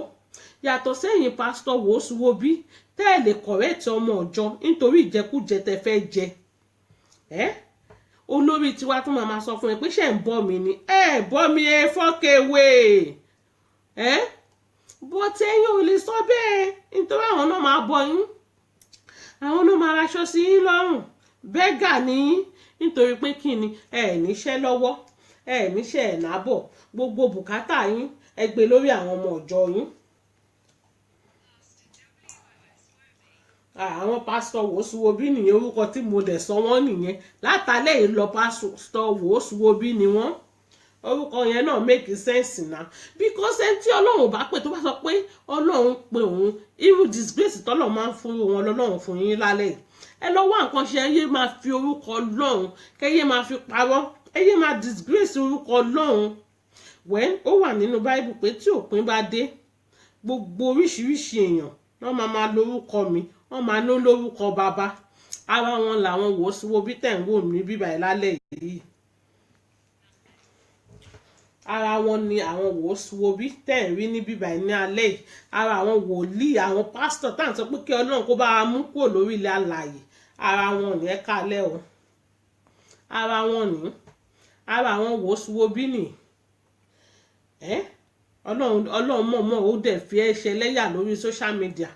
[SPEAKER 1] Yàtọ̀ sẹ́yìn pásítọ̀ Woswobi tẹ́ ẹ lè kọ̀rẹ́ẹ̀tì ọmọ ọ̀jọ́ nítorí ìjẹkújẹ tẹ́ fẹ́ jẹ. Olórí tiwa tún máa sọ fún ẹ pé ṣé ń bọ́ mi ni? Bọ́ mi fọ́kẹ̀wé. Bó tẹ́yìn ò lè sọ bẹ́ẹ̀, nítorí àwọn náà máa bọ yín. Àwọn náà máa raṣọ sí yín lọ́rùn. Bẹ́gà ni yín, nítorí pé kí ni níṣẹ́ lọ́wọ́, níṣẹ́ nábọ̀. Gbogbo bùkátà yín ẹ gbé lórí àwọn ọmọ ọ̀jọ́ yín. Àwọn pásítọ̀ Woswobi nìyẹn, orúkọ tí mo dẹ̀ sọ wọ́n nìyẹn. Látàlẹ́ yìí lọ pásítọ̀ Woswobi ni wọ́n. orúkọ yẹn náà make sense náà because ẹni tí ọlọ́run bá pè tó bá sọ pé ọlọ́run pè òun irú disgrace tọ́lọ̀ máa ń fún wọn lọ́lọ́run fún yín lálẹ́ ẹ lọ wá nǹkan ṣe ẹ yé máa fi orúkọ ọlọ́run kẹ yé máa fi parọ́ ẹ yé máa disgrace orúkọ ọlọ́run wẹ́n ó wà nínú báíbù pé tí òpin bá dé gbogbo oríṣiríṣi èèyàn wọ́n máa lórúkọ mi wọ́n máa ní lórúkọ bàbá ara wọn làwọn wò ó síwò bí tẹ̀ ń wò mí bíbá ẹ̀ lálẹ́ yìí ara wọn ni àwọn wò bí tẹ̀ ń rí ní bíbá ẹ̀ ní alẹ́ yìí ara àwọn wòlíì àwọn pásítọ̀ tá à ń sọ pé kí ọlọ́run kó bá wa mú kúrò lórí ilẹ̀ alààyè ara wọn ní ẹ kálẹ̀ o ara wọn ní ara àwọn wò bí nì ọlọ́run mọ̀ọ́mọ̀ ó dẹ̀ fi ẹ́ ṣe lẹ́yà lórí social media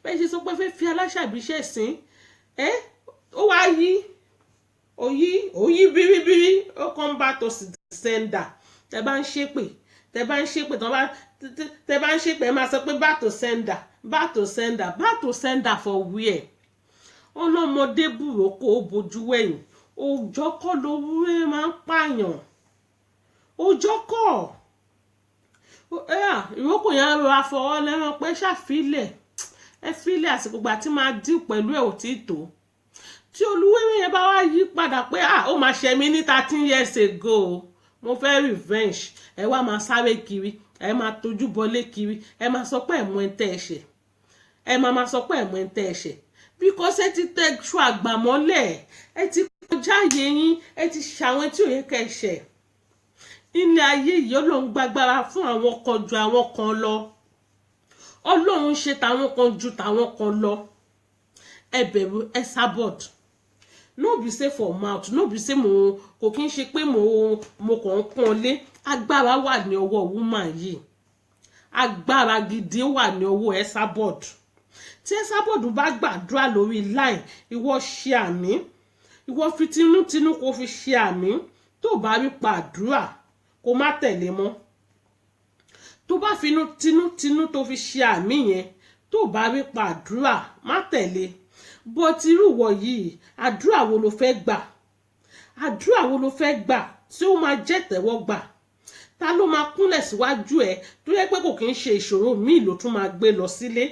[SPEAKER 1] bẹ́ẹ̀ ṣe sọ pé fẹ́ fi aláṣàbíṣẹ́ sìn ó wá yí bíríbírí ó kàn bá tó sẹ́ńdà tẹ bá ń ṣépè tẹ bá ń ṣépè ẹ máa sọ pé back to sender for where ọlọ́mọdé burúkú ó bojú wẹ̀yìn òòjọ́ kọ́ lówó máa ń pààyàn òòjọ́ kọ́ ìrókò yẹn rọra fọwọ́ lẹ́rán pé ṣàfilẹ̀ ẹ filẹ̀ àsìkò gbà tí máa dín pẹ̀lú ẹ̀ ò tí tó tí olúwẹ̀rẹ̀ yẹn bá wá yí padà pé ó máa ṣe mí ní 13 years ago mo fẹ́ revenge ẹ wá máa sáré kiri ẹ máa tójú bọlé kiri ẹ máa sọ pé ẹ̀mú ẹ̀ ń tẹ́ ẹ̀ṣẹ̀ ẹ máa sọ pé ẹ̀mú ẹ̀ ń tẹ́ ẹ̀ṣẹ̀ because ẹ ti tẹ́ ṣu àgbàmọ́lẹ̀ ẹ ti kọjá ààyè yín ẹ ti ṣàwọn tí ò yẹ kẹ́ ẹ̀ṣẹ̀ ilé ayé yìí ọlọ́run gbàgbára fún àwọn kan ju àwọn kan lọ ọlọ́run ṣe tàwọn kan ju tàwọn kan lọ ẹ bẹ̀rù Esabod no be say for mouth no be say mo kò kí n ṣe pé mo kàn ń pọ́n lé agbára wà ní ọwọ́ woman yìí agbára gidi wà ní ọwọ́ Esabod tí Esabod bá gbàdúrà lórí line ìwọ ṣe àmì ìwọ fi tinútinú kó fi ṣe àmì tó bá rí pàdúrà kó má tẹ̀lé mọ́ tó bá finú tinútinú tó fi ṣe àmì yẹn tó bá rí pàdúrà má tẹ̀lé bó ti rúwọ yìí àdúrà wo ló fẹ́ gbà àdúrà wo ló fẹ́ gbà tí ó máa jẹ́ tẹ́wọ́gbà ta ló máa kúnlẹ̀ síwájú ẹ tó yẹ pé kò kí ń ṣe ìṣòro míì ló tún máa gbé lọ sílé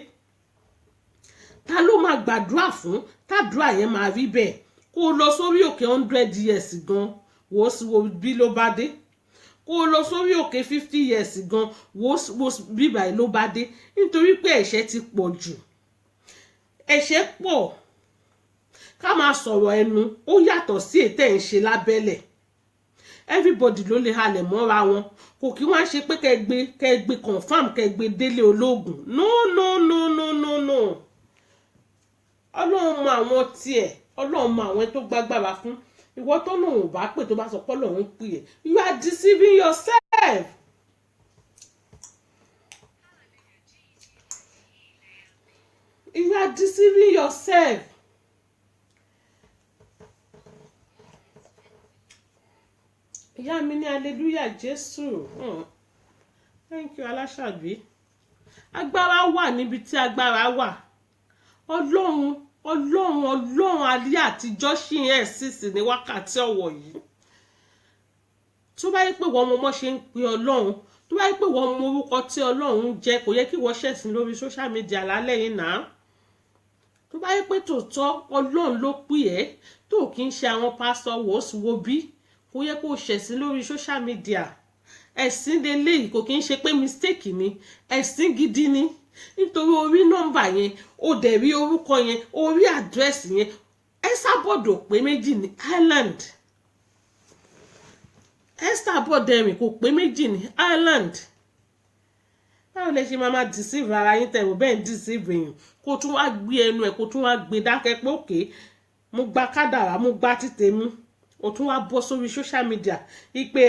[SPEAKER 1] ta ló máa gbàdúrà fún tàdúrà yẹn máa rí bẹ́ẹ̀ kó o lọ sórí òkè 100 years gan wò ó sì wo bí ló bá dé kó o lọ sórí òkè 50 years gan wò ó bí báyìí ló bá dé nítorí pé ẹ̀ṣẹ̀ ti pọ̀ jù ẹ̀ṣẹ̀ pọ̀ ká máa sọ̀rọ̀ ẹnu ó yàtọ̀ sí ètò ẹ̀ ń ṣe lábẹ́lẹ̀ everybody ló lè halẹ̀ mọ́ra wọn kò kí wọ́n á ṣe pé kẹgbẹ confam kẹgbẹ délé ológun no ọlọ́run mọ àwọn tiẹ̀ ọlọ́run mọ àwọn tó gbágbára fún ìwọ tó lòun ò bá pè tó bá sọ pé ọlọ́run pè é you are deceiving yourself. You are deceiving yourself. Ìyá mi ní hallelujah Jésù. Thank you Aláṣàbí. Agbára wà níbi tí agbára wà. Ọlọ́run alẹ́ àtijọ́ ṣì ń ẹ̀sìsì ní wákàtí ọ̀wọ̀ yìí. Tó bá yẹ pé wọ́n mọ ṣe ń pe Ọlọ́run, tó bá yẹ pé wọ́n mọ orúkọ tí Ọlọ́run jẹ́, kò yẹ kí wọ́n ṣẹ̀sìn lórí social media lálẹ́ yìí náà. Tó bá yẹ pé tòótọ́ Ọlọ́run ló pè ẹ́ tó kì í ṣe àwọn pásítọ̀ wòsíwòbí kò yẹ kó ṣẹ̀sìn lórí social media. Ẹ̀sìn lélẹ́yìí kò kì í ṣe pé mistake ni ẹ̀sìn gidi ni nítorí orí nọ́mbà yẹn ó dẹ̀ rí orúkọ yẹn orí àdírẹ́sì yẹn Esabod pé méjì ní Ireland Esabod ẹ̀rìn kò pé méjì ní Ireland báwo lè ṣe máa deceive ara yín tẹ̀wọ̀ bẹ́ẹ̀ deceive èèyàn kó tún wá gbé ẹnu ẹ̀ kó tún wá gbé dákẹ́ pé òkè mo gba kádàrá mo gba títẹ̀ mú ó tún wá bọ́ sórí social media ìpè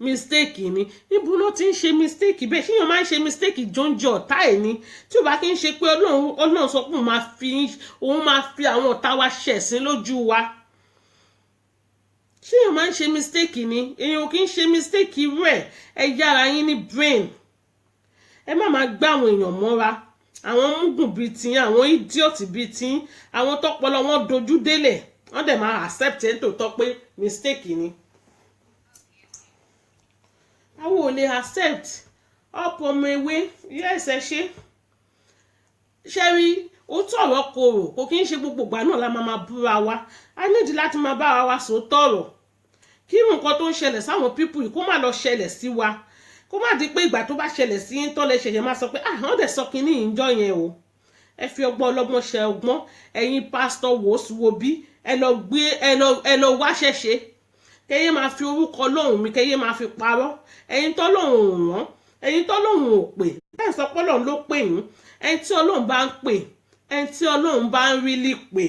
[SPEAKER 1] mistake ni níbo ló ti ń ṣe mistake bẹ́ẹ̀ ṣíyàn máa ń ṣe mistake jọ́njẹ́ ọ̀tá ẹ̀ ni tí ò bá kí ń ṣe pé ọlọ́run sọ pé òun máa fi àwọn ọ̀tá wa ṣẹ̀sín lójú wa ṣíyàn máa ń ṣe mistake ni èèyàn kì í ṣe mistake irú ẹ̀ yára yín ní brain ẹ má máa gbá àwọn èèyàn mọ́ra àwọn múgùn bíi tiyín àwọn idiot bíi tiyín àwọn tọpọlọ wọn dojú délẹ̀ wọ́n dẹ̀ máa accept ẹ̀ tòótọ́ pé mistake ni àwọn ò lè accept ọ̀pọ̀ ọmọ ewé yes ẹ ṣe ṣẹ́rí ó tọ̀rọ̀ korò kò kí ń ṣe gbogbo ìgbà náà la máa búra wa a nídìí láti máa bára wa sọ tọ̀rọ̀ kí nǹkan tó ń ṣẹlẹ̀ sáwọn pípù yìí kó má lọ ṣẹlẹ̀ sí wa kó má di pé ìgbà tó bá ṣẹlẹ̀ sí yín tọ́lẹ̀ ṣẹ̀ṣẹ̀ máa sọ pé wọ́n dẹ̀ sọ kínní ìjọ yẹn o ẹ fi ọgbọ́n ọlọ́gbọ́n ṣe ọgbọ́n ẹ̀yin pásítọ̀ wòsùwòbí ẹ lọ wá ṣẹ̀ṣẹ̀ kẹ́yẹ́ máa fi orúkọ Ọlọ́run mi kẹ́yẹ́ máa fi parọ́ ẹ̀yin tọ́lọ́run ò rán ẹ̀yin tọ́lọ́run ò pè bẹ́ẹ̀ sọ pé Ọlọ́run ló pè yín ẹni tí Ọlọ́run bá ń pè ẹni tí Ọlọ́run bá ń rí lì pè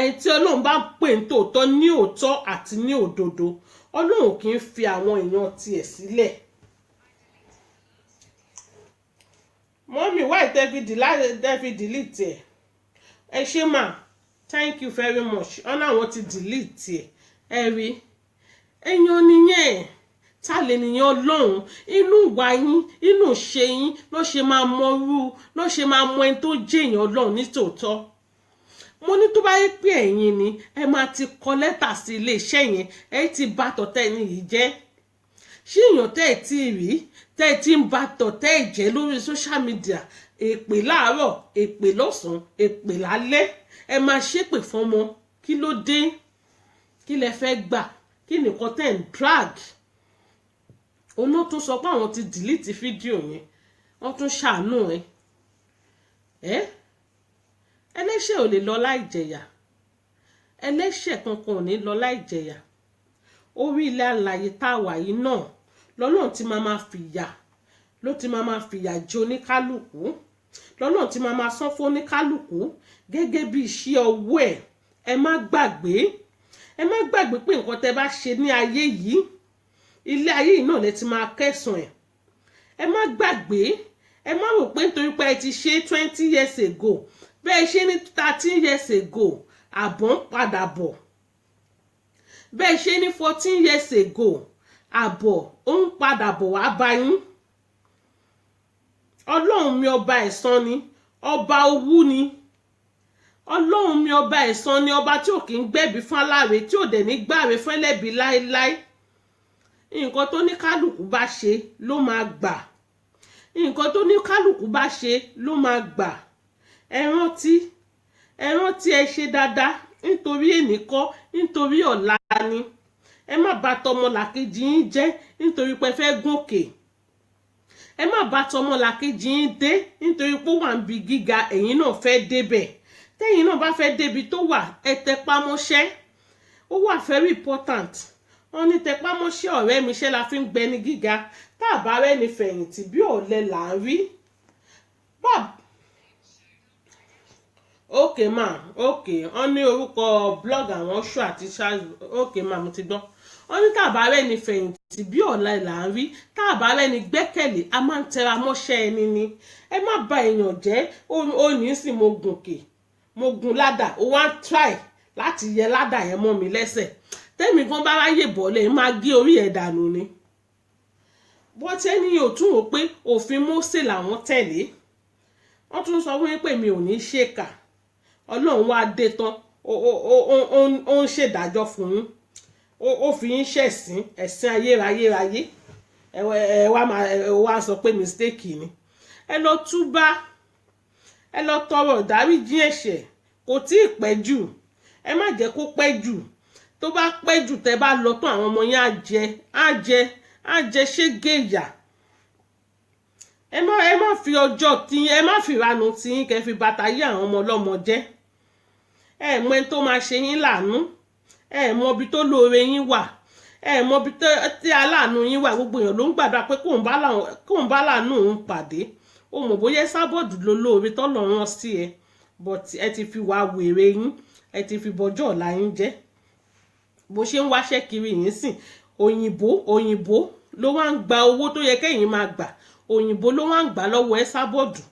[SPEAKER 1] ẹni tí Ọlọ́run bá ń pè ní tòótọ́ ní òótọ́ àti ní òdodo Ọlọ́run kì í fi àwọn èèyàn tiẹ̀ sílẹ̀. mọ́mí why David delete ẹ ṣé mà thank you very much ọ̀nà àwọn ti delete ẹ rí èèyàn nìyẹn ta lè nìyẹn Ọlọ́run inú ìwà yín inú ìṣe yín ló ṣe máa mọ ẹni tó jẹ́ èèyàn Ọlọ́run ní tòótọ́ mo ní tó bá yẹ pé ẹ̀yin ni ẹ máa ti kọ lẹ́tà sí iléeṣẹ́ yẹn ẹ ti bá tọ̀tẹ̀ ẹni yìí jẹ́ ṣé èèyàn tẹ́ ẹ ti rí tẹ́ ẹ ti ń bá tọ̀tẹ̀ ẹ jẹ́ lórí social media èpè láàárọ̀ èpè lọ́sàn-án èpè lálẹ́ ẹ máa ṣépè fọ́mọ kí ló dé kí lẹ fẹ́ gbà kí nìkan tẹ́ ń drag òun ló tún sọ pé àwọn ti delete fídíò yẹn wọ́n tún ṣàánú ẹlẹ́ṣẹ̀ ò lè lọ láì jẹ̀yà ẹlẹ́ṣẹ̀ kankan ò ní lọ láì jẹ̀yà orí ilẹ̀ alàyè tá a wà yìí náà lọ́nà tí máa fìyà ló ti máa fìyà jẹ oníkálùkù lọ́nà tí máa san fún oníkálùkù gẹ́gẹ́ bí iṣẹ́ ọwọ́ ẹ má gbàgbé pé nǹkan tẹ́ bá ṣe ní ayé yìí ilé ayé yìí náà lẹ ti máa kẹsàn ẹ má gbàgbé ẹ má rò pé nítorí pé ẹ ti ṣe 20 years ago bẹ́ẹ̀ ṣe ní 13 years ago àbọ̀ ń padà bọ̀ bẹ́ẹ̀ ṣe ní 14 years ago àbọ̀ ó ń padà bọ̀ wá bá yín Ọlọ́run mi ọba ẹ̀san ni ọba owú ni Ọlọ́run mi ọba ẹ̀san ni ọba tí ò kí ń gbẹ̀bí fún aláre tí ò dẹ̀ ní gbàre fún ẹlẹ́bi láéláé nǹkan tó ní kálukú bá ṣe ló máa gbà nǹkan tó ní kálukú bá ṣe ló máa gbà ẹ rántí ẹ ṣe dáadáa nítorí èní kọ́ nítorí ọ̀la ni ẹ má bà tọmọlàkejì yín jẹ́ nítorí pé fẹ́ gòkè ẹ má bà tọmọlàkejì yín dé nítorí pé ó wà níbi gíga ẹ̀yin náà fẹ́ débẹ̀ tẹ́yin náà bá fẹ́ débi tó wà ẹ tẹpá mọ́ṣẹ́ ó wà very important wọ́n ní tẹpá mọ́ṣẹ́ ọ̀rẹ́ mi ṣẹ́ la fi ń gbẹni gíga tá a bá rẹ́ni fẹ̀yìntì bí ọ̀lẹ là ń rí okay ma okay wọ́n ní orúkọ blog àwọn ṣọ àti ṣáàzù okay ma mo ti gbọ́ wọ́n ní tàbá rẹ̀ ní fẹ̀yìntì bí ọ̀la là ń rí tàbá rẹ̀ ní gbẹ́kẹ̀lé a máa ń tẹra mọ́ṣẹ́ ẹni ni ẹ má bà èèyàn jẹ́ ó ní sì mo gùnkè mo gun ládà ó wá ń try láti yẹ ládà yẹn mọ́ mi lẹ́sẹ̀ tẹ́mi kan bá ráyè bọ́lẹ̀ máa gé orí ẹ̀ dànù ni bọ́tẹ́ ní yóò tún wò pé òfin Mósè làwọn tẹ̀lé wọ́n tún sọ fún mi pé mi ò ní ṣèkà Ọlọ́run wá dé tán ó ń ṣèdájọ́ fún yín ó fi yín ṣẹ̀sín ẹ̀sìn ayérayé ẹ wá sọ pé mistake ni ẹ lọ túbá ẹ lọ tọrọ ìdáríjì ẹ̀ṣẹ̀ kò tí ì pẹ́ jù ẹ má jẹ́ kó pẹ́ jù tó bá pẹ́ jù tẹ́ bá lọ tán àwọn ọmọ yín á jẹ ṣégé ìyà ẹ má fi ọjọ́ tí ẹ má fi ìranù tí yín kẹ́ fi bàtà yí àwọn ọmọ ọlọ́mọ jẹ́ ẹ mọ ẹni tó máa ṣe yín láàánú ẹ mọ ibi tó lóore yín wà ẹ mọ ibi tí aláàánú yín wà gbogbo èèyàn ló ń gbàdúrà pé kóun bá láàánú òun pàdé o mọ̀ bóyá sábọ̀dù ló lóore tọ́lọ́run sí ẹ but ẹ ti fi wá wèrè yín ẹ ti fi bọjọ́ ọ̀la yín jẹ́ bó ṣe ń wáṣẹ́ kiri yín sìn òyìnbó ló wá ń gba owó tó yẹ kẹ́yìn máa gbà òyìnbó ló wá ń gbà lọ́wọ́ ẹ sábọ̀dù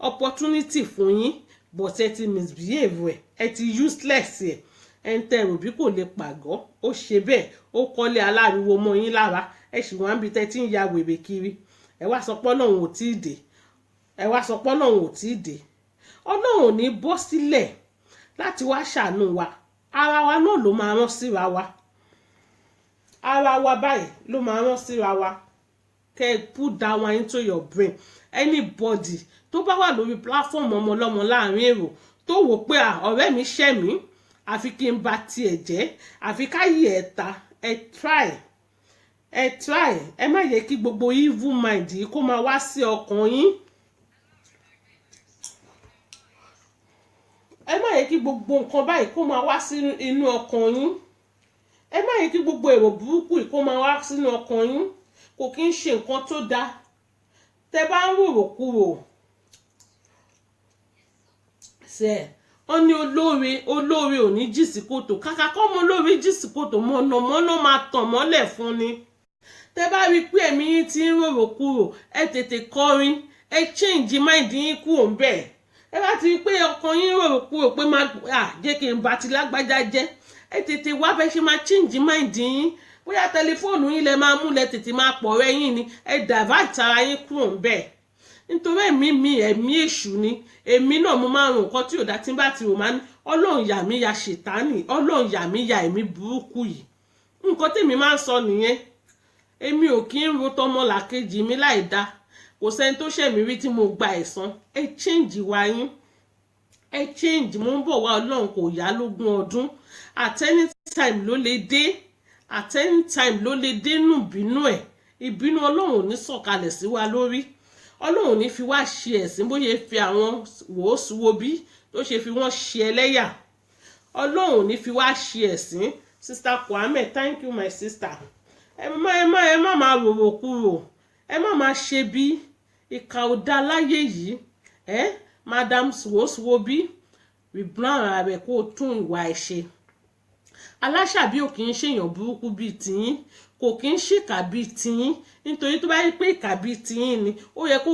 [SPEAKER 1] opportunity fún yín but ẹ ti misbehave ẹ ti useless ẹ ń tẹ òbí kò lè pàgọ́ ó ṣe bẹ́ẹ̀ ó kọ́lé aláriwo mọ́ yín lára ẹ sì wá ń bi tẹ́tí ń ya wèrè kiri ẹ wá sọ pé Ọlọ́run ò tí ì dé Ọlọ́run ò ní bọ́ sílẹ̀ láti wá ṣàánú wa ara wa náà ló máa rán síra wa ara wa báyìí ló máa rán síra wa. Put that one into your brain. Anybody tó bá wà lórí platform ọmọ ọlọ́mọ láàrin èrò tó wò pé ọ̀rẹ́ mi ṣẹ̀ mí àfi kí n bà tiẹ̀ jẹ́ àfi ká yí ẹ̀ ta, try ẹ má yẹ kí gbogbo evil mind yìí kó máa wá sí ọkàn yín. Ẹ má yẹ kí gbogbo nǹkan báyìí kó máa wá sí inú ọkàn yín. Ẹ má yẹ kí gbogbo èrò burúkú yìí kó máa wá sínú ọkàn yín. Kò kí ń ṣe nǹkan tó dáa. Tẹ́ bá ń rorò kúrò ṣe wọ́n ní olóore ò ní jí sí kòtò, kàkà kọ́ mọ olóore jí sí kòtò mọ̀nàmọ́ná máa tàn mọ́lẹ̀ fún ni. Tẹ́ bá rí pé ẹ̀mí yín ti ń rorò kúrò, ẹ tètè kọrin, ẹ change mind yín kúrò ńbẹ̀. Ẹ bá ti rí pé ọkàn yín rorò kúrò pé jẹ́ kí n bá ti lágbájá jẹ́, ẹ tètè wá bẹ́ ṣe máa change mind yín. Bóyá tẹlifóònù yín lẹ máa mú, lẹ tètè máa pọ̀ rẹ́ yín ni, ẹ divert ara yín kúrò ńbẹ̀. Nítorí ẹ̀mí èṣù ni èmi náà mo máa rò nǹkan tí ò dá tí n bá ti rò máa ní Ọlọ́run yà mí ya ṣètánì, Ọlọ́run yà mí ya ẹ̀mí burúkú yìí. Nǹkan tèmi máa ń sọ nìyẹn. Èmi ò kí ń ro tọmọlàkejì mi láì dá. Kò sẹ́ni tó ṣẹ̀ mí rí tí mo gba ẹ̀san. Ẹ change wa yín, ẹ change. Mo ń bọ̀ wá, Ọlọ́run kò yá lógún ọdún. At any time ló lè dé, at any time ló lè dé nù bínú ẹ̀. Ìbínú Ọlọ́run ò ní sọ̀kalẹ̀ sí wa lórí. Ọlọ́run ní fi wá ṣe ẹ̀sín bó ṣe fi àwọn wòósùwòbí tó ṣe fi wọ́n ṣe ẹlẹ́yà. Ọlọ́run ní fi wá ṣe ẹ̀sín. Sister Kwame, thank you my sister. Ẹ má máa rorò kúrò, ẹ má máa ṣe bí ìkà ò dá láyé yìí. Madam wòósùwòbí rebrand ara rẹ̀ kó tún ìwà ẹ̀ ṣe. Aláṣàbí ò kì í ṣèyàn burúkú bíi tiyín, kò kí ń ṣìkà bíi tiyín. Nítorí tó bá rí pé ìkà bíi tiyín ni, ó yẹ kó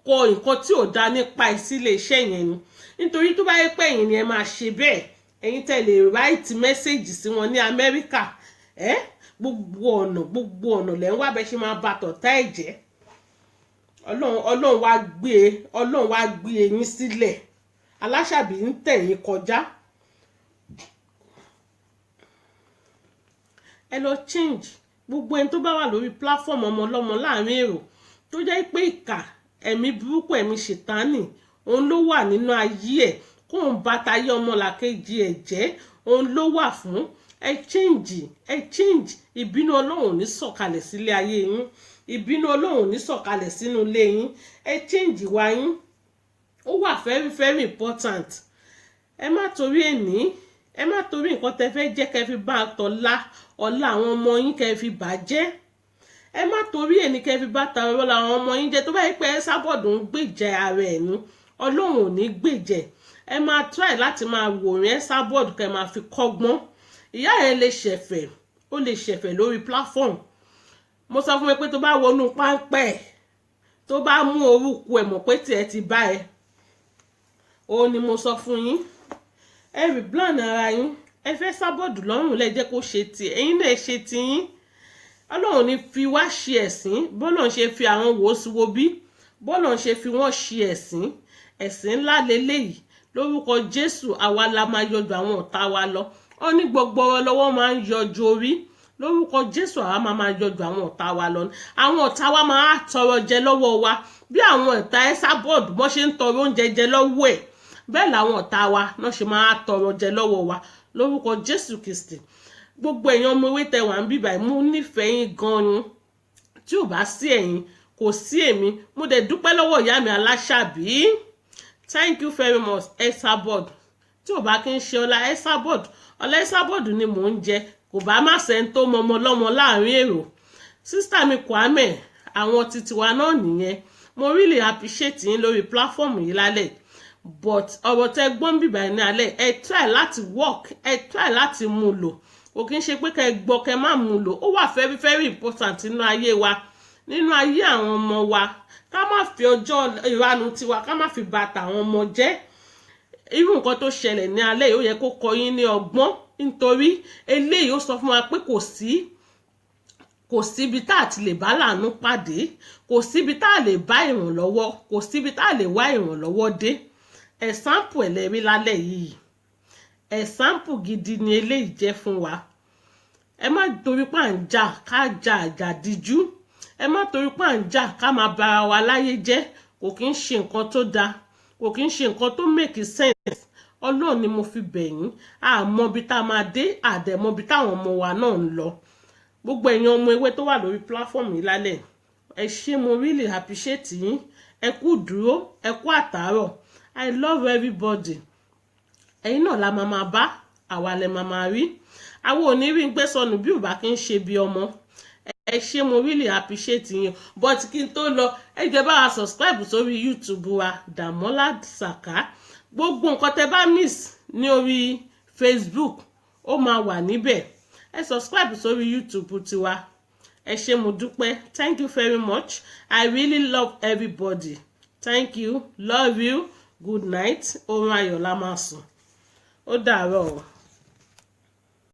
[SPEAKER 1] kọ nǹkan tí ò dá nípa ìsílẹ̀ iṣẹ́ yẹn ni. Nítorí tó bá rí pé ẹ̀yin ni ẹ máa ṣe bẹ́ẹ̀, ẹ̀yin tẹ̀lé write message sí wọn ní Amẹ́ríkà. Gbogbo ọ̀nà lẹ́ ń wá bẹ́ ṣe máa bà tọ̀tá ẹ̀ jẹ́. Ọlọ́run wá gbé yín sílẹ̀. Aláṣàbí ń tẹ̀ yín kọjá. Ẹ lọ change. Gbogbo ẹni tó bá wà lórí platform ọmọ ọlọ́mọ láàrin èrò tó jẹ́ pé ìkà ẹ̀mí burúkú ẹ̀mí ṣètánì òun ló wà nínú ayé ẹ̀ kó ń bá tayé ọmọlàkejì ẹ̀ jẹ́, òun ló wà fún. Ẹ change. Ìbínú Ọlọ́run ò ní sọ̀kalẹ̀ sílé ayé yín. Ìbínú Ọlọ́run ò ní sọ̀kalẹ̀ sínú ilé yín. Ẹ change wa yín. Ó wà very very important. Ẹ má torí nǹkan tẹ́ fẹ́ jẹ́ kẹ́ fi bá ọ̀la àwọn ọmọ yín kẹ́ fi bàjẹ́. Ẹ má torí ẹni kẹ́ fi bá ọ̀la àwọn ọmọ yín jẹ́. Tó bá yẹ pé Esabod ń gbèjẹ ara ẹ̀ ní, Ọlọ́run ò ní gbèjẹ. Ẹ máa try láti máa wòrin Esabod kẹ́ máa fi kọ́gbọ́n. Ìyá ẹ̀ lè ṣẹ̀fẹ̀, ó lè ṣẹ̀fẹ̀ lórí platform. Mo sọ fún mi pé tó bá wọnú páńpẹ́ tó bá mú orúkọ ẹ̀ mọ̀ pé tiẹ̀ ti bá ẹ. Òun ni mo sọ fún yín. Ẹ rebrand ara yín. Ẹ fẹ́ Esabod lọ́rùn lẹ jẹ́ kó ṣe ti ẹ̀yin náà ṣe ti yín. Ọlọ́run ní fi wá ṣe ẹ̀sín bọ́lọ́run ṣe fi àwọn wòósùwòbí bọ́lọ́run ṣe fi wọ́n ṣe ẹ̀sín ńlá leléyìí. Lórúkọ Jésù àwa la máa yọjú àwọn ọ̀tá wa lọ. Ó ní gbogbo ọ̀rọ̀ lọ́wọ́ máa ń yọjú orí. Lórúkọ Jésù àwa máa yọjú àwọn ọ̀tá wa lọ. Àwọn ọ̀tá wa máa tọrọ jẹ lọ́wọ́ wa bí àwọn ọ̀tá Esabod bọ́n ṣe ń tọrọ oúnjẹ jẹ lọ́wọ́ ẹ̀. Bẹ́ẹ̀ làwọn ọ̀tá wa náà ṣe máa tọrọ jẹ lọ́wọ́ wa. Lórúkọ Jésù Kristi. Gbogbo èèyàn ọmọ ewé tẹ wà ń bíbà mú nífẹ̀ẹ́ yín gan-an. Tí ò bá sí ẹ̀yin kò sí èmi. Mo dẹ̀ dúpẹ́ lọ́wọ́ ìyá mi Aláṣàbí. Thank you very much Esabod. Tí ò bá kí ń ṣe ọlá Esabod ni mò ń jẹ. Kò bá má sẹ́ni tó mọ ọmọ lọ́mọ láàrin èrò. Sister mi Kwame, àwọn titiwa náà nìyẹn. Mo really appreciate yín lórí platform yìí lálẹ́. But ọ̀rọ̀ tẹ́ gbọ́n bíbà ní alẹ́, ẹ try láti work, ẹ try láti mú lò. Kò kí ń ṣe pé kẹ́ gbọ́ kẹ́ má mú lò. Ó wà very very important nínú ayé wa, nínú ayé àwọn ọmọ wa. Ká má fi ọjọ́ ìranu tiwa ká má fi bàtà àwọn ọmọ jẹ́. Irú nǹkan tó ṣẹlẹ̀ ní alẹ́ yìí ó yẹ kó kọ́ yín ní ọgbọ́n. Nítorí eléyìí ó sọ fún wa pé kò síbi tá àti lè bá láàánú pàdé, kò síbi tá a lè bá ìrànlọ́wọ́, kò síbi tá a lè wá ìrànlọ́wọ́ dé. Ẹ̀sáǹpù ẹ̀lẹ́rí lálẹ́ yìí. Ẹ̀sáǹpù gidi ni eléyìí jẹ́ fún wa. ẹ má torí pé à ń jà ká jà àjàdíjú, ẹ má torí pé à ń jà ká máa bara wa láyé jẹ́, kò kí ń ṣe nǹkan tó dáa, kò kí ń ṣe nǹkan tó make sense. Ọlọ́run ni mo fi bẹ̀ yín, àmọ́ bí tá a máa dé, àdẹ̀mọ́ bí táwọn ọmọ wa náà ń lọ. Gbogbo ẹ̀yin ọmọ ewé tó wà lórí platform yìí lálẹ́, ẹ ṣé, mo really appreciate yín. Ẹ kú dúró, ẹ kú àtàárọ̀. I love everybody. Ẹ̀yin náà la máa máa bá, àwa lẹ máa máa rí. Àwọn ò ní rí ń gbé sọnù bí ò bá kí ń ṣe bí ọmọ. Ẹ ṣé, mo really appreciate yín. But kí n tó lọ, ẹ jẹ́ bá wa subscribe sórí YouTube wa, Damola Saka. Gbogbo nǹkan tẹ́ bá miss ní orí Facebook ó máa wà níbẹ̀. Ẹ subscribe sórí YouTube tiwa. Ẹ ṣé, mo dúpẹ́. Thank you very much. I really love everybody. Thank you. Love you. Good night. Orun ayọ̀ la máa sùn. Ó dàárọ̀ o.